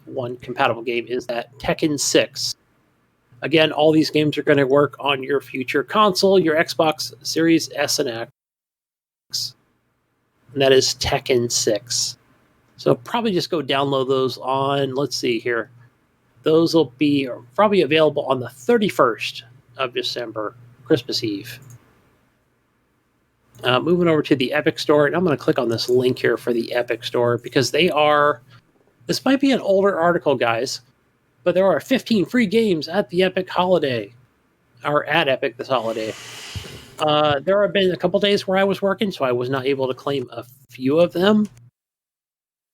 One compatible game is that Tekken 6. Again, all these games are going to work on your future console, your Xbox Series S and X. And that is Tekken 6. So probably just go download those on, let's see here. Those will be probably available on the 31st of December, Christmas Eve. Moving over to the Epic Store, and I'm going to click on this link here for the Epic Store because this might be an older article, guys, but there are 15 free games at the Epic holiday, or at Epic this holiday. There have been a couple days where I was working, so I was not able to claim a few of them.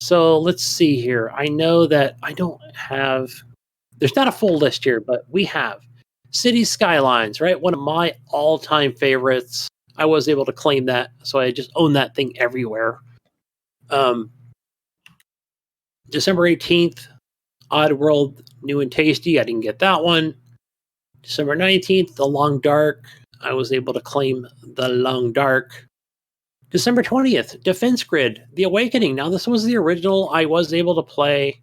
So let's see here. I know that I don't have... There's not a full list here, but we have City Skylines, right? One of my all-time favorites. I was able to claim that, so I just own that thing everywhere. December 18th, Oddworld New and Tasty. I didn't get that one. December 19th, The Long Dark. I was able to claim The Long Dark. December 20th, Defense Grid, The Awakening. Now, this was the original. I was able to play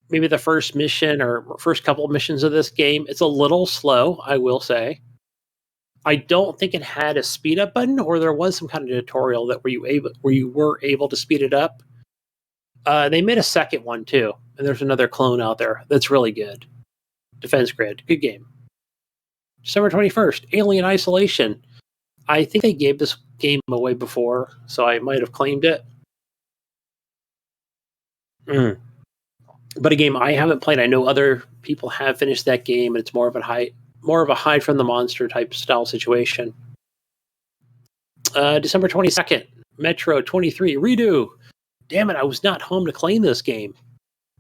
maybe the first mission or first couple of missions of this game. It's a little slow, I will say. I don't think it had a speed up button, or there was some kind of tutorial that where you were able to speed it up. They made a second one too, and there's another clone out there that's really good. Defense Grid, good game. December 21st, Alien Isolation. I think they gave this game away before, so I might have claimed it. But a game I haven't played. I know other people have finished that game, and it's more of a hide from the monster type style situation. December 22nd, Metro 23 Redo. Damn it, I was not home to claim this game.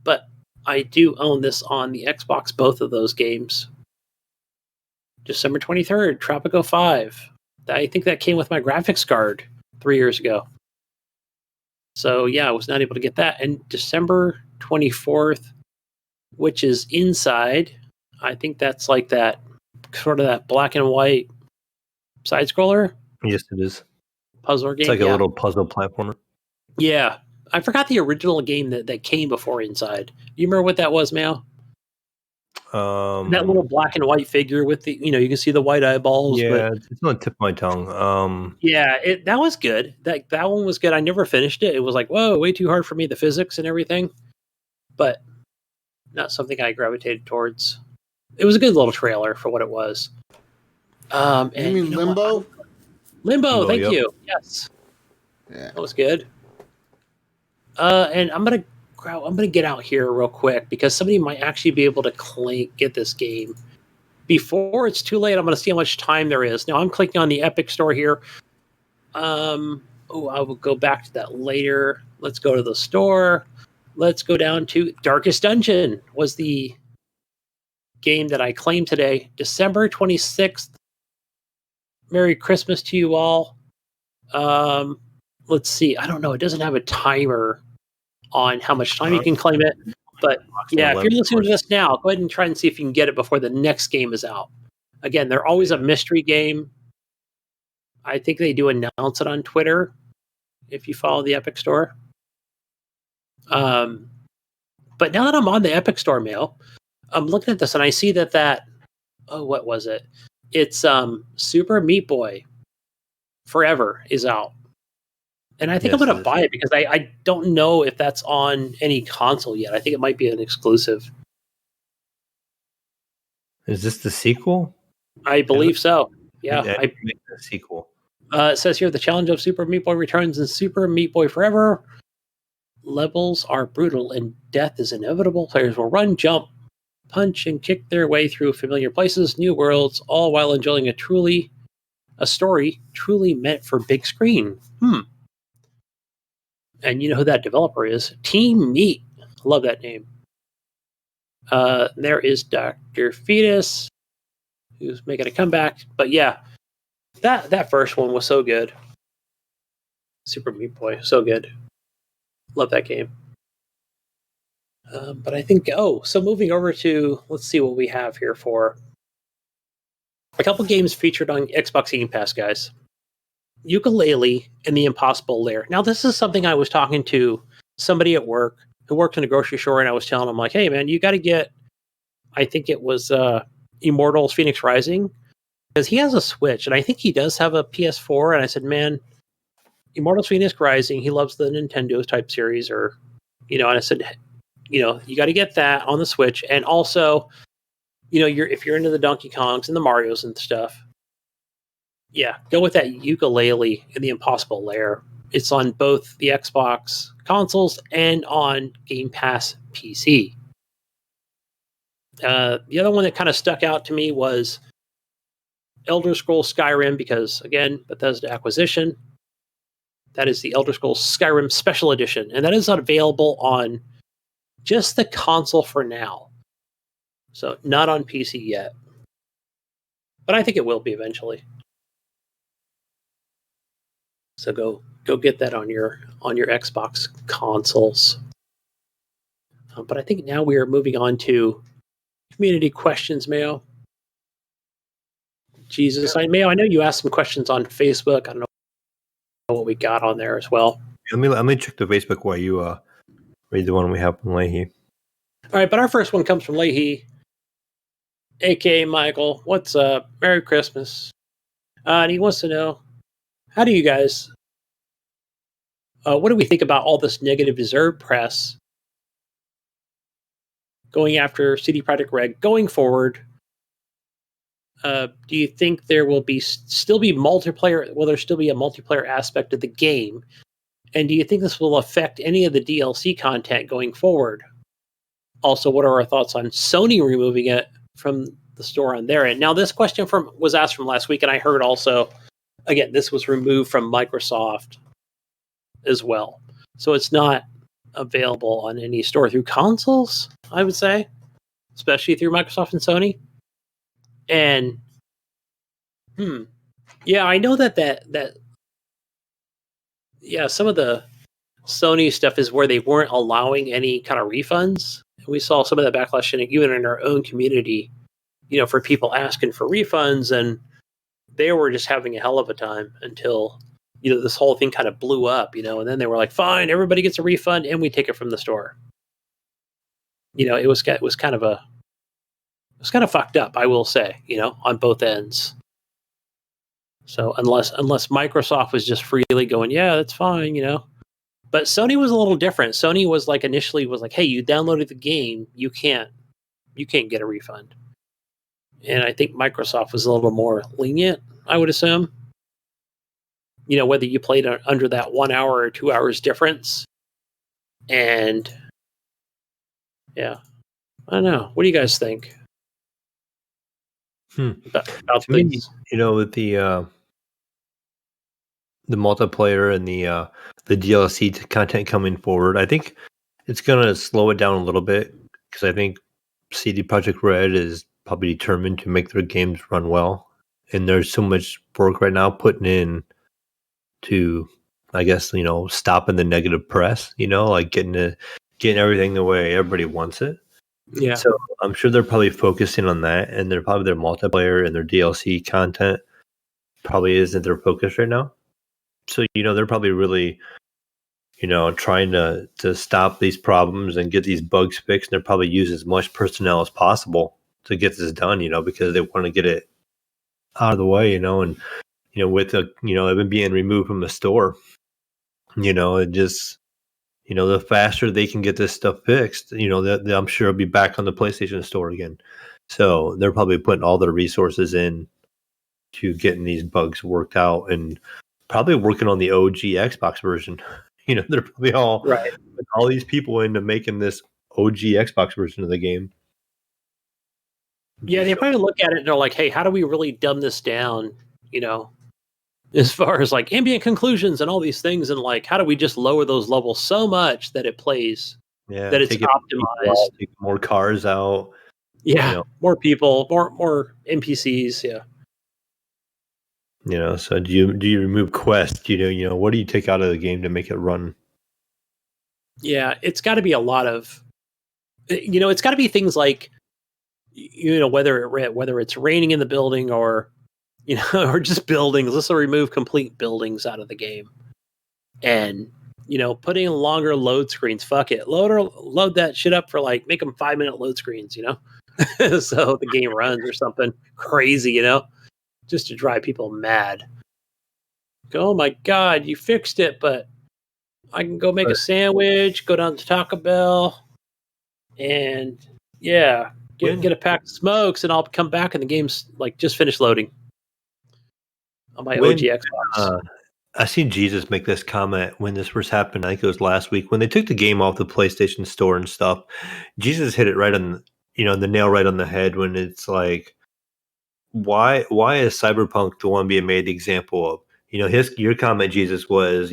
But I do own this on the Xbox, both of those games. December 23rd, Tropico 5. I think that came with my graphics card 3 years ago. So yeah, I was not able to get that. And December 24th, which is Inside. I think that's like that sort of that black and white side scroller. Yes, it is. Puzzler game. It's like a little puzzle platformer. Yeah. I forgot the original game that came before Inside. You remember what that was, Mayo? That little black and white figure with the, you can see the white eyeballs. Yeah, it's on the tip of my tongue. Yeah, that was good. That one was good. I never finished it. It was like, whoa, way too hard for me, the physics and everything. But not something I gravitated towards. It was a good little trailer for what it was. You mean Limbo? Limbo, thank yep. you. Yes. Yeah. That was good. And I'm gonna get out here real quick because somebody might actually be able to get this game before it's too late. I'm gonna see how much time there is. Now I'm clicking on the Epic Store here. I will go back to that later. Let's go to the store. Let's go down to Darkest Dungeon was the game that I claimed today. December 26th. Merry Christmas to you all. Let's see. I don't know. It doesn't have a timer on how much time you can claim it. But yeah, if you're listening to this now, go ahead and try and see if you can get it before the next game is out. Again, they're always a mystery game. I think they do announce it on Twitter if you follow the Epic Store. But now that I'm on the Epic Store, Mail, I'm looking at this and I see that what was it? It's Super Meat Boy Forever is out. And I think I'm going to buy it because I don't know if that's on any console yet. I think it might be an exclusive. Is this the sequel? I believe so. Yeah. The sequel. It says here, the challenge of Super Meat Boy returns in Super Meat Boy Forever. Levels are brutal and death is inevitable. Players will run, jump, punch, and kick their way through familiar places, new worlds, all while enjoying a story truly meant for big screen. And you know who that developer is? Team Meat. Love that name. There is Dr. Fetus, who's making a comeback. But yeah, That first one was so good. Super Meat Boy, so good. Love that game. But I think, so moving over to, let's see what we have here for a couple games featured on Xbox Game Pass, guys. Ukulele and the Impossible Lair. Now, this is something I was talking to somebody at work who worked in a grocery store, and I was telling him, like, hey, man, you got to get, I think it was Immortals Phoenix Rising, because he has a Switch, and I think he does have a PS4, and I said, man, Immortals Phoenix Rising, he loves the Nintendo type series, or, and I said, you got to get that on the Switch, and also, if you're into the Donkey Kongs and the Marios and stuff, yeah, go with that Ukulele and the Impossible Lair. It's on both the Xbox consoles and on Game Pass PC. The other one that kind of stuck out to me was Elder Scrolls Skyrim, because, again, Bethesda acquisition. That is the Elder Scrolls Skyrim Special Edition, and that is not available on just the console for now. So not on PC yet. But I think it will be eventually. So go get that on your Xbox consoles. But I think now we are moving on to community questions, Mayo. Jesus, Mayo, I know you asked some questions on Facebook. I don't know what we got on there as well. Let me check the Facebook while you read the one we have from Leahy. All right, but our first one comes from Leahy, aka Michael. What's up? Merry Christmas. And he wants to know, how do you guys, what do we think about all this negative deserved press going after CD Projekt Red going forward? Do you think there will still be multiplayer? Will there still be a multiplayer aspect of the game? And do you think this will affect any of the DLC content going forward? Also, what are our thoughts on Sony removing it from the store on their end? Now, this question was asked from last week, and I heard also, again, this was removed from Microsoft as well. So it's not available on any store through consoles, I would say, especially through Microsoft and Sony. And, yeah, I know that some of the Sony stuff is where they weren't allowing any kind of refunds. We saw some of that backlash even in our own community, for people asking for refunds, and they were just having a hell of a time until, this whole thing kind of blew up, and then they were like, fine, everybody gets a refund and we take it from the store. It was kind of fucked up, I will say, on both ends. So unless Microsoft was just freely going, yeah, that's fine, But Sony was a little different. Sony was initially was like, hey, you downloaded the game, you can't get a refund. And I think Microsoft was a little more lenient, I would assume. Whether you played under that 1 hour or 2 hours difference. And yeah, I don't know. What do you guys think? About things? With the multiplayer and the DLC content coming forward, I think it's gonna slow it down a little bit, because I think CD Projekt Red is probably determined to make their games run well, and there's so much work right now putting in to, I guess, stopping the negative press, like getting everything the way everybody wants it. Yeah. So I'm sure they're probably focusing on that, and they're probably their multiplayer and their DLC content probably isn't their focus right now. So, they're probably really, trying to stop these problems and get these bugs fixed. And they're probably use as much personnel as possible to get this done, because they want to get it out of the way, and, with it being removed from the store, it just, the faster they can get this stuff fixed, I'm sure it'll be back on the PlayStation Store again. So they're probably putting all their resources in to getting these bugs worked out, and probably working on the OG Xbox version. They're probably all these people into making this OG Xbox version of the game. Yeah, they probably look at it and they're like, hey, how do we really dumb this down, as far as ambient conclusions and all these things, and how do we just lower those levels so much that it plays, that it's optimized, take more cars out, more people, more NPCs, yeah. So do you remove quests? What do you take out of the game to make it run? Yeah, it's got to be a lot of, it's got to be things like, whether it's raining in the building or, or just buildings. Let's remove complete buildings out of the game, and putting in longer load screens. Fuck it, load that shit up for make them 5-minute load screens. So the game runs or something crazy. Just to drive people mad. Go, oh my god, you fixed it, but I can go make a sandwich, go down to Taco Bell, and get a pack of smokes, and I'll come back and the game's just finished loading on my OG Xbox. I seen Jesus make this comment when this first happened. I think it was last week when they took the game off the PlayStation Store and stuff. Jesus hit it right on, the nail right on the head when it's like, why is Cyberpunk the one being made the example of? Your comment, Jesus, was,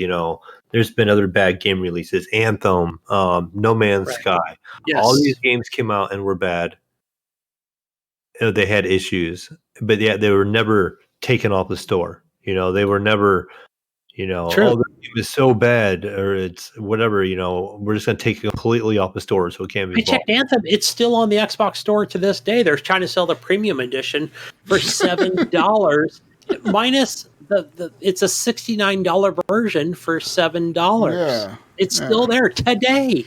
there's been other bad game releases, Anthem, No Man's Sky. Yes. All these games came out and were bad. They had issues, but they were never taken off the store. They were never, True. the game is so bad or it's whatever, we're just going to take it completely off the store so it can't be I checked Anthem. It's still on the Xbox store to this day. They're trying to sell the premium edition for $7 minus it's a $69 version for $7. Yeah. It's still there today.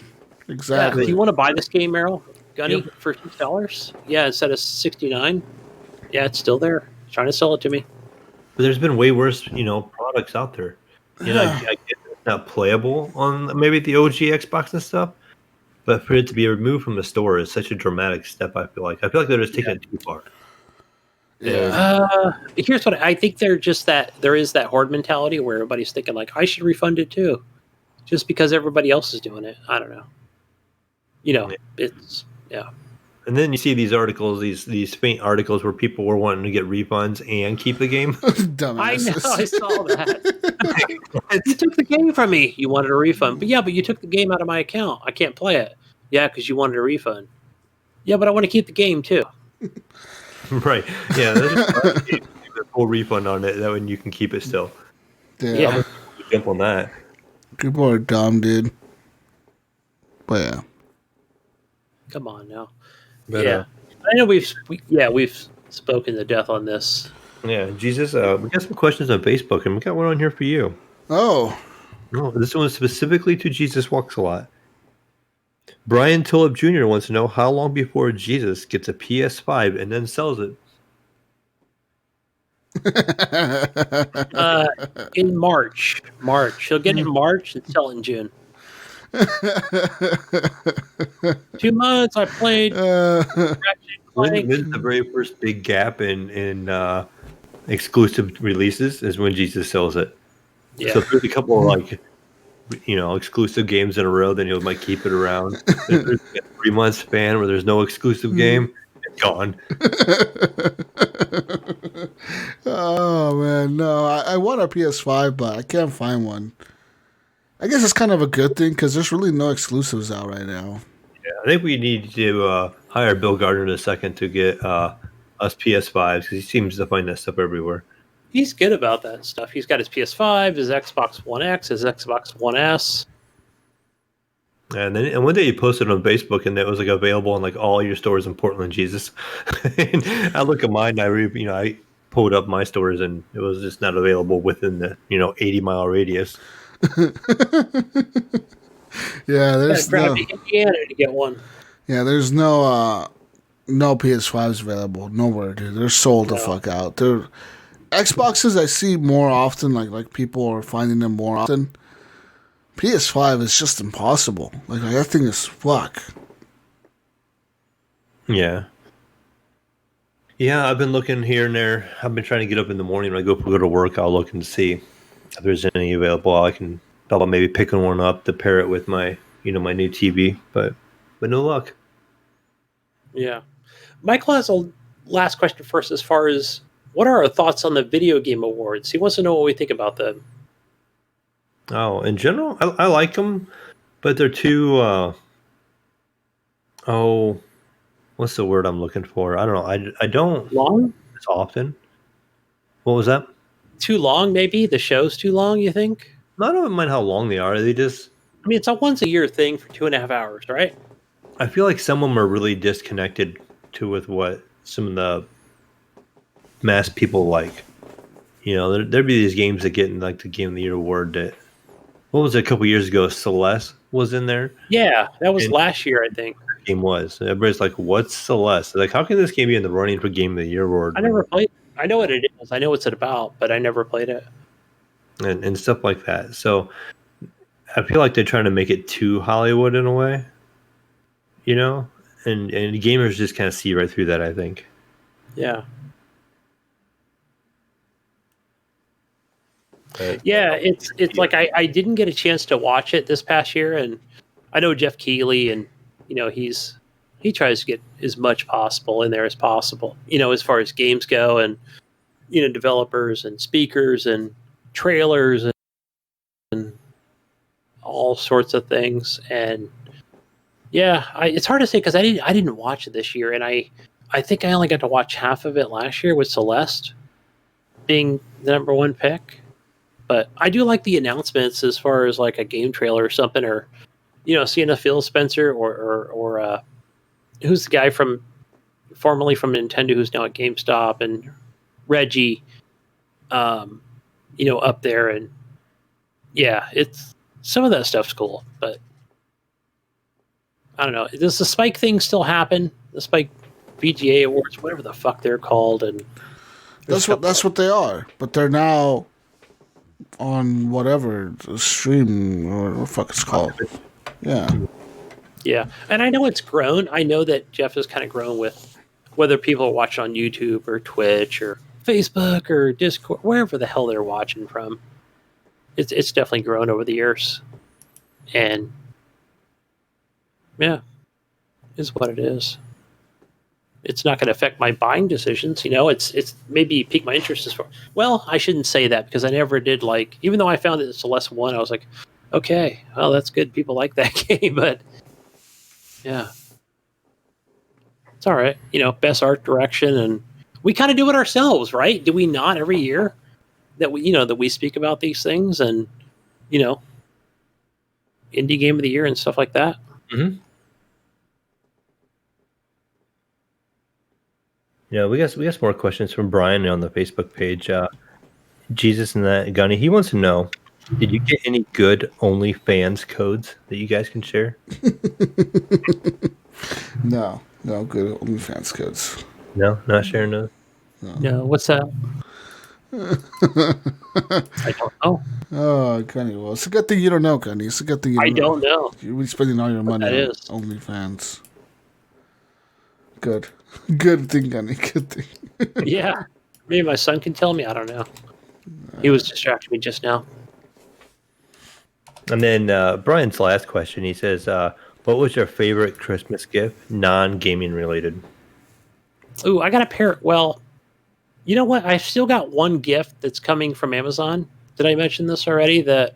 Exactly. Do you want to buy this game, Meryl? Gunny, for $6? Yeah, instead of $69. Yeah, it's still there. Trying to sell it to me. But there's been way worse, products out there. I get it's not playable on maybe the OG Xbox and stuff, but for it to be removed from the store is such a dramatic step. I feel like they're just taking it too far. Yeah. Here's what I think. There is that horde mentality where everybody's thinking I should refund it too, just because everybody else is doing it. I don't know. It's And then you see these articles, these faint articles where people were wanting to get refunds and keep the game. Dumbasses. I know, I saw that. You took the game from me. You wanted a refund. But you took the game out of my account. I can't play it. Yeah, because you wanted a refund. Yeah, but I want to keep the game too. Right. Yeah, that's a full refund on it. That way you can keep it still. Yeah. Jump on that. People are dumb, dude. But yeah. Come on now. But, I know we've spoken to death on this. Yeah, Jesus, we got some questions on Facebook, and we got one on here for you. Oh. No, this one is specifically to Jesus Walks a Lot. Brian Tillip Jr. wants to know how long before Jesus gets a PS5 and then sells it. In March. He'll get it in March and sell it in June. 2 months I played. When's the very first big gap in exclusive releases is when Jesus sells it. Yeah. So if there's a couple of exclusive games in a row, then he might keep it around. If there's a 3-month span where there's no exclusive game, it's gone. Oh man, no! I want a PS5, but I can't find one. I guess it's kind of a good thing because there's really no exclusives out right now. Yeah, I think we need to hire Bill Gardner in a second to get us PS5s because he seems to find that stuff everywhere. He's good about that stuff. He's got his PS5, his Xbox One X, his Xbox One S. And one day you posted on Facebook, and it was available in all your stores in Portland, Jesus. And I look at mine, and I pulled up my stores, and it was just not available within the 80-mile radius. Yeah, there's no. To Indiana to get one. Yeah, there's no PS5s available nowhere, dude. They're sold the fuck out. They're Xboxes I see more often, like people are finding them more often. PS5 is just impossible. That thing is fuck. Yeah. Yeah, I've been looking here and there. I've been trying to get up in the morning when I go to work. I'll look and see if there's any available. I can thought about maybe picking one up to pair it with my my new TV, but no luck. Yeah. Michael has a last question for us as far as what are our thoughts on the video game awards? He wants to know what we think about them. Oh, in general, I like them, but they're too. What's the word I'm looking for? I don't know. I don't long as often. What was that? too long, maybe? The show's too long, you think? I don't mind how long they are. They just... I mean, it's a once-a-year thing for 2.5 hours, right? I feel like some of them are really disconnected with what some of the mass people like. You know, there'd be these games that get in like the Game of the Year award. That what was it, a couple years ago? Celeste was in there. Yeah, that was last year, I think. Game was. And everybody's like, "What's Celeste?" Like, how can this game be in the running for Game of the Year award? I never played. I know what it is. I know what's it about, but I never played it. And stuff like that. So I feel like they're trying to make it too Hollywood in a way. You know, and gamers just kind of see right through that, I think. Yeah. Yeah, it's like I didn't get a chance to watch it this past year, and I know Jeff Keighley, and you know he tries to get as much possible in there as possible. You know, as far as games go, and you know, developers and speakers and trailers and all sorts of things. And yeah, it's hard to say because I didn't watch it this year, and I think I only got to watch half of it last year with Celeste being the number one pick. But I do like the announcements as far as like a game trailer or something, or you know, seeing a Phil Spencer or who's the guy formerly from Nintendo who's now at GameStop, and Reggie, you know, up there. And yeah, it's some of that stuff's cool, but I don't know. Does the Spike thing still happen? The Spike VGA Awards, whatever the fuck they're called, and that's what they are. But they're now on whatever stream or what the fuck it's called. Yeah. Yeah, and I know it's grown. I know that Jeff has kind of grown with whether people are watching on YouTube or Twitch or Facebook or Discord, wherever the hell they're watching from. It's definitely grown over the years, and yeah, is what it is. It's not going to affect my buying decisions. You know, it's maybe piqued my interest as far. Well, I shouldn't say that because I never did like. Even though I found that Celeste won, I was like, okay, well, that's good. People like that game, but yeah, it's all right. You know, best art direction, and we kind of do it ourselves, right? Do we not every year that we speak about these things, and you know, indie game of the year and stuff like that. Mm-hmm. Yeah, we got some more questions from Brian on the Facebook page. Jesus and that Gunny, he wants to know: did you get any good OnlyFans codes that you guys can share? No good OnlyFans codes. No, not sharing those. No, what's that? I don't know. Oh, Gunny. Well, it's a good thing you don't know, Gunny. It's a good thing you don't know. You'll be spending all your money on OnlyFans. Good. Good thing, Gunny. Good thing. Yeah. Maybe my son can tell me. I don't know. He was distracting me just now. And then Brian's last question, he says, what was your favorite Christmas gift, non-gaming related? Ooh, I got a pair. Well, you know what? I've still got one gift that's coming from Amazon. Did I mention this already? That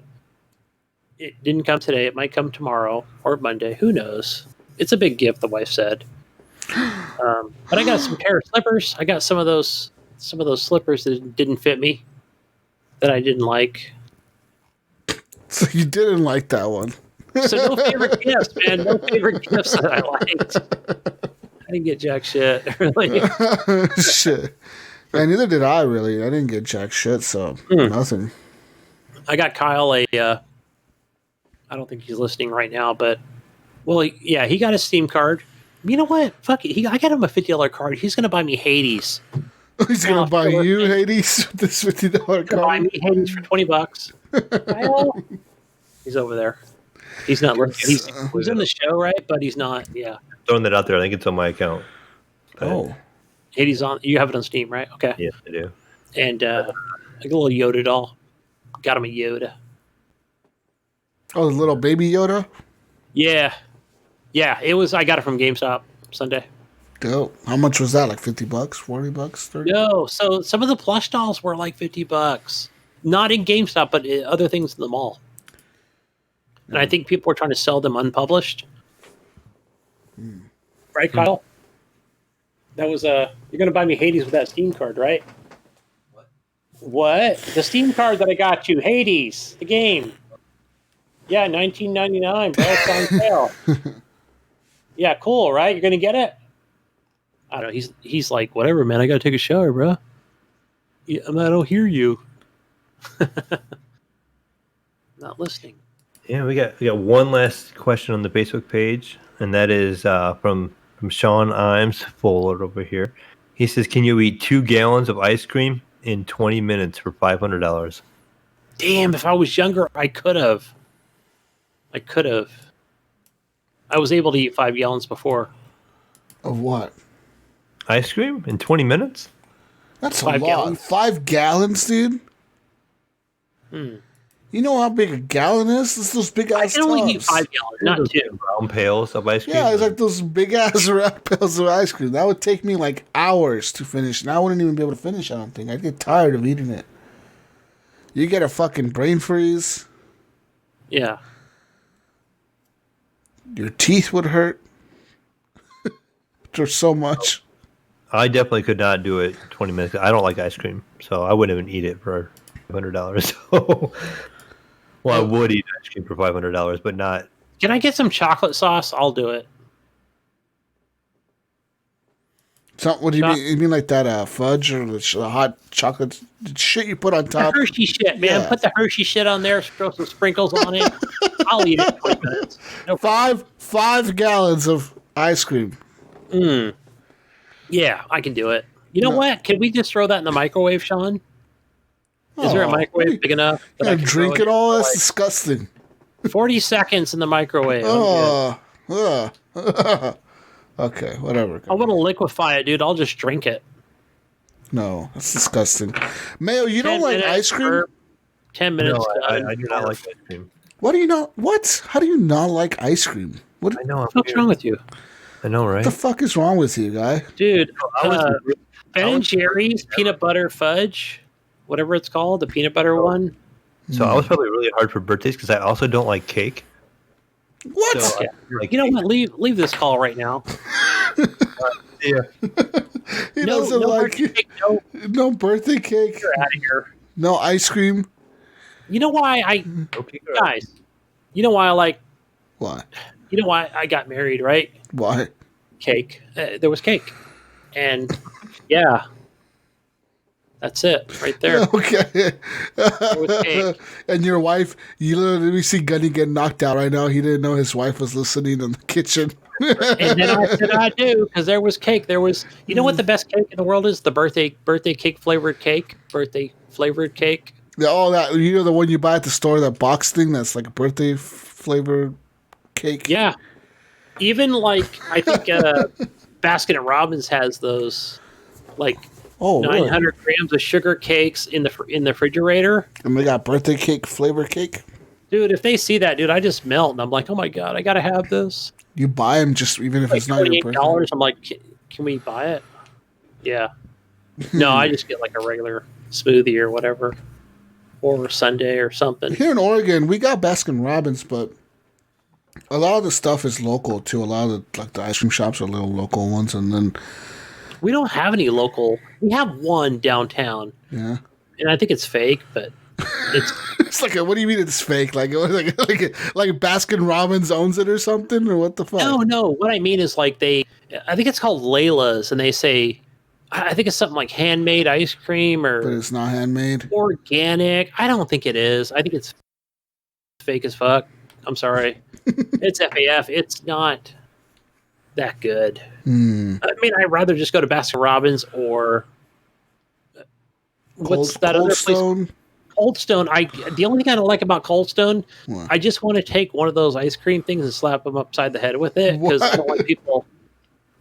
it didn't come today. It might come tomorrow or Monday. Who knows? It's a big gift, the wife said. But I got some pair of slippers. I got some of those slippers that didn't fit me, that I didn't like. So you didn't like that one. So no favorite gifts, man. No favorite gifts that I liked. I didn't get jack shit, really. Shit. Man, neither did I, really. I didn't get jack shit, so nothing. I got Kyle I don't think he's listening right now, but, well, he got a Steam card. You know what? Fuck it. I got him a $50 card. He's going to buy me Hades. He's going to buy you Hades with this $50 card? Buy me Hades for $20. Kyle? He's over there. He's not listening. He's in the show, right? But he's not, yeah. Throwing that out there. I think it's on my account. Oh. Hades on. You have it on Steam, right? Okay. Yeah, I do. And like a little Yoda doll. Got him a Yoda. Oh, the little baby Yoda? Yeah. Yeah, it was. I got it from GameStop Sunday. Dope. How much was that? Like $50, $40, $30? No, so some of the plush dolls were like $50. Not in GameStop, but other things in the mall. And I think people were trying to sell them unpublished. Right, Kyle? That was you're gonna buy me Hades with that Steam card, right? What? What? The Steam card that I got you, Hades, the game. Yeah, $19.99, bro. It's on sale. Yeah, cool, right? You're gonna get it? I don't know. He's like, whatever, man. I gotta take a shower, bro. Yeah, I don't hear you. Not listening. Yeah, we got one last question on the Facebook page, and that is from Sean Imes Fuller over here. He says, "Can you eat 2 gallons of ice cream in 20 minutes for $500?" Damn! If I was younger, I could have. I was able to eat 5 gallons before. Of what? Ice cream in 20 minutes? That's 5 a lot. gallons. 5 gallons, dude? You know how big a gallon is? It's those big I ass can only eat tubs. 5 gallons, not 2. Brown pails of ice cream? Yeah, it's like those big ass round pails of ice cream. That would take me like hours to finish, and I wouldn't even be able to finish. I don't think. I'd get tired of eating it. You get a fucking brain freeze. Yeah. Your teeth would hurt. There's so much. I definitely could not do it 20 minutes. I don't like ice cream, so I wouldn't even eat it for $500. So, well, I would eat ice cream for $500, but not. Can I get some chocolate sauce? I'll do it. So, what do you mean? You mean like that fudge or the hot chocolate shit you put on The top? Hershey shit, man. Yeah. Put the Hershey shit on there. Throw some sprinkles on it. I'll eat it in 20 minutes. No problem. 5 gallons of ice cream. Yeah, I can do it. You know what? Can we just throw that in the microwave, Sean? Is there a microwave big enough? Yeah, drink it all? That's disgusting. 40 seconds in the microwave. Okay, whatever. I want to liquefy it, dude. I'll just drink it. No, that's disgusting. Mayo, you don't like ice cream? 10 minutes. No, I do not like ice cream. What do you not? What? How do you not like ice cream? What I know. What's wrong with you? I know, right? the fuck is wrong with you, guy? Dude, I was- Ben and Jerry's peanut butter fudge, whatever it's called, the peanut butter one. So I was probably really hard for birthdays because I also don't like cake. What? So, Yeah. like, You know what? Leave this call right now. yeah. He doesn't no like birthday cake, no, no birthday cake, you're out of here. no ice cream. You know why Okay, guys? You know why I like? Why? You know why I got married, right? Why? Cake. There was cake, and yeah, that's it right there. Okay. was cake. And your wife, you literally see Gunny get knocked out right now. He didn't know his wife was listening in the kitchen. And then I said I do because there was cake. There was, you know what the best cake in the world is? The birthday cake flavored cake. Birthday flavored cake. Yeah, all that, you know, the one you buy at the store, that box thing that's like a birthday flavored cake. Yeah. Even like I think Baskin and Robbins has those like Oh, 900 grams of sugar cakes in the refrigerator. And they got birthday cake flavor cake. Dude, if they see that, dude, I just melt and I'm like, oh my god, I gotta have this. You buy them just even if Like it's not your birthday. $28. I'm like, can we buy it? Yeah. No, I just get like a regular smoothie or whatever, or sundae or something. Here in Oregon, we got Baskin Robbins, but a lot of the stuff is local too. A lot of the ice cream shops are little local ones, and then We don't have any local. We have one downtown, yeah. and I think it's fake, but it's It's like, what do you mean it's fake? Like Baskin Robbins owns it or something, or what the fuck? no. What I mean is like I think it's called Layla's, and they say, I think it's something like handmade ice cream But or it's not handmade. organic. I don't think it is. I think it's fake as fuck. I'm sorry. It's FAF. It's not that good. I mean, I'd rather just go to Baskin Robbins or what's that other place? Stone? Cold Stone. The only thing I don't like about Cold Stone, What? I just want to take one of those ice cream things and slap them upside the head with it because I don't like people.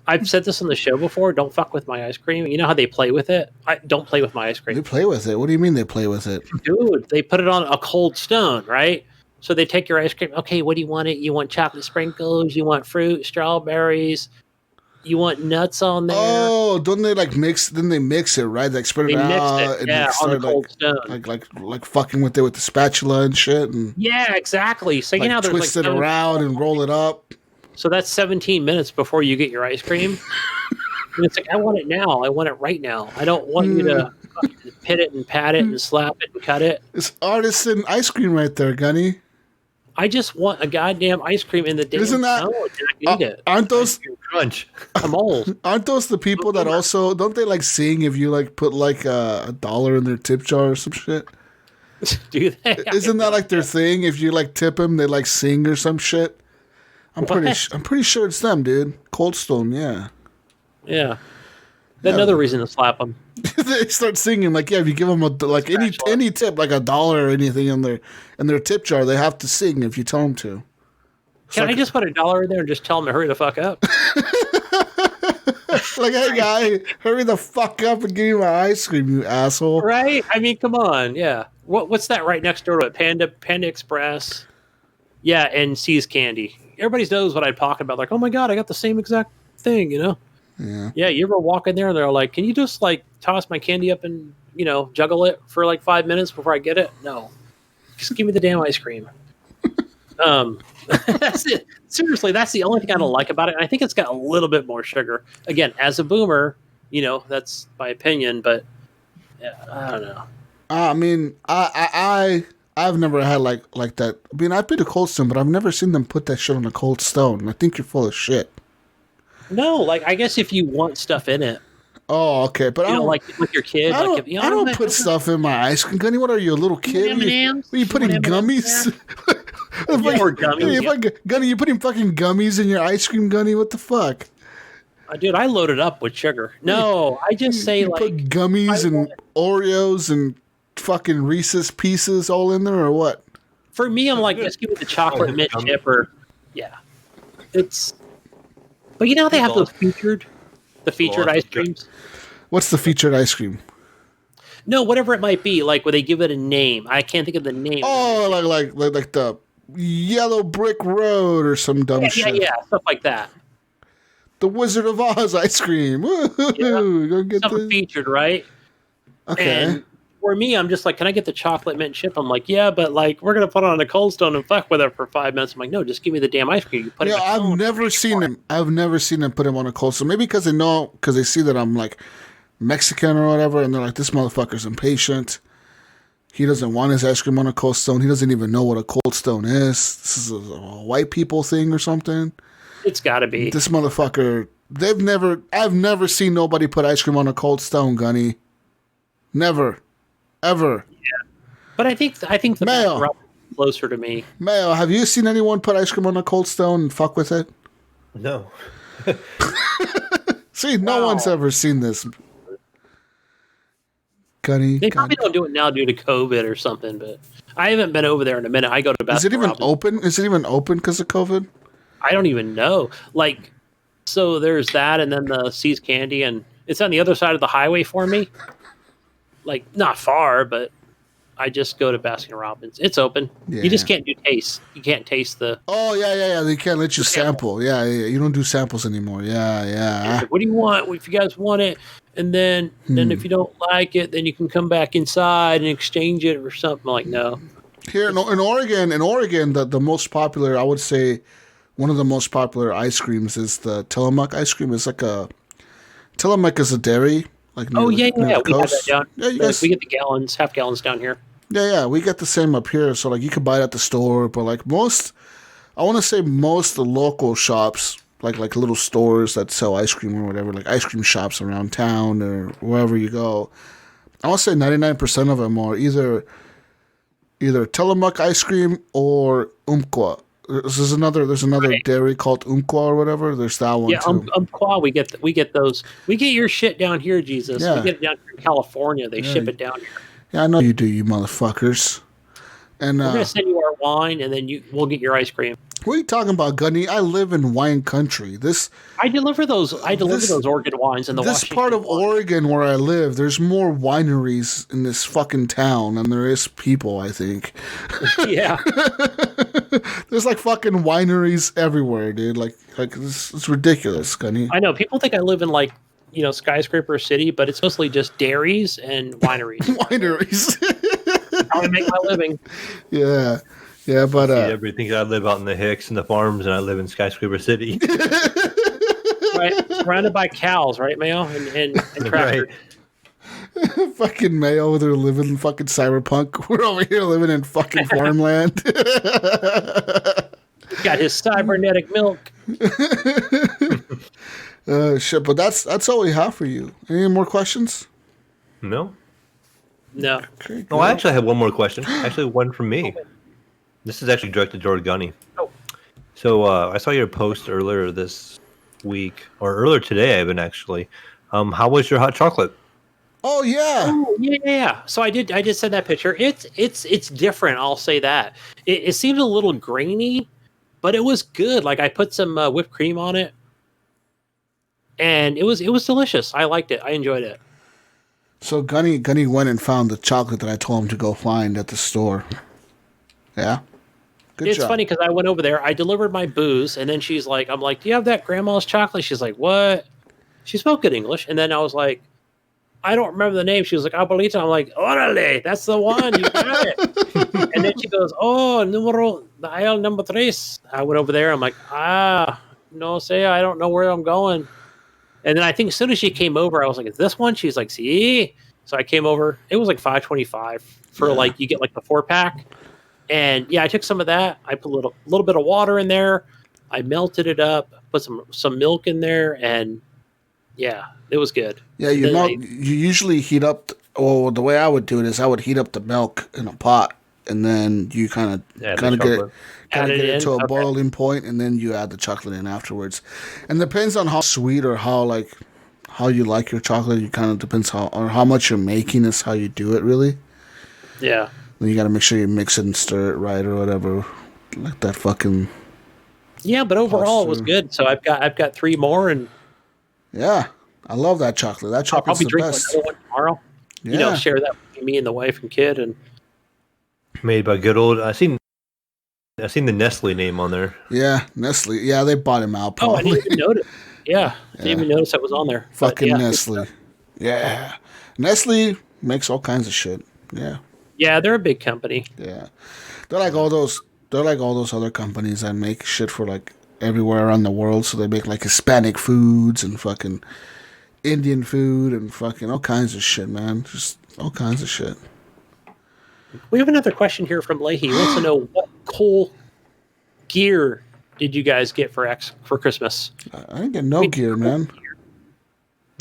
I've said this on the show before. Don't fuck with my ice cream. You know how they play with it? Don't play with my ice They cream, play with it. What do you mean they play with it? dude. They put it on a Cold Stone, right? So they take your ice cream. Okay, what do you want? You want chocolate sprinkles? You want fruit, strawberries? You want nuts on there? Oh, don't they mix? Then they mix it, right? Like spread They it mixed out it, and yeah, on the start Cold Stone. like fucking with it with the spatula and shit, and Yeah, exactly. So you know, there's twist it like around and roll it up. So that's 17 minutes before you get your ice cream. And it's like, I want it now. I want it right now. I don't want you to Pit it and pat it and slap it and cut it. It's artisan ice cream right there, Gunny. I just want a goddamn ice cream in the damn Isn't that? cone. I need it. Aren't those? Crunch. I'm old. Aren't those the people that also don't they like sing if you like put like $1 in their tip jar or some shit? Do they? Isn't that like their thing? If you like tip them, they like sing or some shit. I'm pretty sure it's them, dude. Cold Stone, yeah. Yeah. Another reason to slap them. They start singing like, yeah, if you give them like any tip, like $1 or anything in their tip jar, they have to sing if you tell them to. Can I just put $1 in there and just tell them to hurry the fuck up? Like, hey guy, hurry the fuck up and give me my ice cream, you asshole. Right? I mean, come on, yeah. What's that right next door to it? Panda Express. Yeah, and See's Candy. Everybody knows what I'm talking about. Like, oh my god, I got the same exact thing, you know? Yeah. Yeah, you ever walk in there and they're like, can you just like toss my candy up and, juggle it for like 5 minutes before I get it? No. Just give me the damn ice cream. That's it. Seriously, that's the only thing I don't like about it. And I think it's got a little bit more sugar. Again, as a boomer, that's my opinion, but yeah, I don't know. I mean, I've never had like that. I mean, I've been to Cold Stone, but I've never seen them put that shit on a Cold Stone. I think you're full of shit. No, like I guess if you want stuff in it. Oh, okay, but I don't like your kid. I don't put stuff in my ice cream. Gunny, what are you, a little kid? Are you putting gummies? Or gummies. Gunny, you putting fucking gummies in your ice cream, Gunny? What the fuck? Dude, I load it up with sugar. No, I just say you put gummies and Oreos and fucking Reese's Pieces all in there, or what? For me, I'm like, just give me the chocolate mint chip, or it's. But they have those featured ice creams. What's the featured ice cream? No, whatever it might be, like where they give it a name. I can't think of the name. Oh, like the Yellow Brick Road or some dumb shit. Yeah, stuff like that. The Wizard of Oz ice cream. Woo-hoo-hoo. Go get something featured, right? Okay. And for me, I'm just like, can I get the chocolate mint chip? I'm like, yeah, but like we're gonna put it on a Cold Stone and fuck with it for 5 minutes. I'm like, no, just give me the damn ice cream. You put it. Yeah, I've never seen them put him on a Cold Stone. Maybe because they see that I'm like Mexican or whatever, and they're like, this motherfucker's impatient. He doesn't want his ice cream on a Cold Stone. He doesn't even know what a Cold Stone is. This is a white people thing or something. It's got to be. This motherfucker. I've never seen nobody put ice cream on a Cold Stone, Gunny. Never. Ever. Yeah. But I think the Mayo is closer to me. Mayo, have you seen anyone put ice cream on a Cold Stone and fuck with it? No. See, no one's ever seen this. Gunny. They probably don't do it now due to COVID or something, but I haven't been over there in a minute. I go to Baskin. Is it even open? Is it even open because of COVID? I don't even know. Like, so there's that, and then the See's Candy, and it's on the other side of the highway for me. Like, not far, but I just go to Baskin Robbins. It's open. Yeah. You just can't do taste. You can't taste the... Oh, yeah. They can't let you sample. Yeah. You don't do samples anymore. Yeah. Like, what do you want? If you guys want it, and then if you don't like it, then you can come back inside and exchange it or something. Like, no. Here in Oregon, the most popular, I would say, one of the most popular ice creams is the Tillamook ice cream. It's like Tillamook is a dairy. Like near, we have that down. Yeah, we get the half gallons down here. Yeah, we get the same up here. So like you could buy it at the store, but like most of the local shops, like little stores that sell ice cream or whatever, like ice cream shops around town or wherever you go, I want to say 99% of them are either Tillamook ice cream or Umpqua. There's another dairy called Umpqua or whatever. There's that one too. Yeah, Umpqua. We get those. We get your shit down here, Jesus. Yeah. We get it down here in California. They ship it down here. Yeah, I know you do, you motherfuckers. And we're gonna send you our wine, and then we'll get your ice cream. What are you talking about, Gunny? I live in wine country. I deliver those Oregon wines in the this part of Oregon where I live. There's more wineries in this fucking town than there is people, I think. Yeah. There's like fucking wineries everywhere, dude. Like it's ridiculous, Gunny. I know people think I live in like skyscraper city, but it's mostly just dairies and wineries. Wineries. How I make my living. Yeah. Yeah, but everybody thinks I live out in the Hicks and the farms, and I live in Skyscraper City. Right, surrounded by cows, right, Mayo, and tractors. Right. Fucking Mayo, they're living in fucking Cyberpunk. We're over here living in fucking farmland. Got his cybernetic milk. Shit, but that's all we have for you. Any more questions? No. No. Okay, Oh, I actually have one more question. Actually, one from me. This is actually directed toward Gunny. Oh. So I saw your post earlier this week, or earlier today, even actually. How was your hot chocolate? Oh yeah. Oh, yeah. So I did send that picture. It's different. I'll say that. It seems a little grainy, but it was good. Like I put some whipped cream on it, and it was delicious. I liked it. I enjoyed it. So Gunny went and found the chocolate that I told him to go find at the store. Yeah. Good It's job. funny because I went over there. I delivered my booze, and then she's like, "I'm like, do you have that grandma's chocolate?" She's like, "What?" She spoke good English, and then I was like, "I don't remember the name." She was like, "Abuelita." I'm like, "Orale, that's the one. You got it." And then she goes, "Oh, the aisle number 3." I went over there. I'm like, no sé, I don't know where I'm going. And then I think as soon as she came over, I was like, "Is this one?" She's like, "See." So I came over. It was like $5.25 for like you get like the 4-pack. And yeah, I took some of that. I put a little bit of water in there. I melted it up. Put some milk in there, and yeah, it was good. Yeah, you usually heat up. Well, the way I would do it is I would heat up the milk in a pot, and then you kind of get it to a boiling point, and then you add the chocolate in afterwards. And depends on how sweet or how you like your chocolate. You kind of depends on how much you're making is how you do it really. Yeah. Then you got to make sure you mix it and stir it right or whatever, like that fucking. Yeah, but overall it was good. So I've got 3 more, and yeah, I love that chocolate. That chocolate's the best. I'll probably drink another one tomorrow. Yeah. Share that with me and the wife and kid, and Made by good old. I seen the Nestle name on there. Yeah, Nestle. Yeah, they bought him out. I Probably. didn't even notice. Yeah, I didn't even notice that was on there. Fucking Nestle. Yeah, Nestle makes all kinds of shit. Yeah. Yeah, they're a big company. Yeah, they're like all those. They're like all those other companies that make shit for like everywhere around the world. So they make like Hispanic foods and fucking Indian food and fucking all kinds of shit, man. Just all kinds of shit. We have another question here from Leahy. He wants to know what cool gear did you guys get for Christmas? I didn't get no gear, man.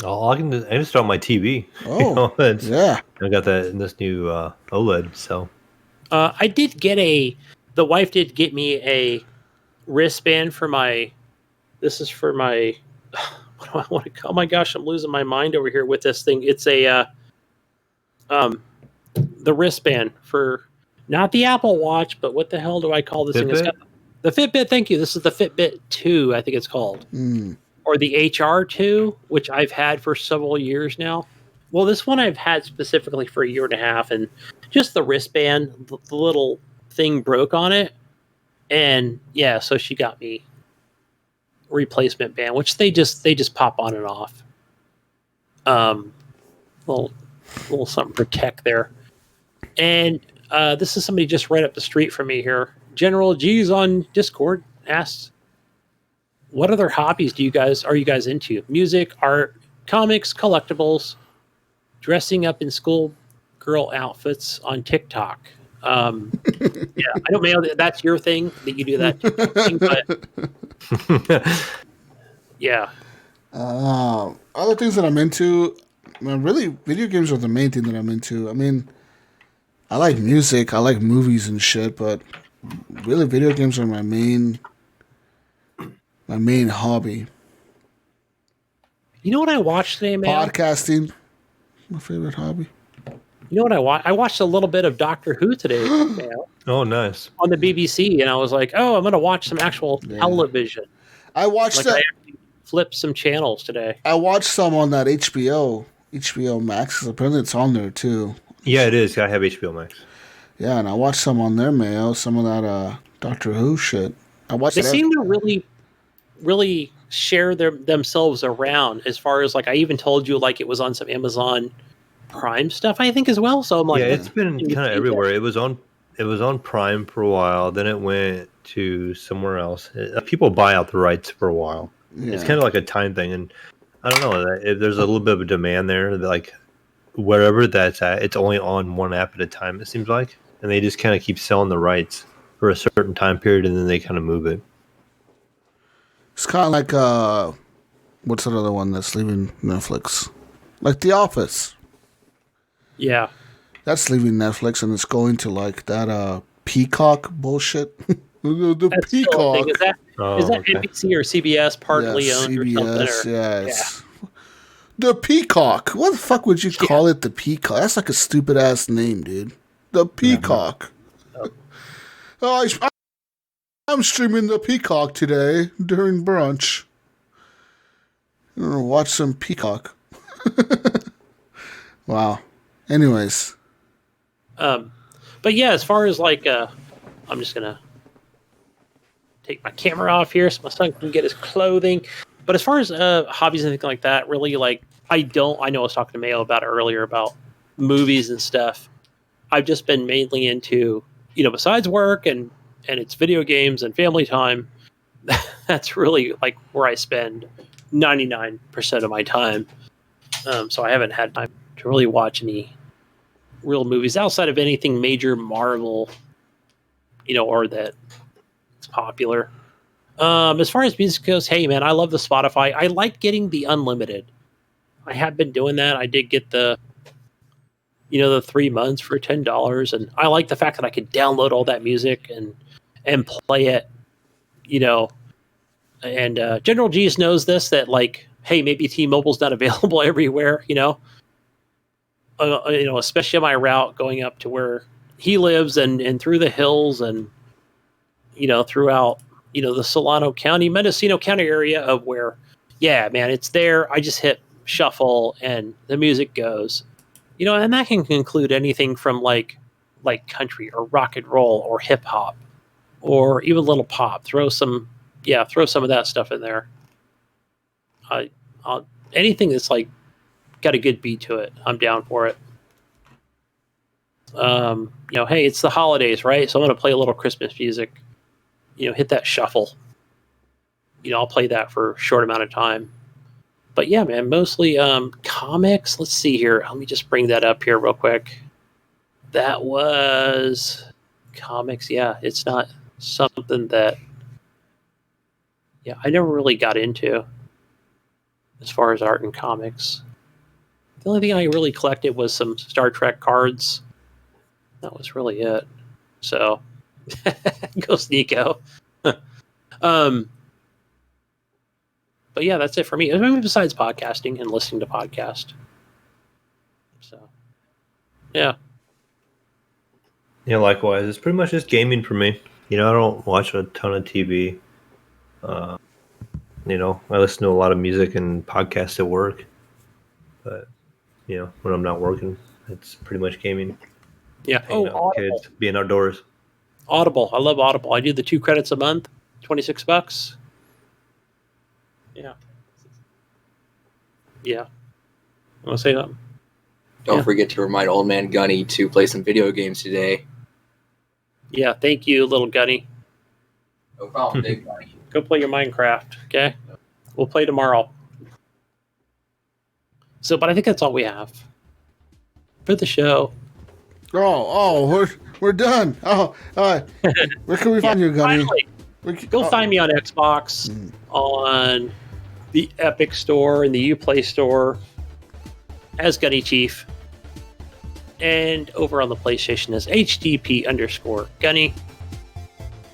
Oh, I just on my TV. Oh, yeah. I got that in this new OLED. So I did get the wife did get me a wristband for my. This is for my. What do I want to call? Oh my gosh, I'm losing my mind over here with this thing. It's a the wristband for not the Apple Watch, but what the hell do I call this thing? It's got the Fitbit. Thank you. This is the Fitbit 2, I think it's called. Or the HR2, which I've had for several years now. Well, this one I've had specifically for a year and a half, and just the wristband, the little thing broke on it. And yeah, so she got me replacement band, which they just pop on and off. Little something for tech there. And this is somebody just right up the street from me here. General G's on Discord asks, what other hobbies are you guys into? Music, art, comics, collectibles, dressing up in schoolgirl outfits on TikTok. Yeah, I don't know that that's your thing, that you do that thing, but yeah. Other things that I'm into, really, video games are the main thing that I'm into. I mean, I like music, I like movies and shit, but really, video games are my main hobby. You know what I watched today, man? Podcasting, my favorite hobby. You know what I watched? I watched a little bit of Doctor Who today, man, oh, nice. on the BBC, and I was like, oh, I'm going to watch some actual television. I watched that. I actually flipped some channels today. I watched some on that HBO Max. Apparently, it's on there too. Yeah, it is. I have HBO Max. Yeah, and I watched some on there, Mayo. Some of that Doctor Who shit. They seem to really, really share themselves around. As far as like, I even told you like it was on some Amazon Prime stuff, I think, as well. So I'm like, yeah, it's been kind of everywhere. It was on Prime for a while, then it went to somewhere else. People buy out the rights for a while. Yeah. It's kind of like a time thing, and I don't know if there's a little bit of a demand there. Like wherever that's at, it's only on one app at a time, it seems like. And they just kind of keep selling the rights for a certain time period, and then they kind of move it. It's kind of like, what's that other one that's leaving Netflix? Like The Office. Yeah. That's leaving Netflix, and it's going to like that Peacock bullshit. the That's Peacock. still a thing. Is that okay. NBC or CBS partly owned CBS, or something? It's the Peacock. What the fuck would you call it? The Peacock. That's like a stupid ass name, dude. The Peacock. Oh, I'm streaming the Peacock today during brunch. I'm gonna watch some Peacock. Wow. Anyways. But yeah, as far as like, I'm just gonna take my camera off here so my son can get his clothing. But as far as hobbies and anything like that, really, like, I know I was talking to Mayo about it earlier about movies and stuff. I've just been mainly into, besides work and it's video games and family time. That's really like where I spend 99% of my time. So I haven't had time to really watch any real movies outside of anything major Marvel, or that it's popular. As far as music goes, hey man, I love the Spotify. I like getting the unlimited. I have been doing that. I did get the 3 months for $10, and I like the fact that I could download all that music and play it. And General G's knows this, that like, hey, maybe T-Mobile's not available everywhere. Especially on my route going up to where he lives and through the hills and throughout. The Solano County, Mendocino County area of where, yeah, man, it's there. I just hit shuffle and the music goes, and that can include anything from like country or rock and roll or hip hop or even a little pop. Throw some of that stuff in there. Anything that's like got a good beat to it, I'm down for it. Hey, it's the holidays, right? So I'm going to play a little Christmas music. Hit that shuffle. I'll play that for a short amount of time. But yeah, man, mostly comics. Let's see here. Let me just bring that up here real quick. That was comics. Yeah, it's not something that I never really got into as far as art and comics. The only thing I really collected was some Star Trek cards. That was really it. So Ghost Nico. But yeah, that's it for me. I mean, besides podcasting and listening to podcast. So, yeah. Yeah, likewise. It's pretty much just gaming for me. I don't watch a ton of TV. I listen to a lot of music and podcasts at work. But, when I'm not working, it's pretty much gaming. Yeah. Audible. Kids, being outdoors. Audible. I love Audible. I do the 2 credits a month, $26. Yeah. Yeah. Want to say something? Don't forget to remind old man Gunny to play some video games today. Yeah, thank you, little Gunny. No problem, big Gunny. Go play your Minecraft, okay? We'll play tomorrow. So, but I think that's all we have for the show. We're done. Where can we find you, Gunny? Finally, go find me on Xbox, on the Epic Store, and the Uplay Store as Gunny Chief, and over on the PlayStation as HGP_Gunny.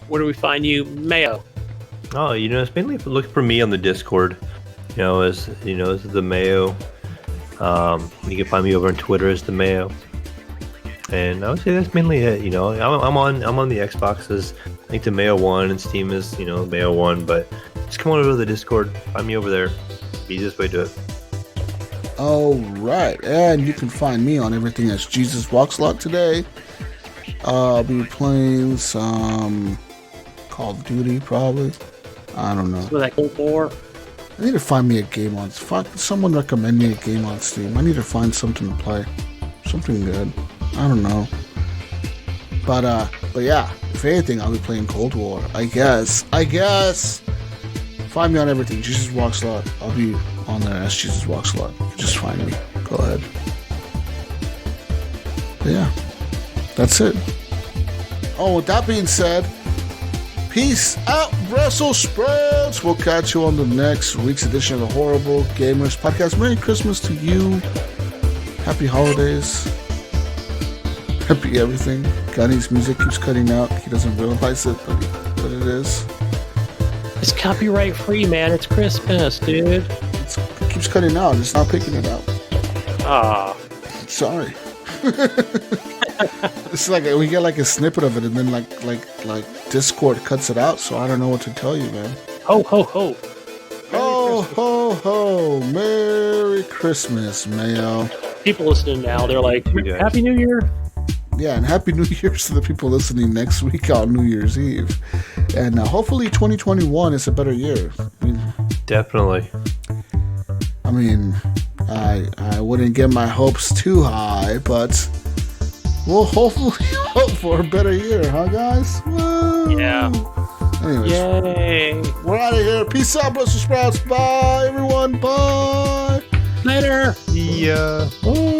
Where do we find you, Mayo? Oh, it's mainly look for me on the Discord. As this is the Mayo. You can find me over on Twitter as the Mayo. And I would say that's mainly it. I'm on the Xboxes. I think the Mayo 1 and Steam is Mayo 1. But just come on over to the Discord. Find me over there. Easiest way to do it. All right, and you can find me on everything as Jesus Walks a lot today. I'll be playing some Call of Duty probably. I don't know. What that go for? I need to find me a game on. Someone recommend me a game on Steam. I need to find something to play. Something good. I don't know. But yeah, if anything, I'll be playing Cold War. I guess. Find me on everything. Jesus Walks a lot. I'll be on there as Jesus Walks a lot. Just find me. Go ahead. Yeah, that's it. Oh, with that being said, peace out, Brussels sprouts. We'll catch you on the next week's edition of the Horrible Gamers Podcast. Merry Christmas to you. Happy holidays. Happy everything. Gunny's music keeps cutting out. He doesn't realize it, but it is. It's copyright free, man. It's Christmas, dude. It keeps cutting out. It's not picking it out. Ah. Sorry. It's like we get like a snippet of it, and then like Discord cuts it out. So I don't know what to tell you, man. Ho ho ho! Ho ho ho! Merry Christmas, Mayo. People listening now, they're like, "Happy New Year!" Yeah, and Happy New Year's to the people listening next week on New Year's Eve. And hopefully 2021 is a better year. Definitely. I mean, I wouldn't get my hopes too high, but we'll hopefully hope for a better year, huh, guys? Woo! Yeah. Anyways, yay! We're out of here. Peace out, Brussels sprouts. Bye, everyone. Bye. Later. Yeah. Bye.